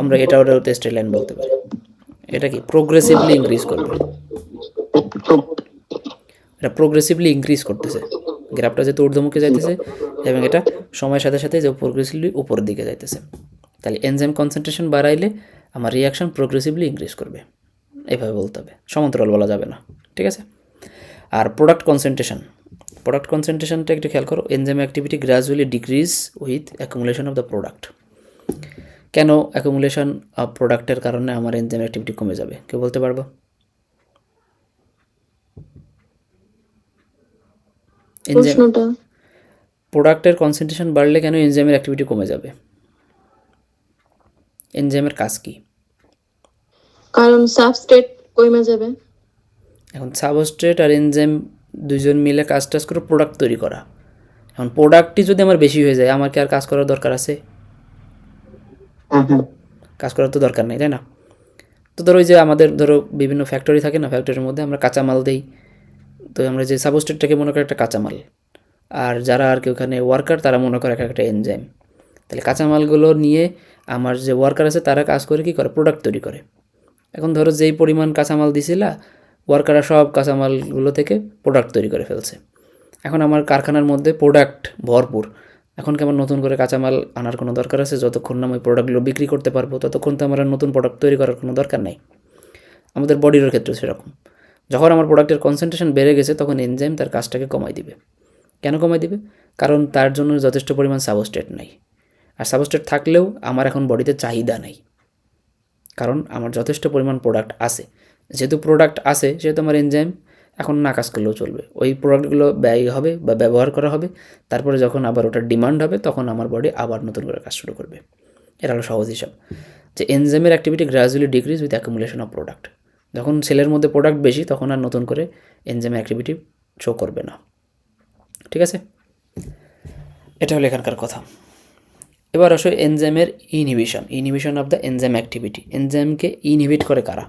আমরা এটা ওটা স্ট্রেট লাইন বলতে পারি। এটা কি প্রোগ্রেসিভলি ইনক্রিজ করবে, এটা প্রোগ্রেসিভলি ইনক্রিজ করতেছে। গ্রাফটা যেহেতু ঊর্ধ্বমুখী যাইতেছে এবং এটা সময়ের সাথে সাথে যে প্রোগ্রেসিভলি উপরের দিকে যাইতেছে, তাহলে এনজাইম কনসেন্ট্রেশন বাড়াইলে আমার রিয়াকশন প্রোগ্রেসিভলি ইনক্রিজ করবে, এইভাবে বলতে হবে, সমান্তরাল বলা যাবে না। ঠিক আছে, আর প্রোডাক্ট কনসেন্ট্রেশনটা একটু খেয়াল করো। Enzyme activity gradually decrease with accumulation of the product. কেন অ্যাকুমুলেশন অফ প্রোডাক্টের কারণে আমার এনজাইম অ্যাক্টিভিটি কমে যাবে? কেউ বলতে পারবো? এনজাইম প্রশ্নটা প্রোডাক্টের কনসেন্ট্রেশন বাড়লে কেন এনজাইমের অ্যাক্টিভিটি কমে যাবে? এনজাইমের কাজ কি? কারণ সাবস্ট্রেট কমে যাবে। এখন সাবস্ট্রেট আর এনজাইম দুজন মিলে কাজ করে প্রোডাক্ট তৈরি করা। এখন প্রোডাক্টটি যদি আমার বেশি হয়ে যায়, আমার কি আর কাজ করার দরকার আছে? কাজ করার তো দরকার নেই, তাই না? তো ধরো ওই যে আমাদের ধরো বিভিন্ন ফ্যাক্টরি থাকে না, ফ্যাক্টরির মধ্যে আমরা কাঁচামাল দিই, তো আমরা যে সাবস্ট্রেটটাকে মনে করি একটা কাঁচামাল, আর যারা আর কি ওখানে ওয়ার্কার তারা মনে করে একটা এনজাইম। তাহলে কাঁচামালগুলো নিয়ে আমার যে ওয়ার্কার আছে তারা কাজ করে কি করে? প্রোডাক্ট তৈরি করে। এখন ধরো যেই পরিমাণ কাঁচামাল দিছিলা, ওয়ার্কাররা সব কাঁচামালগুলো থেকে প্রোডাক্ট তৈরি করে ফেলছে। এখন আমার কারখানার মধ্যে প্রোডাক্ট ভরপুর, এখন কি আমার নতুন করে কাঁচামাল আনার কোনো দরকার আছে? যতক্ষণ না আমি প্রোডাক্টগুলো বিক্রি করতে পারবো ততক্ষণ তো আমার আর নতুন প্রোডাক্ট তৈরি করার কোনো দরকার নেই। আমাদের বডির ক্ষেত্রে সেরকম, যখন আমার প্রোডাক্টের কনসেন্ট্রেশন বেড়ে গেছে তখন এনজাইম তার কাজটাকে কমাই দিবে। কেন কমাই দিবে? কারণ তার জন্য যথেষ্ট পরিমাণ সাবস্ট্রেট নাই, আর সাবস্ট্রেট থাকলেও আমার এখন বডিতে চাহিদা নেই, কারণ আমার যথেষ্ট পরিমাণ প্রোডাক্ট আছে। যেহেতু প্রোডাক্ট আছে সেহেতু আমার এনজাইম এখন না কাজ করলেও চলবে, ওই প্রোডাক্টগুলো ব্যয় হবে বা ব্যবহার করা হবে, তারপরে যখন আবার ওটার ডিমান্ড হবে তখন আমার বডি আবার নতুন করে কাজ শুরু করবে। এটা হলো সহজ হিসাব, যে এনজাইমের activity gradually decrease with accumulation of product. যখন সেলের মধ্যে প্রোডাক্ট বেশি তখন আর নতুন করে এনজাইমের অ্যাক্টিভিটি শো করবে না। ঠিক আছে, এটা হলো এখানকার কথা। এবার আসো এনজাইমের inhibition of the enzyme activity. এনজাইমকে ইনহিবিট করে কারা,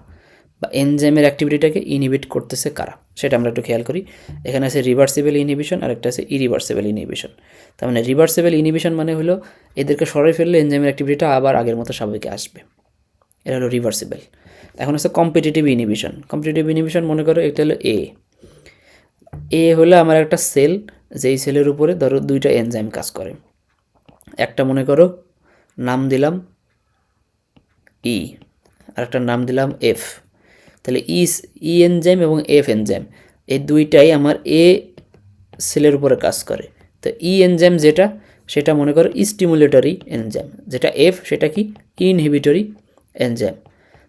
বা এনজাইমের অ্যাক্টিভিটিটাকে ইনহিবিট করতেছে কারা, সেটা আমরা একটু খেয়াল করি। এখানে আছে রিভার্সিবল ইনহিবিশন আর একটা আছে ইরিভার্সিবল ইনহিবিশন। তার মানে রিভার্সিবল ইনহিবিশন মানে হলো এদেরকে সরাই ফেললে এনজাইমের অ্যাক্টিভিটিটা আবার আগের মতো স্বাভাবিকে আসবে, এটা হলো রিভার্সিবল। এখন আছে কম্পিটিটিভ ইনহিবিশন। মনে করো এটা হলো এ হলো আমার একটা সেল, যেই সেলের উপরে ধরো দুইটা এনজাইম কাজ করে। একটা মনে করো নাম দিলাম ই, আর একটা নাম দিলাম এফ। তাহলে ই এনজাইম এবং এফ এনজাইম এই দুইটাই আমার এ সেলের উপরে কাজ করে। তো ই এনজাইম যেটা, সেটা মনে করো স্টিমুলেটরি এনজাইম, যেটা এফ সেটা কি ইনহিবিটরি এনজাইম।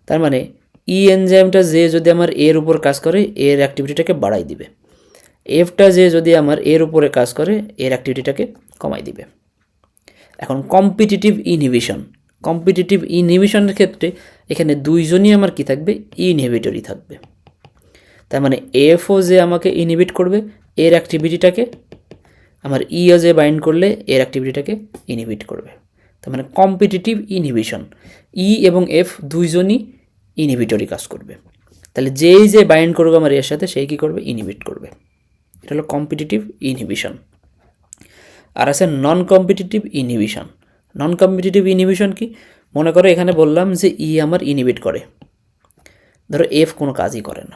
তার মানে ই এনজাইমটা যে যদি আমার এর উপর কাজ করে এর অ্যাক্টিভিটিটাকে বাড়াই দিবে, এফটা যে যদি আমার এর উপরে কাজ করে এর অ্যাক্টিভিটিটাকে কমাই দিবে। এখন কম্পিটিটিভ ইনহিবিশনের ক্ষেত্রে এখানে দুইজনই আমার কি থাকবে? ইনহিবিটরি থাকবে। তার মানে এফও যে আমাকে ইনহিবিট করবে এর অ্যাক্টিভিটিটাকে, আমার ইও যে বাইন্ড করলে এর অ্যাক্টিভিটিটাকে ইনহিবিট করবে। তার মানে কম্পিটিটিভ ইনহিবিশন, ই এবং এফ দুইজনই ইনহিবিটরি কাজ করবে। তাহলে যেই যে বাইন্ড করবে আমার এর সাথে সেই কী করবে? ইনহিবিট করবে। এটা হলো কম্পিটিটিভ ইনহিবিশন। আর আছে নন কম্পিটিটিভ ইনহিবিশন কি? মনে করো এখানে বললাম যে ই আমার ইনহিবিট করে, ধরো এফ কোনো কাজই করে না,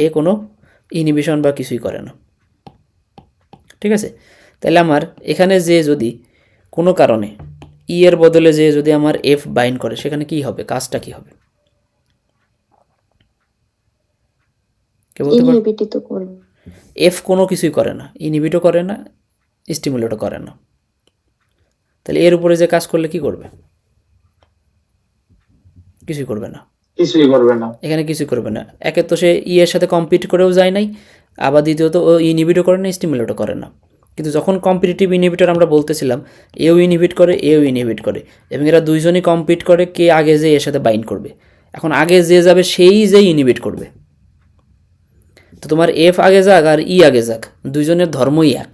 এ কোনো ইনহিবিশন বা কিছুই করে না। ঠিক আছে, তাহলে আমার এখানে যে যদি কোনো কারণে ই এর বদলে যে যদি আমার এফ বাইন্ড করে সেখানে কি হবে? কাজটা কি হবে? কে বলতে পারো? ইনহিবিটই তো করবে। এফ কোনো কিছুই করে না, ইনহিবিটও করে না, স্টিমুলেটও করে না। তাহলে এর উপরে যে কাজ করলে কি করবে? কিছুই করবে না, এখানে কিছুই করবে না। একে তো সে ই এর সাথে কম্পিট করেও যায় নাই, আবার দ্বিতীয়ত ও ইনহিবিটও করে না, স্টিমুলেটও করে না। কিন্তু যখন কম্পিটিটিভ ইনহিবিটর আমরা বলতেছিলাম এও ইনহিবিট করে এও ইনহিবিট করে এবং এরা দুইজনই কম্পিট করে কে আগে যে এর সাথে বাইন্ড করবে। এখন আগে যে যাবে সেই যে ইনহিবিট করবে। তো তোমার এফ আগে যাক আর ই আগে যাক, দুইজনের ধর্মই এক,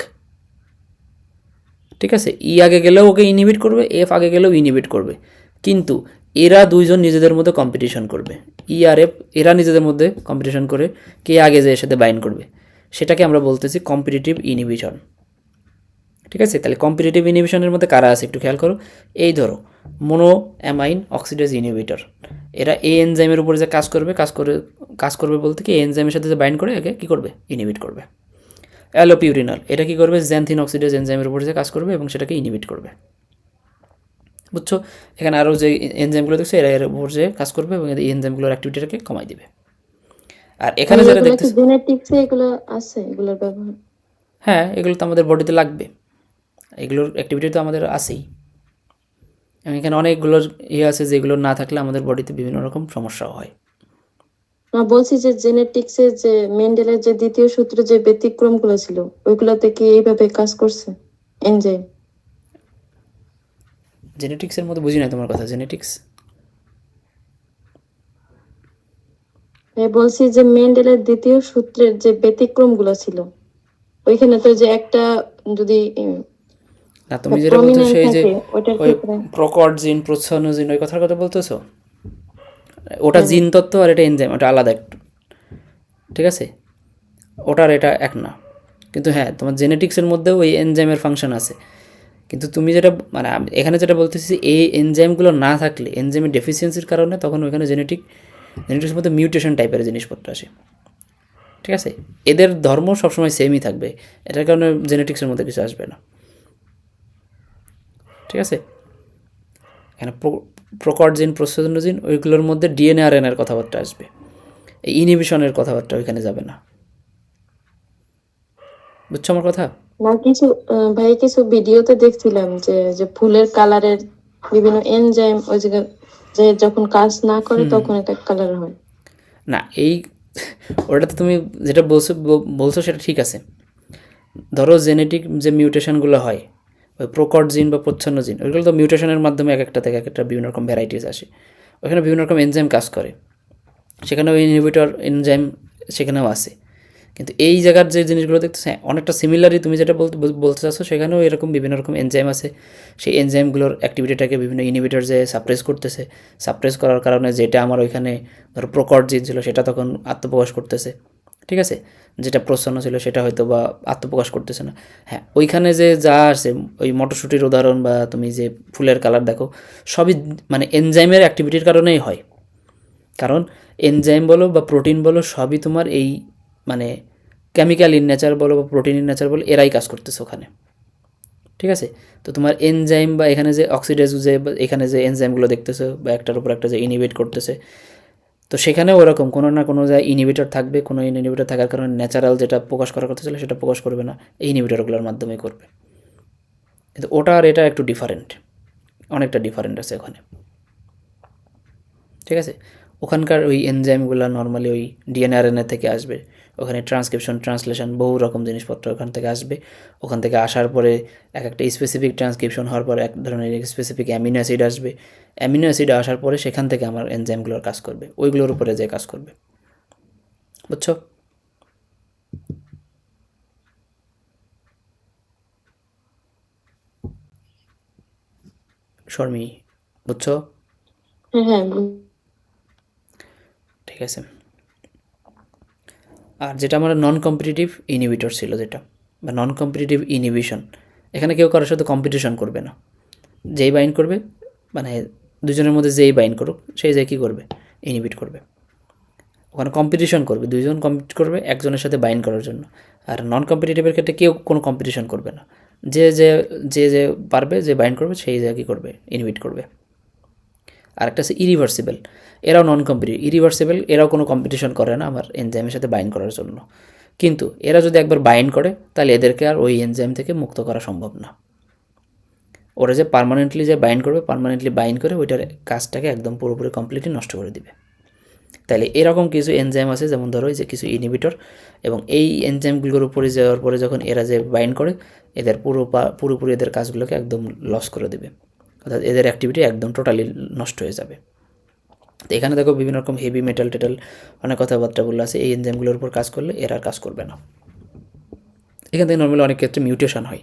ঠিক আছে। ই আগে গেলেও ওকে ইনহিবিট করবে, এফ আগে গেলেও ইনহিবিট করবে, কিন্তু এরা দুইজন নিজেদের মধ্যে কম্পিটিশন করবে। ই আর এফ এরা নিজেদের মধ্যে কম্পিটিশন করে কে আগে যে এর সাথে বাইন্ড করবে, সেটাকে আমরা বলতেছি কম্পিটিটিভ ইনহিবিশন, ঠিক আছে। তাহলে কম্পিটিটিভ ইনহিবিশনের মধ্যে কারা আছে একটু খেয়াল করো। এই ধরো মোনো অ্যামাইন অক্সিডেজ ইনহিবিটর, এরা এই এনজাইমের উপরে যে কাজ করবে বলতে কি এনজাইমের সাথে যে বাইন্ড করে একে কী করবে, ইনহিবিট করবে। অ্যালোপিউরিনল এটা কী করবে, জ্যান্থিন অক্সিডেজ এনজাইমের উপরে যে কাজ করবে এবং সেটাকে ইনহিবিট করবে, বুঝছো। এখানে আরও যে এনজাইমগুলো দেখছো এরা এর উপর যে কাজ করবে এবং এই এনজাইমগুলোর অ্যাক্টিভিটিটাকে কমাই দিবে। আর এখানে যারা দেখতেছে জেনেটিক্সে এগুলো আছে, এগুলোর ব্যবহার? হ্যাঁ, এগুলো তো আমাদের বডিতে লাগবে, এগুলোর অ্যাক্টিভিটি তো আমাদের আছেই। এখানে অনেকগুলোর আছে যেগুলো না থাকলে আমাদের বডিতে বিভিন্ন রকম সমস্যা হয়। বলছি যে জেনেটিক্সে যে মেন্ডেলের যে দ্বিতীয় সূত্রে যে ব্যতিক্রমগুলো ছিল ওইগুলোতে কি এইভাবে কাজ করছে এনজাইম? জেনেটিক্সের মধ্যে বুঝি না তোমার কথা, জেনেটিক্স বলছি যে মেন্ডেলের দ্বিতীয় সূত্রের যে ব্যতিক্রমগুলো ছিল ওইখানে তো যে একটা যদি না, তুমি যেটা বলছো সেই যে ওটার ওই ক্ষেত্রে প্রকট জিন প্রচ্ছন্ন জিন ওই কথার কথা বলতেছো, ওটা জিন তত্ত্ব আর এটা এনজাইম, ওটা আলাদা একটু, ঠিক আছে। ওটার এটা এক না, কিন্তু হ্যাঁ তোমার জেনেটিক্সের মধ্যেও ওই এনজাইমের ফাংশন আছে। কিন্তু তুমি যেটা মানে এখানে যেটা বলতেছি এই এনজাইমগুলো না থাকলে এনজাইমের ডেফিসিয়েন্সির কারণে তখন ওইখানে জেনেটিক্সের মধ্যে মিউটেশন টাইপের জিনিসপত্র আসে, ঠিক আছে। এদের ধর্ম সবসময় সেমই থাকবে, এটার কারণে জেনেটিক্সের মধ্যে কিছু আসবে না, ঠিক আছে। এখানে প্রকট জিন প্রচ্ছন্ন জিন ওইগুলোর মধ্যে ডিএনএ আর এনএর কথাবার্তা আসবে, এই ইনহিবিশনের কথাবার্তা ওইখানে যাবে না, বুঝছো আমার কথা। না কিছু ভাই কিছু ভিডিওতে দেখছিলাম যে যে ফুলের কালারের বিভিন্ন এনজাইম ওই জায়গায় যে যখন কাজ না করে তখন একটা কালার হয় না এই ওটাতে তুমি যেটা বলছো সেটা ঠিক আছে। ধরো জেনেটিক যে মিউটেশনগুলো হয় ওই প্রকট জিন বা প্রচ্ছন্ন জিন ওইগুলো তো মিউটেশনের মাধ্যমে এক একটা থেকে এক একটা বিভিন্ন রকম ভ্যারাইটিস আসে, ওখানে বিভিন্ন রকম এনজাইম কাজ করে, সেখানেও ইনহিবিটর এনজাইম সেখানেও আছে। কিন্তু এই জায়গার যে জিনিসগুলো দেখতেছে অনেকটা সিমিলারই, তুমি যেটা বলতে চাচ্ছ সেখানেও এরকম বিভিন্ন রকম এনজাইম আছে, সেই এনজাইমগুলোর অ্যাক্টিভিটিটাকে বিভিন্ন ইনহিবিটর যে সাপ্রেস করতেছে, সাপ্রেস করার কারণে যেটা আমার ওইখানে ধরো প্রকট জিন ছিল সেটা তখন আত্মপ্রকাশ করতেছে, ঠিক আছে, যেটা প্রচ্ছন্ন ছিল সেটা হয়তো বা আত্মপ্রকাশ করতেছে না। হ্যাঁ, ওইখানে যে যা আছে ওই মটরশুঁটির উদাহরণ বা তুমি যে ফুলের কালার দেখো সবই মানে এনজাইমের অ্যাক্টিভিটির কারণেই হয়, কারণ এনজাইম বলো বা প্রোটিন বলো সবই তোমার এই মানে কেমিক্যাল ইন নেচার বলো বা প্রোটিন ইন নেচার বলো এরাই কাজ করতেছে ওখানে, ঠিক আছে। তো তোমার এনজাইম বা এখানে যে অক্সিডেজ যে এখানে যে এনজাইমগুলো দেখতেছো বা একটার উপর একটা যে ইনহিবিট করতেছে, তো সেখানেও ওরকম কোনো না কোনো জায়গায় ইনহিবিটর থাকবে, কোনো ইনহিবিটর থাকার কারণে ন্যাচারাল যেটা প্রকাশ করার কথা ছিল সেটা প্রকাশ করবে না, এই ইনহিবিটরগুলোর মাধ্যমেই করবে। কিন্তু ওটা আর এটা একটু ডিফারেন্ট, অনেকটা ডিফারেন্ট আছে ওখানে, ঠিক আছে। ওখানকার ওই এনজাইমগুলো নর্মালি ওই ডিএনএ থেকে আসবে, ওখানে ট্রান্সক্রিপশন ট্রান্সলেশন বহু রকম জিনিসপত্র ওখান থেকে আসবে, ওখান থেকে আসার পরে এক একটা স্পেসিফিক ট্রান্সক্রিপশন হওয়ার পরে এক ধরনের স্পেসিফিক অ্যামিনো অ্যাসিড আসবে, অ্যামিনো অ্যাসিড আসার পরে সেখান থেকে আমার এনজাইমগুলোর কাজ করবে, ওইগুলোর উপরে যে কাজ করবে, বুঝছো। শর্মি বুঝছো? হ্যাঁ ঠিক আছে। আর যেটা আমার নন কম্পিটিটিভ ইনহিবিটর ছিল যেটা বা নন কম্পিটিটিভ ইনহিবিশন, এখানে কেউ কারোর সাথে কম্পিটিশন করবে না, যেই বাইন্ড করবে মানে দুজনের মধ্যে যেই বাইন্ড করুক সেই যে কী করবে, ইনহিবিট করবে। ওখানে কম্পিটিশন করবে, দুইজন কম্পিট করবে একজনের সাথে বাইন্ড করার জন্য। আর নন কম্পিটিটিভের ক্ষেত্রে কেউ কোনো কম্পিটিশন করবে না, যে যে যে যে পারবে যে বাইন্ড করবে সেই যে কী করবে, ইনহিবিট করবে। আর একটা আছে ইরিভার্সিবল, এরাও নন কম্পিটিটিভ। ইরিভার্সিবল এরাও কোনো কম্পিটিশন করে না আমার এনজাইমের সাথে বাইন্ড করার জন্য, কিন্তু এরা যদি একবার বাইন্ড করে তাহলে এদেরকে আর ওই এনজাইম থেকে মুক্ত করা সম্ভব না। ওরা যে পার্মানেন্টলি যে বাইন্ড করবে, পার্মানেন্টলি বাইন্ড করে ওইটার কাজটাকে একদম পুরোপুরি কমপ্লিটলি নষ্ট করে দিবে। তাহলে তাহলে এরকম কিছু এনজাইম আছে, যেমন ধরো এই যে কিছু ইনহিবিটর, এবং এই এনজাইমগুলোর উপরে যাওয়ার পরে যখন এরা যে বাইন্ড করে, এদের পুরোপুরি এদের কাজগুলোকে একদম লস করে দেবে, অর্থাৎ এদের অ্যাক্টিভিটি একদম টোটালি নষ্ট হয়ে যাবে। তো এখানে দেখো বিভিন্ন রকম হেভি মেটাল টেটাল অনেক কথাবার্তাগুলো আছে, এই এনজাইমগুলোর উপর কাজ করলে এরা আর কাজ করবে না। এখান থেকে নর্মালি অনেক ক্ষেত্রে মিউটেশন হয়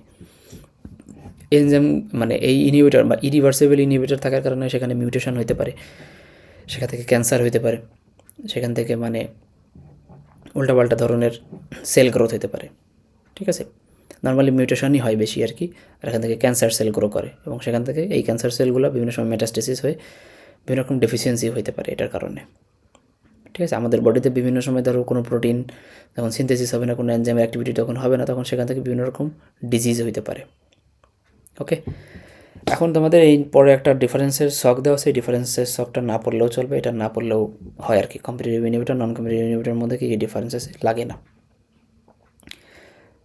এনজাইম, মানে এই ইনহিবিটর বা ইরিভার্সিবল ইনহিবিটর থাকার কারণে সেখানে মিউটেশন হতে পারে, সেখান থেকে ক্যান্সার হতে পারে, সেখান থেকে মানে উল্টাপাল্টা ধরনের সেল গ্রোথ হতে পারে। ঠিক আছে, নর্মালি মিউটেশনই হয় বেশি আর কি, আর এখান থেকে ক্যান্সার সেল গ্রো করে, এবং সেখান থেকে এই ক্যান্সার সেলগুলো বিভিন্ন সময় মেটাস্টেসিস হয়ে বিভিন্ন রকম ডেফিসিয়েন্সি হতে পারে এটার কারণে। ঠিক আছে, আমাদের বডিতে বিভিন্ন সময় ধরো কোনো প্রোটিন যখন সিনথেসিস হবে না, কোনো এনজাইমের অ্যাক্টিভিটি যখন হবে না, তখন সেখান থেকে বিভিন্ন রকম ডিজিজ হতে পারে। ওকে, এখন তোমাদের এই পরে একটা ডিফারেন্সের শখ দেওয়া, সেই ডিফারেন্সের শখটা না পড়লেও চলবে, এটা না পড়লেও হয় আর কি। কম্পিটিটিভ ইনহিবিটর নন কম্পিটিটিভ ইনহিবিটরের মধ্যে কি ডিফারেন্সেস লাগে না।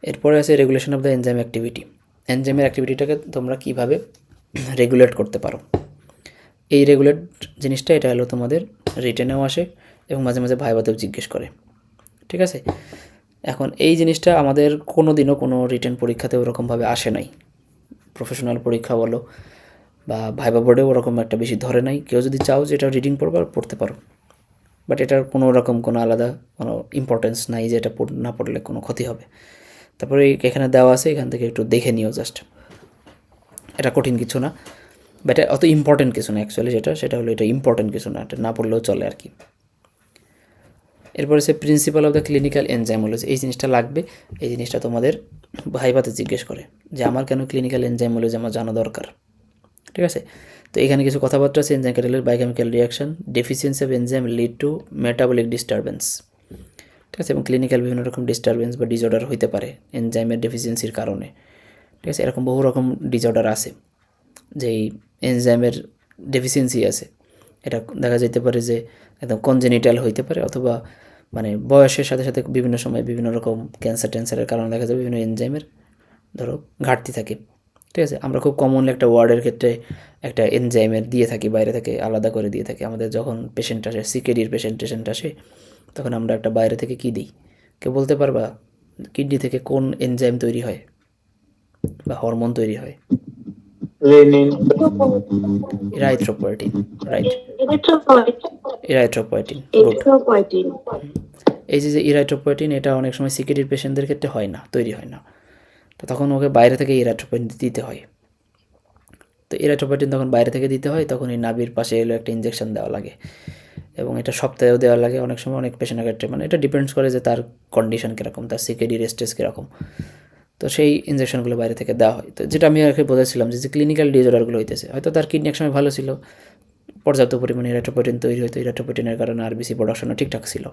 এরপরে আছে regulation of the enzyme activity. এনজাইমের অ্যাক্টিভিটিটাকে তোমরা কীভাবে রেগুলেট করতে পারো, এই রেগুলেট জিনিসটা এটা হলো তোমাদের রিটেনেও আসে এবং মাঝে মাঝে ভাইবাতেও জিজ্ঞেস করে। ঠিক আছে, এখন এই জিনিসটা আমাদের কোনো দিনও কোনো রিটেন পরীক্ষাতে ওরকমভাবে আসে নাই, প্রফেশনাল পরীক্ষা বলো বা ভাইবা বোর্ডেও ওরকম একটা বেশি ধরে নাই। কেউ যদি চাও যে এটা রিডিং পড়তে পারো, বাট এটার কোনো রকম কোনো আলাদা কোনো ইম্পর্টেন্স নাই যে এটা না পড়লে কোনো ক্ষতি হবে। তারপরে এখানে দেওয়া আছে, এখান থেকে একটু দেখে নিও জাস্ট, এটা কঠিন কিছু না, বাট অত ইম্পর্টেন্ট কিছু না অ্যাকচুয়ালি, সেটা হলো এটা ইম্পর্টেন্ট কিছু না, এটা না পড়লেও চলে আর কি। এরপরে সে principle of the clinical enzymology, এই জিনিসটা লাগবে, এই জিনিসটা তোমাদের ভাইভাতে জিজ্ঞেস করে যে আমার কেন ক্লিনিক্যাল এনজাইমোলজি আমার জানা দরকার। ঠিক আছে, তো এখানে কিছু কথাবার্তা আছে। Enzyme catalyse biochemical reaction, deficiency of enzyme lead to metabolic disturbance. ঠিক আছে, এবং ক্লিনিক্যাল বিভিন্ন রকম ডিস্টারবেন্স বা ডিসঅর্ডার হতে পারে এনজাইমের ডেফিসিয়েন্সির কারণে। ঠিক আছে, এরকম বহু রকম ডিসঅর্ডার আছে যেই এনজাইমের ডেফিসিয়েন্সি আছে। এটা দেখা যেতে পারে যে একদম কনজেনিটাল হইতে পারে, অথবা মানে বয়সের সাথে সাথে বিভিন্ন সময় বিভিন্ন রকম ক্যান্সারের কারণে দেখা যায় বিভিন্ন এনজাইমের ধরো ঘাটতি থাকে। ঠিক আছে, আমরা খুব কমনলি একটা ওয়ার্ডের ক্ষেত্রে একটা এনজাইমের দিয়ে থাকি, বাইরে থেকে আলাদা করে দিয়ে থাকি। আমাদের যখন পেশেন্ট আসে, সিকেডির পেশেন্ট আসে, তখন আমরা একটা বাইরে থেকে কী দিই, কেউ বলতে পারবা কিডনি থেকে কোন এনজাইম তৈরি হয় বা হরমোন তৈরি হয়? Renin, erythropoietin, right, erythropoietin, good. এই যে ইরাইথ্রোপয়েটিন, এটা অনেক সময় সিকেডির পেশেন্টদের ক্ষেত্রে হয় না, তৈরি হয় না, তো তখন ওকে বাইরে থেকে ইরাইথ্রোপয়েটিন দিতে হয়। তো ইরাইথ্রোপয়েটিন তখন বাইরে থেকে দিতে হয়, তখন এই নাভির পাশে এলো একটা ইঞ্জেকশন দেওয়া লাগে, এবং এটা সপ্তাহেও দেওয়া লাগে অনেক সময়, অনেক পেশেন্টের ক্ষেত্রে, মানে এটা ডিপেন্ডস করে যে তার কন্ডিশন কীরকম, তার সিকেডির স্টেজ কীরকম। তো সেই ইঞ্জেকশনগুলো বাইরে থেকে দেওয়া হয়। তো যেটা আমি আগে বলেছিলাম যে ক্লিনিক্যাল ডিসঅর্ডারগুলো হইতেছে, হয়তো তার কিডনি এক সময় ভালো ছিল, পর্যাপ্ত পরিমাণে ইরাইথ্রোপয়েটিন তৈরি হতো, ইরাইথ্রোপয়েটিনের কারণে আরবিসি প্রোডাকশনও ঠিকঠাক ছিল,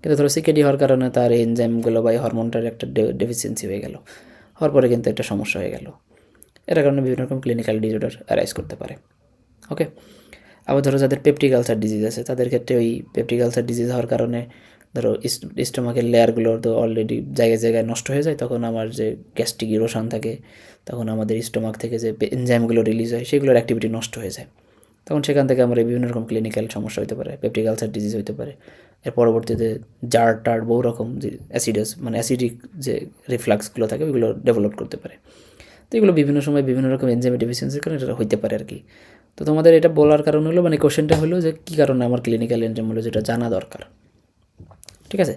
কিন্তু ধরো সিকেডি হওয়ার কারণে তার এই এনজাইমগুলো বা এই হরমোনটার একটা ডেফিসিয়েন্সি হয়ে গেল, হওয়ার পরে কিন্তু একটা সমস্যা হয়ে গেল। এর কারণে বিভিন্ন রকম ক্লিনিক্যাল ডিসঅর্ডার অ্যারাইজ করতে পারে। ওকে, আবার ধরো যাদের পেপটিক আলসার ডিজিজ আছে, তাদের ক্ষেত্রে ওই পেপটিক আলসার ডিজিজ হওয়ার কারণে ধরো স্টোমাকের লেয়ারগুলো তো অলরেডি জায়গায় জায়গায় নষ্ট হয়ে যায়, তখন আমার যে গ্যাস্ট্রিক ইরোশন থাকে, তখন আমাদের স্টোমাক থেকে যে এনজাইমগুলো রিলিজ হয় সেগুলোর অ্যাক্টিভিটি নষ্ট হয়ে যায়, তখন সেখান থেকে আমরা বিভিন্ন রকম ক্লিনিক্যাল সমস্যা হতে পারে, পেপটিক আলসার ডিজিজ হতে পারে। এর পরবর্তীতে জার বহু রকম যে অ্যাসিডাস মানে অ্যাসিডিক যে রিফ্লাক্সগুলো থাকে ওইগুলো ডেভেলপ করতে পারে। তো এগুলো বিভিন্ন সময় বিভিন্ন রকম এনজাইমের ডেফিসিয়েন্সির কারণে এটা হইতে পারে আর কি। তো তোমাদের এটা বলার কারণ হলো, মানে কোশ্চেনটা হলো যে কী কারণে আমার ক্লিনিক্যাল এনজাইমোলজি যেটা জানা দরকার। ঠিক আছে,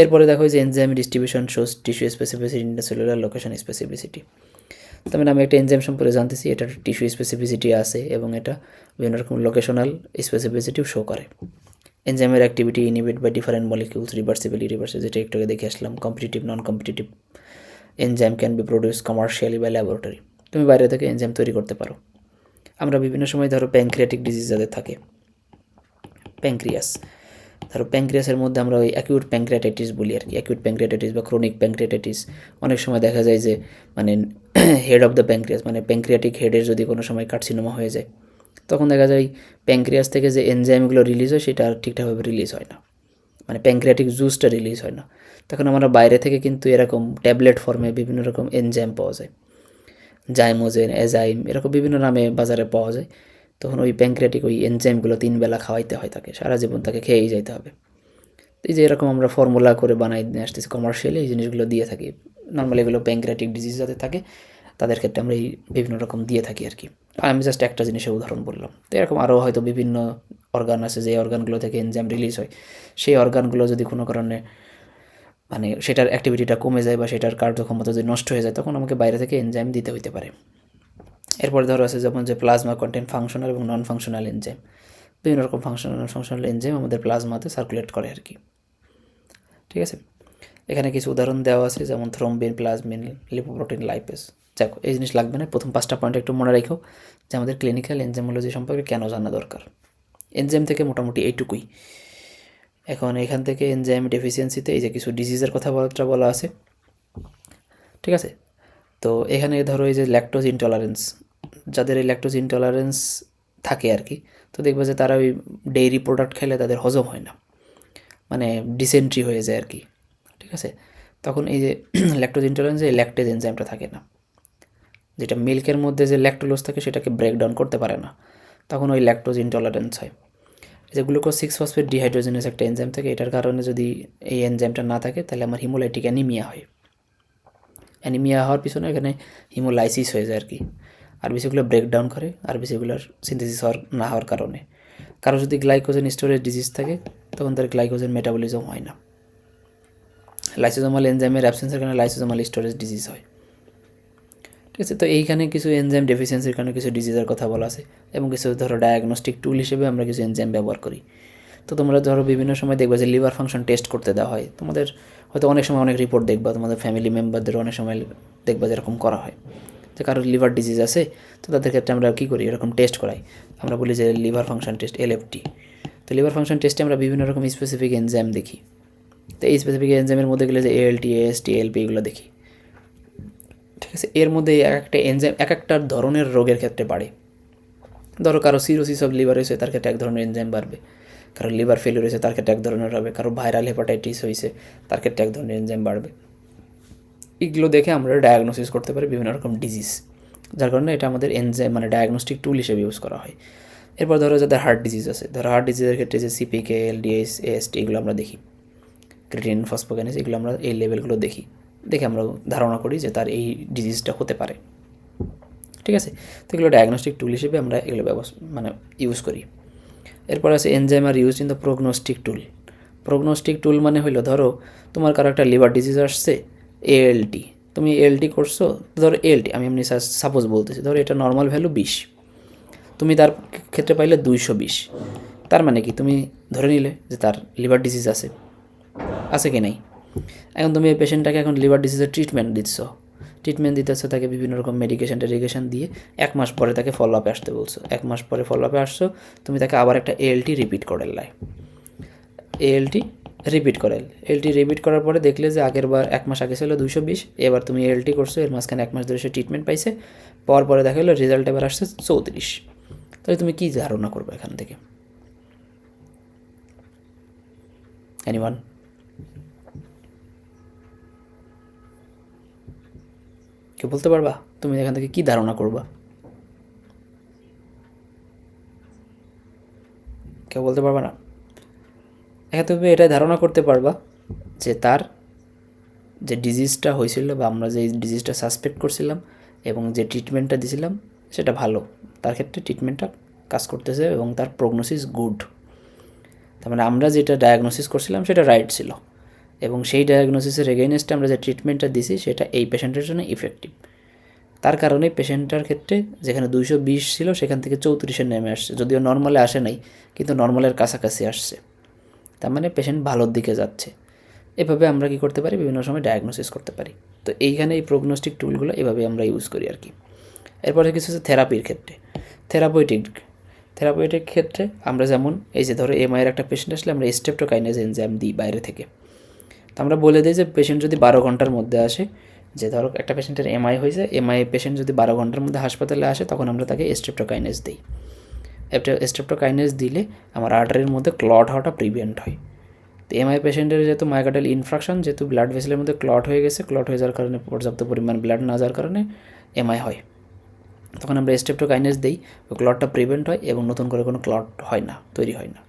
এরপরে দেখো যে enzyme distribution shows tissue specificity, intercellular location specificity. তার মানে আমি একটা এনজাইম সম্পর্কে জানতেছি, এটা টিস্যু স্পেসিফিসিটি আছে এবং এটা বিভিন্ন রকম লোকেশনাল স্পেসিফিসিটিও শো করে। এনজাইমের activity inhibit by different molecules, reversible irreversible, যেটা একটু আগে দেখে আসলাম। Competitive non competitive enzyme can be produce commercially by laboratory, তুমি বাইরে থেকে এনজাইম তৈরি করতে পারো। আমরা বিভিন্ন সময় ধরো প্যানক্রিয়াটিক ডিজিজ যাদের থাকে, প্যানক্রিয়াস, ধরো প্যানক্রিয়াসের মধ্যে আমরা ওই অ্যাকিউট প্যানক্রিয়াটাইটিস বলি আর কি, অ্যাকিউট প্যানক্রিয়াটাইটিস বা ক্রনিক প্যানক্রিয়াটাইটিস। অনেক সময় দেখা যায় যে মানে হেড অফ দ্য প্যানক্রিয়াস, মানে প্যানক্রিয়াটিক হেডের যদি কোনো সময় কার্সিনোমা হয়ে যায়, তখন দেখা যায় প্যানক্রিয়াস থেকে যে এনজাইমগুলো রিলিজ হয় সেটা আর ঠিকঠাকভাবে রিলিজ হয় না, মানে প্যানক্রিয়াটিক জুসটা রিলিজ হয় না। তখন আমরা বাইরে থেকে কিন্তু এরকম ট্যাবলেট ফর্মে বিভিন্ন রকম এনজাইম পাওয়া যায়, জাইমোজেন, এনজাইম, এরকম বিভিন্ন নামে বাজারে পাওয়া যায়। তখন ওই প্যাঙ্ক্রিয়াটিক ওই এনজাইমগুলো 3 বেলা খাওয়াইতে হয় তাকে, সারা জীবন তাকে খেয়েই যাইতে হবে। এই যে এরকম আমরা ফর্মুলা করে বানাই নিয়ে আসতেছি কমার্শিয়ালি, এই জিনিসগুলো দিয়ে থাকি। নর্মালি এগুলো প্যাঙ্ক্রিয়াটিক ডিজিজ যাতে থাকে তাদের ক্ষেত্রে আমরা এই বিভিন্ন রকম দিয়ে থাকি আর কি। আমি জাস্ট একটা জিনিসের উদাহরণ বললাম। তো এরকম আরও হয়তো বিভিন্ন অর্গান আছে যে অর্গানগুলো থেকে এনজাইম রিলিজ হয়, সেই অর্গানগুলো যদি কোনো কারণে মানে সেটার অ্যাক্টিভিটিটা কমে যায় বা সেটার কার্যক্ষমতা যদি নষ্ট হয়ে যায়, তখন আমাকে বাইরে থেকে এনজাইম দিতে হইতে পারে। এরপর ধরো আছে যেমন যে প্লাজমা কন্টেন্ট ফাংশনাল এবং নন ফাংশনাল এনজাইম। বিভিন্ন রকম ফাংশনাল এনজাইম আমাদের প্লাজমাতে সার্কুলেট করে আর কি। ঠিক আছে, এখানে কিছু উদাহরণ দেওয়া আছে যেমন থ্রোম্বিন, প্লাজমিন, লিপোপ্রোটিন, লাইপেজ। দেখো এই জিনিস লাগবে না, প্রথম 5টা পয়েন্ট একটু মনে রাখো যে আমাদের ক্লিনিক্যাল এনজাইমোলজি সম্পর্কে কেন জানা দরকার। এনজাইম থেকে মোটামুটি এইটুকুই। এখন এখান থেকে এনজাইম ডেফিসিয়েন্সিতে এই যে কিছু ডিজিজের কথাবার্তা বলা আছে, ঠিক আছে। তো এখানে ধরো এই যে ল্যাকটোজ ইনটলারেন্স, যাদের এই ল্যাকটোজ ইনটলারেন্স থাকে আর কি, তো দেখবে যে তারা ওই ডেইরি প্রোডাক্ট খেলে তাদের হজম হয় না, মানে ডিসেন্ট্রি হয়ে যায় আর কি। ঠিক আছে, তখন এই যে ল্যাকটোজ ইনটলারেন্সে এই ল্যাকটেজ এনজাইমটা থাকে না, যেটা মিল্কের মধ্যে যে ল্যাকটোলোজ থাকে সেটাকে ব্রেকডাউন করতে পারে না, তখন ওই ল্যাকটোজ ইনটলারেন্স হয়। যে গ্লুকোজ 6-ফসফেট ডিহাইড্রোজেনেস একটা এনজাইম থাকে, এটার কারণে যদি এই এনজাইমটা না থাকে তাহলে আমার হিমোলাইটিক অ্যানিমিয়া হয়। অ্যানিমিয়া হওয়ার পিছনে এখানে হিমোলাইসিস হয়ে যায় আর কি, আরবিসিগুলো ব্রেকডাউন করে, আরবিসিগুলোর সিনথেসিস না হওয়ার কারণে। কারো যদি গ্লাইকোজেন স্টোরেজ ডিজিজ থাকে তখন তার গ্লাইকোজেন মেটাবলিজম হয় না। লাইসোজোমাল এনজাইমের অ্যাবসেন্সের কারণে লাইসোজোমাল স্টোরেজ ডিজিজ হয়। ঠিক আছে, তো এইখানে কিছু এনজাইম ডেফিসিয়েন্সির কারণে কিছু ডিজিজের কথা বলা আছে, এবং কিছু ধরো ডায়াগনস্টিক টুল হিসেবে আমরা কিছু এনজাইম ব্যবহার করি। তো তোমরা ধরো বিভিন্ন সময় দেখবে যে লিভার ফাংশন টেস্ট করতে দেওয়া হয়, তোমাদের হয়তো অনেক সময় অনেক রিপোর্ট দেখবা, তোমাদের ফ্যামিলি মেম্বারদের অনেক সময় দেখবা যেরকম করা হয় যে কারোর লিভার ডিজিজ আছে, তো তাদের ক্ষেত্রে আমরা কী করি, এরকম টেস্ট করাই, আমরা বলি যে লিভার ফাংশন টেস্ট, এলএফটি। তো লিভার ফাংশন টেস্টে আমরা বিভিন্ন রকম স্পেসিফিক এনজাইম দেখি। তো এই স্পেসিফিক এনজাইমের মধ্যে গেলে যে এএলটি, এএসটি, এলপি এগুলো দেখি। ঠিক আছে, এর মধ্যে এক একটা এনজাইম এক একটা ধরনের রোগের ক্ষেত্রে বাড়ে। ধরো কারো সিরোসিস অফ লিভার হয়েছে, তার ক্ষেত্রে এক ধরনের এনজাইম বাড়বে। কারো লিভার ফেলিওর হয়েছে, তার ক্ষেত্রে এক ধরনের হবে। কারো ভাইরাল হেপাটাইটিস হয়েছে, তার ক্ষেত্রে এক ধরনের এনজাইম বাড়বে। এগুলো দেখে আমরা ডায়াগনোসিস করতে পারি বিভিন্ন রকম ডিজিজ, যার কারণে এটা আমাদের এনজাইম মানে ডায়াগনস্টিক টুল হিসেবে ইউজ করা হয়। এরপর ধরো যাদের হার্ট ডিজিজ আছে, ধরো হার্ট ডিজিজের ক্ষেত্রে যে সিপিকে, এলডিএস, এএসটি এগুলো আমরা দেখি, ক্রিটিনিন, ফসফোকাইনেজ, এগুলো আমরা এই লেভেলগুলো দেখে আমরা ধারণা করি যে তার এই ডিজিজটা হতে পারে। ঠিক আছে, তো এগুলো ডায়াগনস্টিক টুল হিসেবে আমরা এগুলো মানে ইউজ করি। এরপর আছে enzyme are use in the prognostic tool. Prognostic tool মানে হলো ধরো তোমার কারো একটা লিভার ডিজিজ আসছে, এএলটি, তুমি এএলটি করছো, ধরো এএলটি আমি এমনি সাপোজ বলতেছি, ধরো এটা নর্মাল ভ্যালু 20, তুমি তার ক্ষেত্রে পাইলে 220, তার মানে কি তুমি ধরে নিলে যে তার লিভার ডিজিজ আছে কি নাই। এখন তুমি এই পেশেন্টটাকে এখন লিভার ডিজিজের ট্রিটমেন্ট দিতেছো, তাকে বিভিন্ন রকম টেডিকেশন দিয়ে 1 মাস পরে তাকে ফলো আপে আসতে বলছো। 1 মাস পরে ফলো আপে আসছো, তুমি তাকে আবার একটা এএলটি রিপিট করার পরে দেখলে যে আগের বার 1 মাস আগে ছিল 220, এবার তুমি এএলটি করছো, এর মাঝখানে 1 মাস ধরে সে ট্রিটমেন্ট পাইছে, পাওয়ার পরে দেখা গেলো রেজাল্ট এবার আসছে 34। তাহলে তুমি কী ধারণা করবে এখান থেকে? এনিওয়ান? কেউ বলতে পারবা তুমি এখান থেকে কী ধারণা করবা? কেউ বলতে পারবা না? এখানে তুমি এটাই ধারণা করতে পারবা যে তার যে ডিজিজটা হয়েছিল বা আমরা যে ডিজিজটা সাসপেক্ট করছিলাম এবং যে ট্রিটমেন্টটা দিয়েছিলাম সেটা ভালো, তার ক্ষেত্রে ট্রিটমেন্টটা কাজ করতেছে এবং তার প্রগনোসিস গুড। তার মানে আমরা যেটা ডায়াগনোসিস করছিলাম সেটা রাইট ছিল, এবং সেই ডায়াগনোসিসের এগেইনস্টে আমরা যে ট্রিটমেন্টটা দিছি সেটা এই পেশেন্টের জন্য ইফেক্টিভ। তার কারণে পেশেন্টটার ক্ষেত্রে যেখানে 220 ছিল সেখান থেকে 34-এ নেমে আসছে, যদিও নর্মালে আসে নাই কিন্তু নর্মালের কাছাকাছি আসছে, তার মানে পেশেন্ট ভালোর দিকে যাচ্ছে। এভাবে আমরা কী করতে পারি, বিভিন্ন সময় ডায়াগনোসিস করতে পারি। তো এইখানে এই প্রগনোস্টিক টুলগুলো এভাবে আমরা ইউজ করি আর কি। এরপরে কিছু হচ্ছে থেরাপির ক্ষেত্রে। থেরাপিউটিক ক্ষেত্রে আমরা যেমন এই যে ধরো এমআইয়ের একটা পেশেন্ট আসলে আমরা স্ট্রেপ্টোকাইনেজ এনজাইম দিই বাইরে থেকে। তো আমরা বলে দিই যে পেশেন্ট যদি 12 ঘন্টার মধ্যে আসে, যে ধরো একটা পেশেন্টের এমআই হয়েছে, এমআই পেশেন্ট যদি 12 ঘন্টার মধ্যে হাসপাতালে আসে তখন আমরা তাকে স্ট্রেপ্টোকাইনেজ দিই। স্ট্রেপ্টোকাইনেজ দিলে আমার আর্টারির মধ্যে ক্লট হওয়াটা প্রিভেন্ট হয়। তো এমআই পেশেন্টের যেহেতু মায়োকার্ডিয়াল ইনফ্রাকশন, যেহেতু ব্লাড ভেসেলের মধ্যে ক্লট হয়ে গেছে, ক্লট হয়ে যাওয়ার কারণে পর্যাপ্ত পরিমাণ ব্লাড না যাওয়ার কারণে এমআই হয়। তখন আমরা স্ট্রেপ্টোকাইনেজ দিই, ওই ক্লটটা প্রিভেন্ট হয় এবং নতুন করে কোনো ক্লট হয় না, তৈরি হয় না।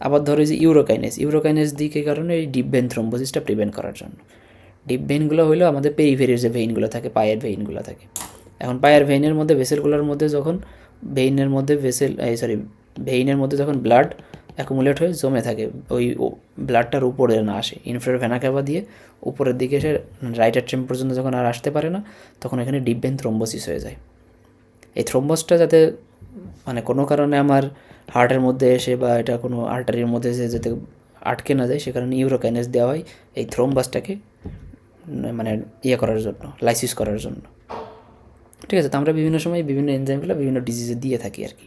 আবার ধরো যে ইউরোকাইনেজ দিই কী কারণে? এই ডিপ ভেইন থ্রোম্বোসিসটা প্রিভেন্ট করার জন্য। ডিপ ভেইনগুলো হলো আমাদের পেরিফেরির যে ভেইনগুলো থাকে, পায়ের ভেইনগুলো থাকে। এখন পায়ের ভেইনের মধ্যে ভেসেলগুলোর মধ্যে যখন ভেইনের মধ্যে যখন ব্লাড অ্যাকুমুলেট হয়ে জমে থাকে, ওই ব্লাডটার উপরে না আসে, ইনফ্রার ভেনা ক্যাভা দিয়ে উপরের দিকে এসে রাইট অ্যাট্রিয়াম পর্যন্ত যখন আর আসতে পারে না, তখন এখানে ডিপ ভেইন থ্রোম্বোসিস হয়ে যায়। এই থ্রোম্বোসটা যাতে মানে কোনো কারণে আমার হার্টের মধ্যে এসে বা এটা কোনো আর্টারির মধ্যে এসে যাতে আটকে না যায়, সে কারণে ইউরোকাইনেজ দেওয়া হয় এই থ্রোম্বাসটাকে মানে করার জন্য, লাইসিস করার জন্য। ঠিক আছে, তো আমরা বিভিন্ন সময় বিভিন্ন এনজাইমগুলো বিভিন্ন ডিজিজে দিয়ে থাকি আর কি।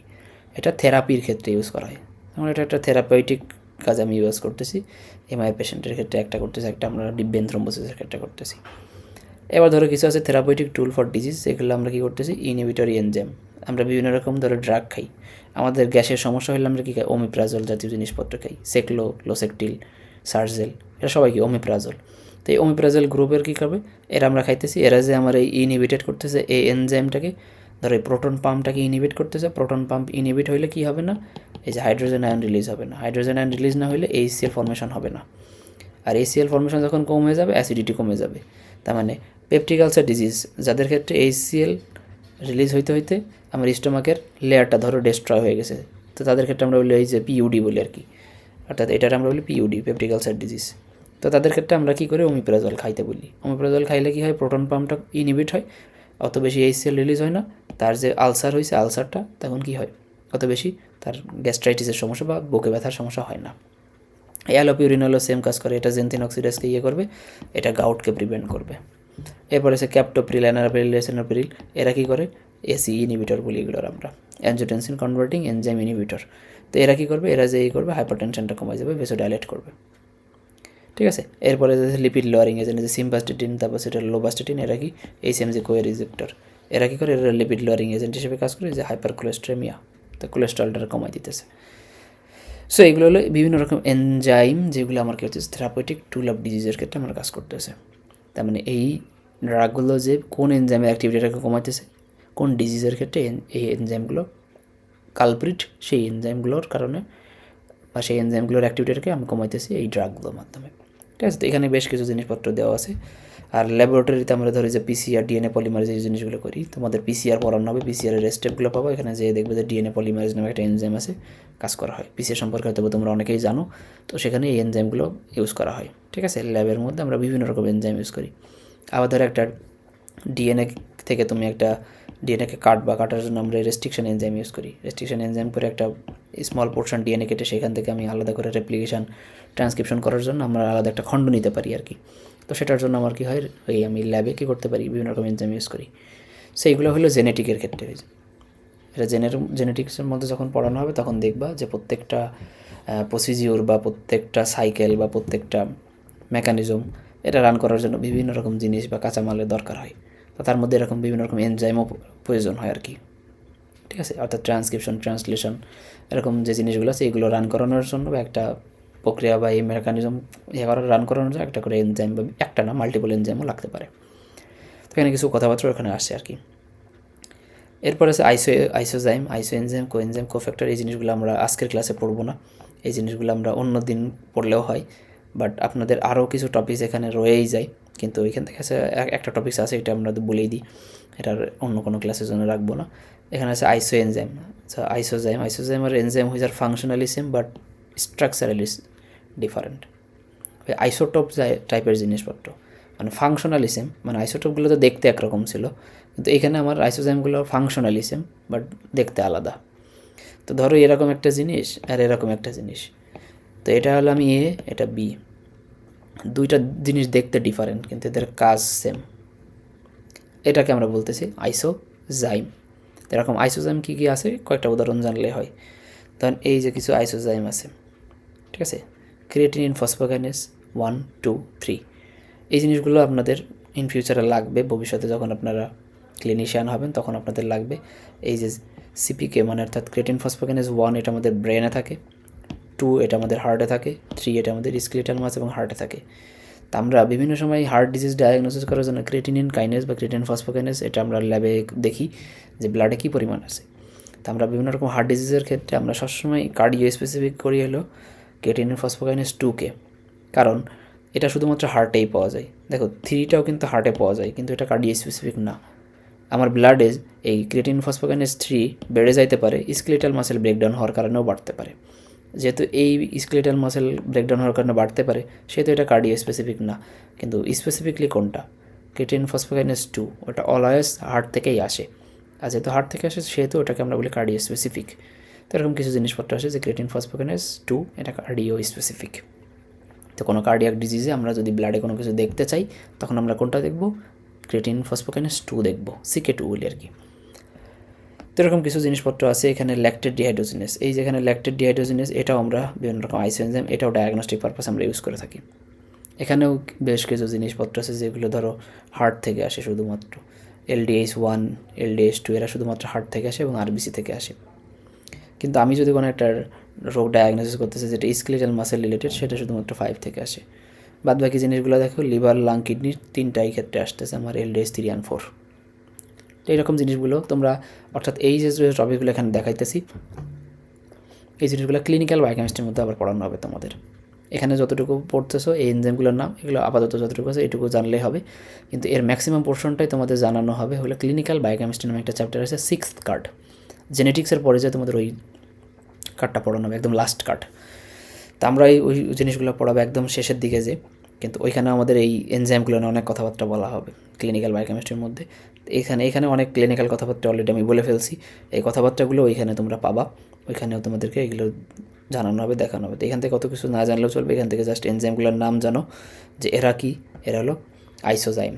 এটা থেরাপির ক্ষেত্রে ইউজ করা হয়। আমরা এটা একটা থেরাপিউটিক কাজে আমি ইউজ করতেছি। এমআই পেশেন্টের ক্ষেত্রে একটা করতেছি, একটা আমরা ডিপ ভেইন থ্রোম্বোসিসের ক্ষেত্রে করতেছি। এবার ধরো কিছু আছে থেরাপিউটিক টুল ফর ডিজিজ, সেগুলো আমরা কী করতেছি? Inhibitory enzyme. আমরা বিভিন্ন রকম ধরো ড্রাগ খাই। আমাদের গ্যাসের সমস্যা হলে আমরা কী খাই? ওমিপ্রাজল জাতীয় জিনিসপত্র খাই, ক্লোসেকটিল, সার্জেল, এরা সবাই কি ওমিপ্রাজল। তো এই ওমিপ্রাজল গ্রুপের কী করবে? এরা আমরা খাইতেছি, এরা যে আমার এই ইনহিবিটেড করতেছে এই এনজাইমটাকে, ধরো এই প্রোটন পাম্পটাকে ইনহিবিট করতেছে। প্রোটন পাম্প ইনহিবিট হইলে কী হবে না? এই যে হাইড্রোজেন আয়ন রিলিজ হবে না। হাইড্রোজেন আয়ন রিলিজ না হলে HCl ফর্মেশন হবে না। আর HCl ফর্মেশন যখন কমে যাবে, অ্যাসিডিটি কমে যাবে। তার মানে পেপটিক আলসার ডিজিজ, যাদের ক্ষেত্রে HCl রিলিজ হইতে হইতে আমার স্টোমাকের লেয়ারটা ধরো ডেস্ট্রয় হয়ে গেছে, তো তাদের ক্ষেত্রে আমরা বলি এই যে পিইউডি বলি আর কি, অর্থাৎ এটার আমরা বলি পিইউডি, পেপটিক আলসার ডিজিজ। তো তাদের ক্ষেত্রে আমরা কী করি? ওমিপ্রাজল খাইতে বলি। ওমিপ্রাজল খাইলে কী হয়? প্রোটন পাম্পটা ইনহিবিট হয়, অত বেশি HCl রিলিজ হয় না। তার যে আলসার হয়েছে, আলসারটা তখন কী হয়? অত বেশি তার গ্যাস্ট্রাইটিসের সমস্যা বা বুকে ব্যথার সমস্যা হয় না। অ্যালোপিউরিনলও সেম কাজ করে, এটা জেন্থিন অক্সিডাসকে করবে, এটা গাউটকে প্রিভেন্ট করবে। এরপরে আছে ক্যাপটোপ্রিল, এনারোপ্রিল, এসেনোপ্রিল, এরা কী করে? এসি ইনহিবিটর বলি এগুলোর আমরা, অ্যাঞ্জিওটেনসিন কনভার্টিং এনজাইম ইনহিবিটর। তো এরা কী করবে? এরা যে করবে হাইপারটেনশনটা কমে যাবে, ভেসোডাইলেট করবে। ঠিক আছে, এরপরে লিপিড লোয়ারিং এজেন্ট, যে সিম্বাস্টেটিন, তারপর সেটা লোবাস্টেটিন, এরা কি HMG কোয়ে রিসেপ্টর, এরা কী করে? এরা লিপিড লোয়ারিং এজেন্ট হিসেবে কাজ করে, যে হাইপার কোলেস্ট্রেমিয়া, তো কোলেস্ট্রলটা কমাই দিতেছে। সো এগুলো হলো বিভিন্ন রকম এনজাইম, যেগুলো আমার কী হচ্ছে? থেরাপিউটিক টুল অফ ডিজিজের ক্ষেত্রে আমার কাজ করতেছে। তার মানে এই ড্রাগগুলো যে কোন এনজাইমের অ্যাক্টিভিটিটাকে কমাইতেছে, কোন ডিজিজের ক্ষেত্রে এই এনজাইমগুলো কালপ্রিট, সেই এনজাইমগুলোর কারণে বা সেই এনজাইমগুলোর অ্যাক্টিভিটিটাকে আমি কমাইতেছি এই ড্রাগগুলোর মাধ্যমে। ঠিক আছে, তো এখানে বেশ কিছু জিনিসপত্র দেওয়া আছে। আর ল্যাবরেটরিতে আমরা ধরি যে PCR, DNA পলিমারেজ, এই জিনিসগুলো করি। তোমাদের PCR পড়ানো হবে, PCR-এর স্টেপগুলো পাবো। এখানে যে দেখবে যে DNA পলিমারেজ নামে একটা এনজাইম আছে, কাজ করা হয়। PCR সম্পর্কে হয়তো তোমরা অনেকেই জানো, তো সেখানে এই এনজাইমগুলো ইউজ করা হয়। ঠিক আছে, ল্যাবের মধ্যে আমরা বিভিন্ন রকম এনজাইম ইউজ করি। আবার ধরো একটা DNA থেকে তুমি একটা ডিএনএকে কাটার জন্য আমরা রেস্ট্রিকশন এনজাইম ইউজ করি। রেস্ট্রিকশন এনজাইম করে একটা স্মল পোর্শন DNA কেটে সেখান থেকে আমি আলাদা করে রেপ্লিকেশন, ট্রান্সক্রিপশন করার জন্য আমরা আলাদা একটা খণ্ড নিতে পারি আর কি। তো সেটার জন্য আমার কী হয়? আমি ল্যাবে কী করতে পারি? বিভিন্ন রকম এনজাইম ইউজ করি। সেইগুলো হলো জেনেটিকের ক্ষেত্রে। এটা জেনেটিক্সের মধ্যে যখন পড়ানো হবে, তখন দেখবা যে প্রত্যেকটা প্রসিজিওর বা প্রত্যেকটা সাইকেল বা প্রত্যেকটা মেকানিজম, এটা রান করার জন্য বিভিন্ন রকম জিনিস বা কাঁচামালের দরকার হয়। তো তার মধ্যে এরকম বিভিন্ন রকম এনজাইমও প্রয়োজন হয় আর কি। ঠিক আছে, অর্থাৎ ট্রান্সক্রিপশন, ট্রান্সলেশন, এরকম যে জিনিসগুলো আছে, এগুলো রান করানোর জন্য বা একটা প্রক্রিয়া বা এই মেকানিজম রান করানোর জন্য একটা করে এনজাইম বা একটা না মাল্টিপল এনজাইমও লাগতে পারে। তো এখানে কিছু কথাবার্তা ওখানে আসে আর কি। এরপর আছে আইসোজাইম, আইসোএনজাইম, কোএনজাইম, কোফ্যাক্টর। এই জিনিসগুলো আমরা আজকের ক্লাসে পড়বো না, এই জিনিসগুলো আমরা অন্য দিন পড়লেও হয়। বাট আপনাদের আরও কিছু টপিকস এখানে রয়েই যায়, কিন্তু ওইখান থেকে একটা টপিকস আছে, এটা আমরা বলেই দিই, এটার অন্য কোনো ক্লাসের জন্য রাখবো না। এখানে আছে isoenzyme. Isozyme are enzyme which are functionally same but structurally different. ওই আইসোটোপ টাইপের জিনিসপত্র, মানে ফাংশনালি সেম, মানে আইসোটোপগুলো তো দেখতে একরকম ছিল, কিন্তু এখানে আমার আইসোজাইমগুলো ফাংশনালি সেম বাট দেখতে আলাদা। তো ধরো এরকম একটা জিনিস আর এরকম একটা জিনিস, তো এটা হলো আমি A, এটা B, দুইটা জিনিস দেখতে ডিফারেন্ট কিন্তু এদের কাজ সেম, এটাকে আমরা বলতেছি আইসোজাইম। এরকম আইসোজাইম কী কী আছে কয়েকটা উদাহরণ জানলে হয়। তখন এই যে কিছু আইসোজাইম আছে, ঠিক আছে, ক্রিয়েটিনিন ফসফোকাইনেজ 1, 2, 3, এই জিনিসগুলো আপনাদের ইন ফিউচারে লাগবে। ভবিষ্যতে যখন আপনারা ক্লিনিশিয়ান হবেন তখন আপনাদের লাগবে। এই যে সিপিকে মানে অর্থাৎ ক্রিয়েটিন ফসফোকাইনেজ 1, এটা আমাদের ব্রেনে থাকে, 2 এটা আমাদের হার্টে থাকে, 3 এটা আমাদের স্কেলেটাল মাস এবং হার্টে থাকে। তা আমরা বিভিন্ন সময় হার্ট ডিজিজ ডায়াগনোসিস করার জন্য ক্রিয়েটিনিন কাইনেস বা ক্রিয়েটিন ফসফোকাইনেস এটা আমরা ল্যাবে দেখি যে ব্লাডে কী পরিমাণ আছে। তা আমরা বিভিন্ন রকম হার্ট ডিজিজের ক্ষেত্রে আমরা সবসময় কার্ডিও স্পেসিফিক করি হলো ক্রিয়েটিনিন ফসফোকাইনেস 2কে, কারণ এটা শুধুমাত্র হার্টেই পাওয়া যায়। দেখো 3টাও কিন্তু হার্টে পাওয়া যায়, কিন্তু এটা কার্ডিও স্পেসিফিক না। আমার ব্লাডে এই ক্রিয়েটিনিন ফসফোকাইনেস 3 বেড়ে যাইতে পারে, স্কেলেটাল মাসেল ব্রেকডাউন হওয়ার কারণেও বাড়তে পারে। যেহেতু এই স্কেলেটাল মাসেল ব্রেকডাউন হওয়ার কারণে বাড়তে পারে, সেহেতু এটা কার্ডিও স্পেসিফিক না। কিন্তু স্পেসিফিকলি কোনটা, ক্রিয়েটিনিন ফসফোকাইনেস 2, ওটা অলওয়েজ হার্ট থেকেই আসে। আর যেহেতু হার্ট থেকে আসে সেহেতু ওটাকে আমরা বলি কার্ডিও স্পেসিফিক। তো এরকম কিছু জিনিসপত্র আসে যে ক্রিয়েটিনিন ফসফোকাইনেস 2 এটা কার্ডিও স্পেসিফিক। তো কোনো কার্ডিয়াক ডিজিজে আমরা যদি ব্লাডে কোনো কিছু দেখতে চাই তখন আমরা কোনটা দেখব, ক্রিয়েটিনিন ফসফোকাইনেস 2 দেখব, CK2 বলি আর কি। তো এরকম কিছু জিনিসপত্র আছে। এখানে ল্যাকটেড ডিহাইড্রোজিনেস, এই যেখানে ল্যাকটেড ডিহাইড্রোজিনেস এটাও আমরা বিভিন্ন রকম আইসোএনজাইম, এটাও ডায়াগনস্টিক পারপাস আমরা ইউজ করে থাকি। এখানেও বেশ কিছু জিনিসপত্র আছে যেগুলো ধরো হার্ট থেকে আসে শুধুমাত্র, LDH1 LDH2 এরা শুধুমাত্র হার্ট থেকে আসে এবং আরবিসি থেকে আসে। কিন্তু আমি যদি কোনো একটা রোগ ডায়াগনোসিস করতেছি যেটা স্কেলেটাল মাসেল রিলেটেড, সেটা শুধুমাত্র 5 থেকে আসে। বাদ বাকি জিনিসগুলো দেখো লিভার, লাং, কিডনির 3টাই ক্ষেত্রে আসতেছে আমার LDH3 and 4। তো এইরকম জিনিসগুলো তোমরা, অর্থাৎ এই যে টপিকগুলো এখানে দেখাইতেছি, এই জিনিসগুলো ক্লিনিক্যাল বায়োকেমিস্ট্রির মধ্যে আবার পড়ানো হবে তোমাদের। এখানে যতটুকু পড়তেছো এই এনজাইমগুলোর নাম, এগুলো আপাতত যতটুকু আছে এটুকু জানলেই হবে, কিন্তু এর ম্যাক্সিমাম পোর্শনটাই তোমাদের জানানো হবে হলো ক্লিনিক্যাল বায়োকেমিস্ট্রি নামে একটা চ্যাপ্টার আছে, 6th কার্ড। জেনেটিক্সের পরে যে তোমাদের ওই কার্ডটা পড়ানো হবে, একদম লাস্ট কার্ড। তা আমরা ওই জিনিসগুলো পড়াবো একদম শেষের দিকে যে, কিন্তু ওইখানে আমাদের এই এনজাইমগুলো নিয়ে অনেক কথাবার্তা বলা হবে ক্লিনিক্যাল বায়োকেমিস্ট্রির মধ্যে। এখানে অনেক ক্লিনিক্যাল কথাবার্তা অলরেডি আমি বলে ফেলছি, এই কথাবার্তাগুলো ওইখানে তোমরা পাবা, ওইখানেও তোমাদেরকে এগুলো জানানো হবে, দেখানো হবে। তো এখান থেকে কত কিছু না জানলেও চলবে, এখান থেকে জাস্ট এনজাইমগুলোর নাম জানো যে এরা কি, এরা হলো আইসোজাইম।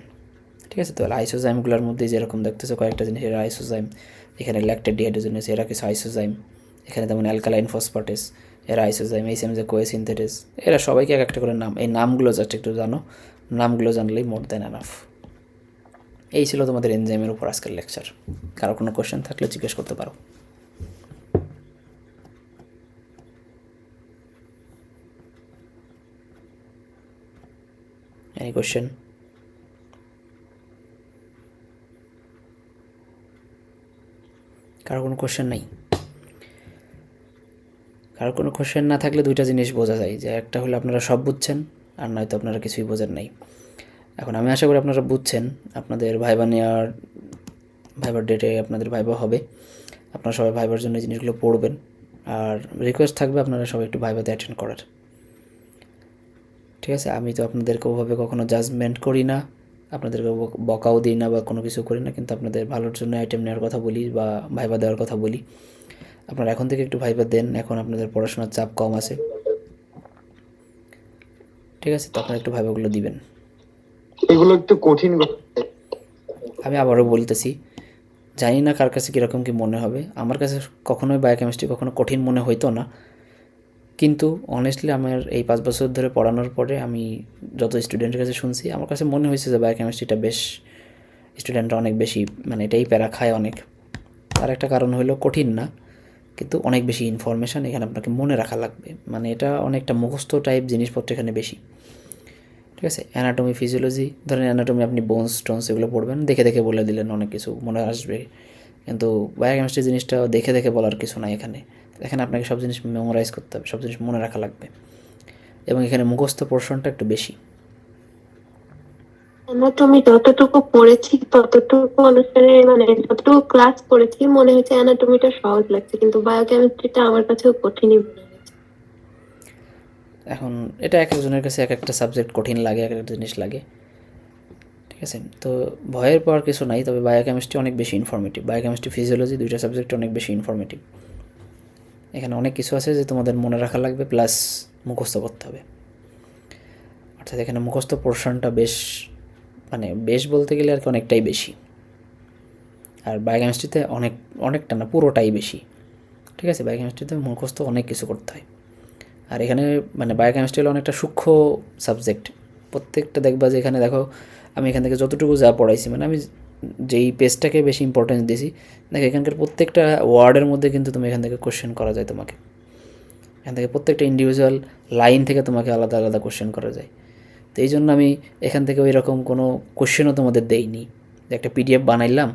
ঠিক আছে, তাহলে আইসোজাইমগুলোর মধ্যে যেরকম দেখতেছো কয়েকটা জিনিস, এরা আইসোজাইম। এখানে ল্যাকটেড ডিহাইড্রোজিনেস, এরা কিছু আইসোজাইম। এখানে তেমন অ্যালকালাইন ফসফেটেস, এরা আইসোজাইম। এই সেম যে কোএসিনথেটেস, এরা সবাইকে এক একটা করে নাম, এই নামগুলো জাস্ট একটু জানো, নামগুলো জানলেই মোর দ্যান এনাফ। এই ছিল তোমাদের এনজাইমের উপর আজকের লেকচার। কারো কোনো কোয়েশ্চেন থাকলে জিজ্ঞেস করতে পারো। Any question? কারো কোনো কোয়েশ্চেন নাই? কারো কোনো কোয়েশ্চেন না থাকলে দুইটা জিনিস বোঝা যায়, যে একটা হলো আপনারা সব বুঝছেন, আর নয়তো আপনারা কিছুই বোঝেন নাই। এখন আমি আশা করি আপনারা বুঝছেন। আপনাদের ভাইবার ডেটে আপনাদের ভাইবা হবে, আপনারা সবাই ভাইবার জন্য এই জিনিসগুলো পড়বেন। আর রিকোয়েস্ট থাকবে আপনারা সবাই একটু ভাইবাতে অ্যাটেন্ড করার। ঠিক আছে, আমি তো আপনাদেরকে ওভাবে কখনো জাজমেন্ট করি না, আপনাদেরকে বকাও দিই না বা কোনো কিছু করি না, কিন্তু আপনাদের ভালোর জন্য আইটেম নেওয়ার কথা বলি বা ভাইবা দেওয়ার কথা বলি। আপনারা এখন থেকে একটু ভাইবা দেন, এখন আপনাদের পড়াশোনার চাপ কম আছে। ঠিক আছে, তো আপনারা একটু ভাইবাগুলো দিবেন। এগুলো একটু কঠিন। আমি আবারও বলতেছি, জানি না কার কাছে কীরকম কী মনে হবে, আমার কাছে কখনোই বায়োকেমিস্ট্রি কখনো কঠিন মনে হইতো না, কিন্তু অনেস্টলি আমার এই 5 বছর ধরে পড়ানোর পরে আমি যত স্টুডেন্টের কাছে শুনছি, আমার কাছে মনে হয়েছে যে বায়োকেমিস্ট্রিটা বেশ, স্টুডেন্টরা অনেক বেশি মানে এটাই প্যারা খায় অনেক। তার একটা কারণ হলো কঠিন না, কিন্তু অনেক বেশি ইনফরমেশান এখানে আপনাকে মনে রাখা লাগবে, মানে এটা অনেকটা মুখস্থ টাইপ জিনিসপত্র এখানে বেশি। ঠিক আছে, অ্যানাটমি, ফিজিওলজি, ধরেন অ্যানাটমি আপনি বোনস টোনস এগুলো পড়বেন, দেখে দেখে বলে দিলেন, অনেক কিছু মনে আসবে, কিন্তু বায়োকেমিস্ট্রি জিনিসটা দেখে দেখে বলার কিছু নাই এখানে। এখানে আপনাকে সব জিনিস মেমোরাইজ করতে হবে, সব জিনিস মনে রাখা লাগবে, এবং এখানে মুখস্থ পোর্শনটা একটু বেশি। অ্যানাটমি যতটুকু পড়েছি ততটুকু অনুসারে, মানে যতটুকু ক্লাস করেছি মনে হচ্ছে অ্যানাটমিটা সহজ লাগছে, কিন্তু বায়োকেমিস্ট্রিটা আমার কাছেও কঠিনই মনে হয়েছে। এখন এটা এক একজনের কাছে এক একটা সাবজেক্ট কঠিন লাগে, এক একটা জিনিস লাগে। ঠিক আছে, তো ভয়ের পাওয়ার কিছু নাই, তবে বায়োকেমিস্ট্রি অনেক বেশি ইনফরমেটিভ। বায়োকেমিস্ট্রি, ফিজিওলজি দুইটা সাবজেক্ট অনেক বেশি ইনফরমেটিভ। এখানে অনেক কিছু আছে যে তোমাদের মনে রাখা লাগবে, প্লাস মুখস্থ করতে হবে। অর্থাৎ এখানে মুখস্থ পোর্শনটা বেশ, মানে বেশ বলতে গেলে আর কি অনেকটাই বেশি। আর বায়োকেমিস্ট্রিতে অনেকটা না, পুরোটাই বেশি। ঠিক আছে, বায়োকেমিস্ট্রিতে মুখস্থ অনেক কিছু করতে হয়। আর এখানে মানে বায়োকেমিস্ট্রি হলো অনেকটা সূক্ষ্ম সাবজেক্ট। প্রত্যেকটা দেখবা যে এখানে দেখো, আমি এখান থেকে যতটুকু যা পড়াইছি, মানে আমি যেই পেজটাকে বেশি ইম্পর্টেন্স দিয়েছি, দেখো এখানকার প্রত্যেকটা ওয়ার্ডের মধ্যে কিন্তু তুমি এখান থেকে কোশ্চেন করা যায় তোমাকে। এখান থেকে প্রত্যেকটা ইন্ডিভিজুয়াল লাইন থেকে তোমাকে আলাদা আলাদা কোশ্চেন করা যায়। তো এই জন্য আমি এখান থেকে ওই রকম কোনো কোশ্চেনও তোমাদের দেইনি, যে একটা পিডিএফ বানাইলাম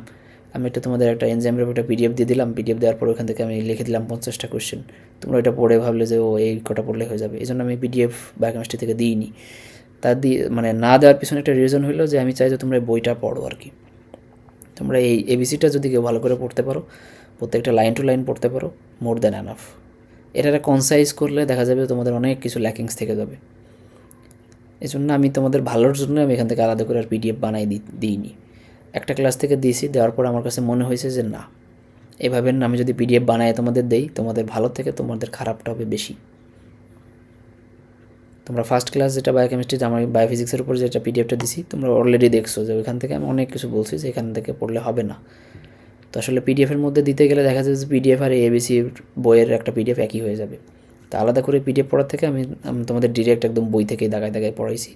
আমি, একটা তোমাদের একটা এনজাইমের একটা পিডিএফ দিয়ে দিলাম, পিডিএফ দেওয়ার পর ওখান থেকে আমি লিখে দিলাম 50টা কোশ্চেন, তোমরা ওইটা পড়ে ভাবলে যে ও এই কটা পড়লে হয়ে যাবে। এই জন্য আমি পিডিএফ বায়োকেমিস্ট্রি থেকে দিইনি। তার দিয়ে মানে না দেওয়ার পিছনে একটা রিজন হলো যে আমি চাই যে তোমরা এই বইটা পড়ো আর কি। তোমরা এই এবিসিটা যদি কেউ ভালো করে পড়তে পারো, প্রত্যেকটা লাইন টু লাইন পড়তে পারো, মোর দ্যান এনাফ। এটাকে কনসাইজ করলে দেখা যাবে তোমাদের অনেক কিছু ল্যাকিংস থেকে যাবে। এই জন্য আমি তোমাদের ভালোর জন্য আমি এখান থেকে আলাদা করে আর পিডিএফ বানাই দিইনি। একটা ক্লাস থেকে দিয়েছি, দেওয়ার পর আমার কাছে মনে হয়েছে যে না, এভাবে না, আমি যদি পিডিএফ বানাই তোমাদের দেই, তোমাদের ভালো থেকে তোমাদের খারাপটা হবে বেশি। তোমরা ফার্স্ট ক্লাস যেটা বায়োকেমিস্ট্রি, আমার বায়োফিজিক্সের উপর যেটা পিডিএফটা দিছি, তোমরা অলরেডি দেখছো যে ওইখান থেকে আমি অনেক কিছু বলছি যে এখান থেকে পড়লে হবে না। তো আসলে পিডিএফের মধ্যে দিতে গেলে দেখা যাচ্ছে যে পিডিএফ আর এবিসি বইয়ের একটা পিডিএফ একই হয়ে যাবে। তো আলাদা করে পিডিএফ পড়ার থেকে আমি তোমাদের ডিরেক্ট একদম বই থেকেই দাগায় দাগায় পড়াইছি।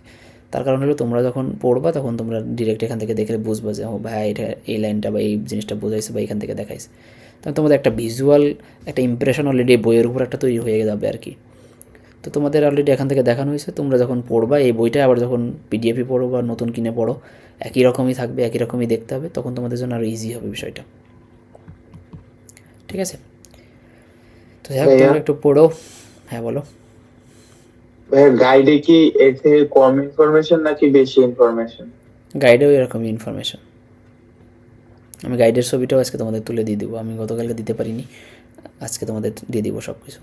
তার কারণ হলো তোমরা যখন পড়বা তখন তোমরা ডিরেক্ট এখান থেকে দেখলে বুঝবা যে ও ভাই এটা এই লাইনটা বা এই জিনিসটা বোঝাইছে বা এখান থেকে দেখাইছে। তখন তোমাদের একটা ভিজুয়াল একটা ইমপ্রেশন অলরেডি বইয়ের উপর একটা তৈরি হয়ে যাবে আর কি। তো তোমাদের অলরেডি এখান থেকে দেখানো হয়েছে, তোমরা যখন পড়বা এই বইটা আবার যখন পিডিএফই পড়ো বা নতুন কিনে পড়ো, একই রকমই থাকবে, একই রকমই দেখতে হবে, তখন তোমাদের জন্য আরও ইজি হবে বিষয়টা। ঠিক আছে, তো যাই হোক তোমরা একটু পড়ো। হ্যাঁ বলো। গাইডে কি এর থেকে কম ইনফরমেশন নাকি বেশি ইনফরমেশন? গাইডেও এরকমই ইনফরমেশন। আমি গাইডের ছবিটাও আজকে তোমাদের তুলে দিয়ে দেবো, আমি গতকালকে দিতে পারিনি, আজকে তোমাদের দিয়ে দিব সব কিছু।